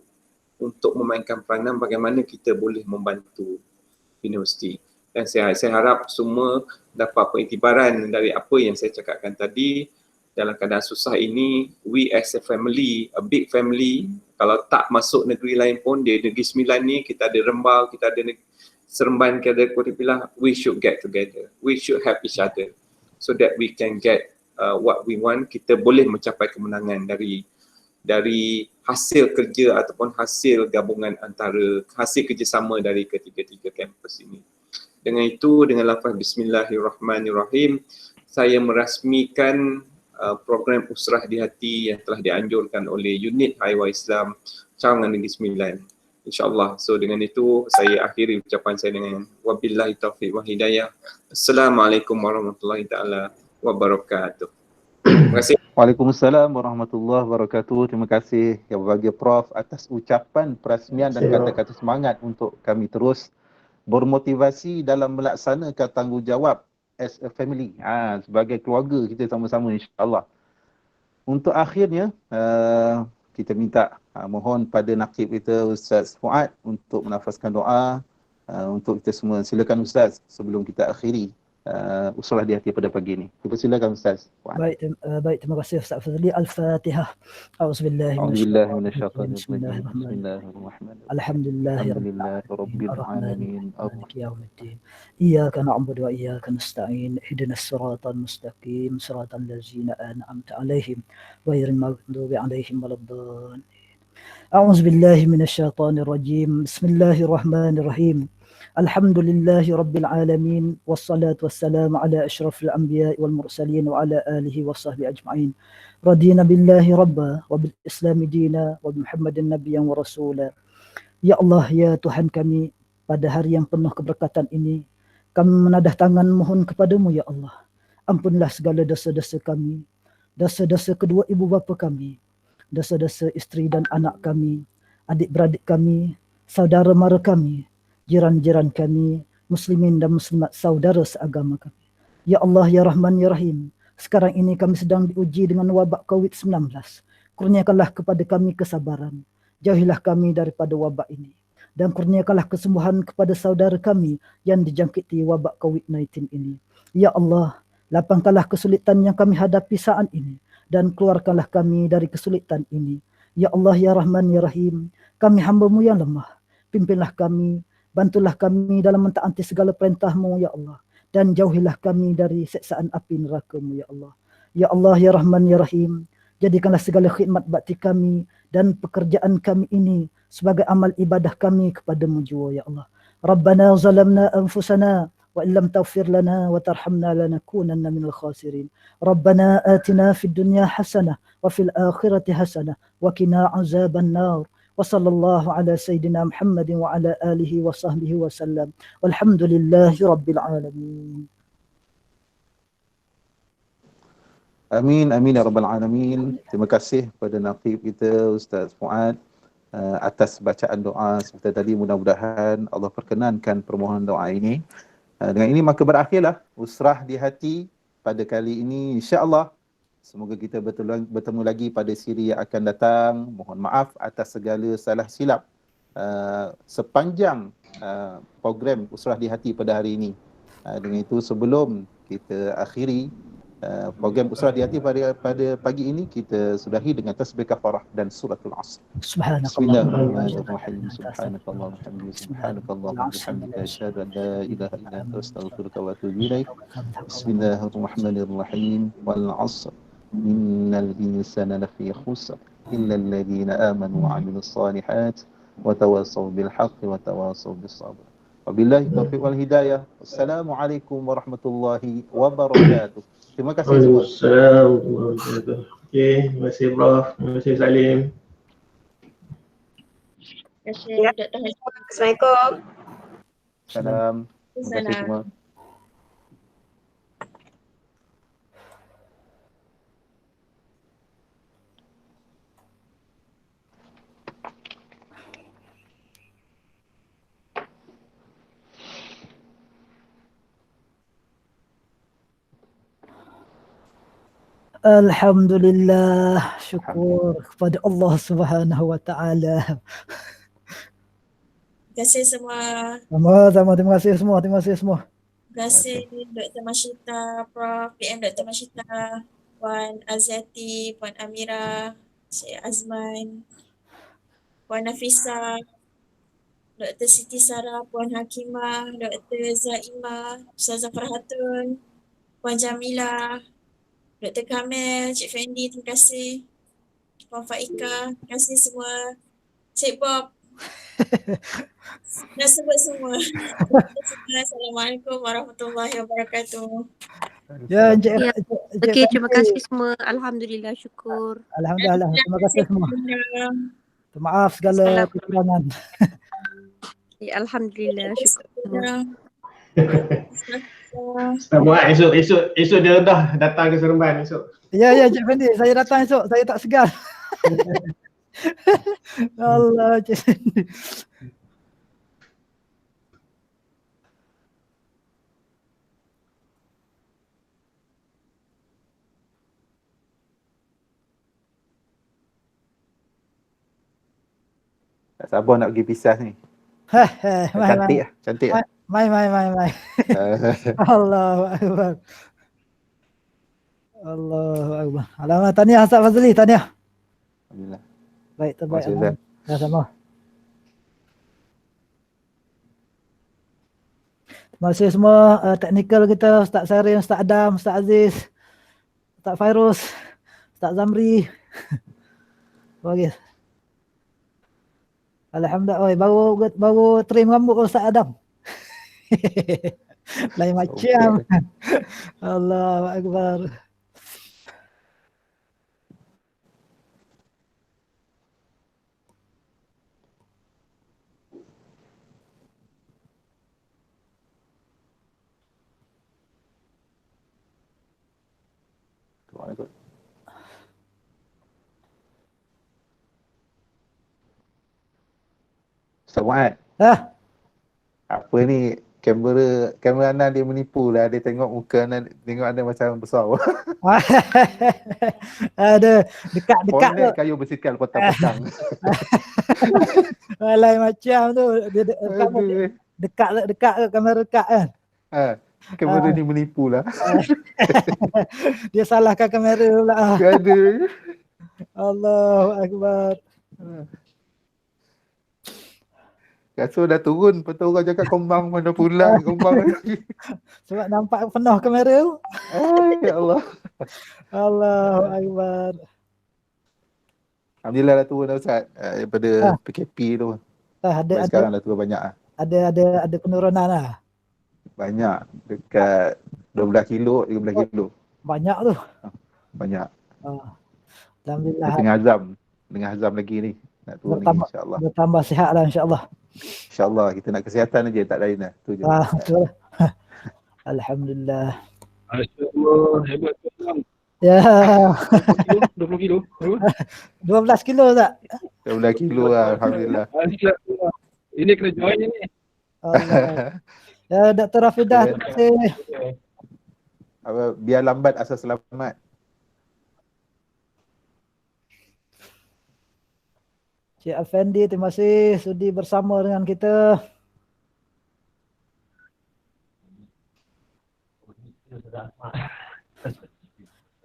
untuk memainkan peranan bagaimana kita boleh membantu universiti. Dan saya harap semua dapat pengiktibaran dari apa yang saya cakapkan tadi. Dalam keadaan susah ini, we as a family, a big family, kalau tak masuk negeri lain pun, di Negeri Sembilan ni kita ada Rembau, kita ada Seremban, kita ada Kuala Pilah, we should get together. We should help each other so that we can get what we want. Kita boleh mencapai kemenangan dari hasil kerja ataupun hasil gabungan antara hasil kerjasama dari ketiga-tiga kampus ini. Dengan itu, dengan lafaz Bismillahirrahmanirrahim, saya merasmikan program Usrah di Hati yang telah dianjurkan oleh unit Haiwan Islam Cawangan Negeri Sembilan. InsyaAllah. So dengan itu saya akhiri ucapan saya dengan wabillahi taufiq wa hidayah. Assalamualaikum warahmatullahi taala wabarakatuh. Terima kasih. Waalaikumsalam warahmatullahi wabarakatuh. Terima kasih yang berbahagia Prof atas ucapan perasmian dan kata-kata semangat untuk kami terus bermotivasi dalam melaksanakan tanggungjawab as a family, sebagai keluarga kita sama-sama insya-Allah. Untuk akhirnya kita minta mohon pada nakib kita Ustaz Fuad untuk menafaskan doa untuk kita semua. Silakan Ustaz sebelum kita akhiri usrah di hati pada pagi ini. Silakan Ustaz Fuad. Baik, terima kasih Ustaz Fazli. Al-Fatihah. A'udzubillahi A'udzubillahi minasyaitonir rajim. minasyaitonir rajim. Bismillahirrahmanirrahim. Bismillahirrahmanirrahim. Alhamdulillahi Alhamdulillahirabbil alamin. maliki yaumiddin. Iyyaka na'budu wa iyyaka nasta'in. Ihdinas siratal mustaqim, siratal ladzina an'amta 'alaihim ghairil maghdubi 'alaihim waladdallin. A'udzubillahi minasyaitonir rajim. Bismillahirrahmanirrahim. Alhamdulillahi rabbil alamin wassalatu wassalamu ala asyrafil anbiya'i wal mursalin wa ala alihi wa sahbihi ajma'in. Radina billahi rabba wa bil islami dina wa bi Muhammadin nabiyyan wa rasula. Ya Allah, ya Tuhan kami, pada hari yang penuh keberkatan ini kami menadah tangan mohon kepadamu ya Allah. Ampunlah segala dosa-dosa kami, dosa-dosa kedua ibu bapa kami, dosa-dosa isteri dan anak kami, adik-beradik kami, saudara mara kami, jiran-jiran kami, muslimin dan muslimat saudara seagama kami. Ya Allah, ya Rahman, ya Rahim, sekarang ini kami sedang diuji dengan wabak COVID-19. Kurniakanlah kepada kami kesabaran. Jauhilah kami daripada wabak ini. Dan kurniakanlah kesembuhan kepada saudara kami yang dijangkiti wabak COVID-19 ini. Ya Allah, lapangkanlah kesulitan yang kami hadapi saat ini. Dan keluarkanlah kami dari kesulitan ini. Ya Allah, ya Rahman, ya Rahim, kami hamba-Mu yang lemah. Pimpinlah kami, bantulah kami dalam mentaati segala perintah-Mu, ya Allah. Dan jauhilah kami dari siksaan api neraka-Mu, ya Allah. Ya Allah, ya Rahman, ya Rahim, jadikanlah segala khidmat bakti kami dan pekerjaan kami ini sebagai amal ibadah kami kepadamu jua, ya Allah. Rabbana zalamna anfusana wa illam taghfir lana wa tarhamna lanakunanna minal khasirin. Rabbana atina fid dunya hasanah wa fil akhirati hasanah wa qina azaban nar. Wa sallallahu ala sayyidina Muhammadin wa ala alihi wa sahbihi wa sallam. Walhamdulillahi rabbil alamin. Amin, amin ya rabbal alamin. Terima kasih kepada Naqib kita Ustaz Fuad atas bacaan doa seperti tadi. Mudah-mudahan Allah perkenankan permohonan doa ini. Dengan ini maka berakhirlah usrah di hati pada kali ini, insya-Allah. Semoga kita bertemu lagi pada siri yang akan datang. Mohon maaf atas segala salah silap sepanjang program usrah di hati pada hari ini. Dengan itu sebelum kita akhiri program usrah di hati pada pagi ini, kita sudahi dengan tasbih kafarah dan suratul asr. Bismillahirrahmanirrahim. Subhanakallahumma wa bihamdika, subhanakallahumma wa bihamdika, asyhadu an la ilaha illa anta, astaghfiruka wa atubu ilaik. Bismillahirrahmanirrahim. Wal 'asr innal insana lafi khusr illa alladhina amanu wa 'amilus solihat wa tawassaw bil haqqi wa tawassaw bis sabr. Wabillahi taufiq wal hidayah. Wassalamualaikum warahmatullahi wabarakatuh. Terima kasih semua. Waalaikumsalam. Okey, terima kasih Prof. Terima kasih Salim. Terima kasih Dr. Haji. Assalamualaikum. Salam. Terima kasih semua. Alhamdulillah, syukur kepada Allah Subhanahu wa taala. Terima kasih semua. Sama-sama, terima kasih semua, terima kasih semua. Terima kasih Dr. Mashita, Prof, PM Dr. Mashita, Puan Aziati, Puan Amira, Syed Azman, Puan Nafisa, Dr. Siti Sarah, Puan Hakimah, Dr. Zaimah, Ustazah Farhatun, Puan Jamila, Dr. Kamel, Cik Fendi, terima kasih. Puan Faika, terima kasih semua. Cik Bob, dah sebut semua. Assalamualaikum warahmatullahi wabarakatuh. Ya, Okey, terima kasih semua. Alhamdulillah, syukur. Alhamdulillah, terima kasih semua. Maaf segala kekurangan. Ya, Alhamdulillah, syukur semua. Buat esok dia dah datang ke Seremban esok. Ya, Cik Fendi, saya datang esok, saya tak segan. Allah, Cik Fendi. Tak sabar nak pergi pisah ni. Cantik lah, cantik lah. Mai. Allahu Akbar. Allahu Akbar. Alamak, tahniah Ustaz Fazli, tahniah. Alhamdulillah. Baik, terbaik. Terima kasih, Ustaz. Alhamdulillah. Sama. Terima kasih semua teknikal kita, Ustaz Sarin, Ustaz Adam, Ustaz Aziz, Ustaz Fairuz, Ustaz Zamri. Bagus. Alhamdulillah. Oi, baru trim rambut Ustaz Adam. Lain macam. Allahu Akbar. Ustaz Muad, apa ni kamera Anan dia menipu lah. Dia tengok muka Anan, tengok Anan macam besar. Ada dekat-dekat tu. Connect kayu bersikal petang-petang. Lain macam tu. Dia Aduh. dekat kamera dekat kan. Kamera ni menipu lah. Dia salahkan kamera pula. Aduh. Allahu Akbar. Kasut dah turun, lepas tu orang cakap kombang mana pulang, kombang lagi. Sebab nampak penuh kamera tu. Ya Allah. Allahu Akbar. Alhamdulillah dah turun dah Ustaz. Daripada PKP tu. Ada Sekarang dah turun banyak lah. Ada penurunan lah. Banyak. Dekat 12 kilo, 13 kilo. Banyak tu. Banyak. Alhamdulillah. Dengan azam lagi ni. Nak turun lagi insyaAllah. Bertambah sihat lah insyaAllah. InsyaAllah kita nak kesihatan aja, tak lain lah. Tu je. Betul. Alhamdulillah. Masya-Allah, hebat tuan. Ya. 20 kilo. 12 kilo tak? 12 kilo lah, alhamdulillah. Masya-Allah. Ini kena join ni. Ya, Dr. Rafidah, terima kasih. Biar lambat asal selamat. Cik Effendi, terima kasih sudi bersama dengan kita.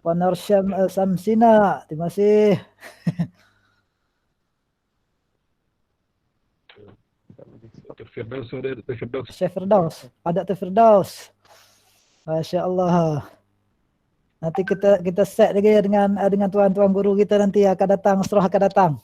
Puan Arsyam Samsina, terima kasih. Syekh Firdaus, ada Firdaus. Masya Allah. Nanti kita set lagi dengan tuan-tuan guru kita nanti akan datang, Usrah akan datang.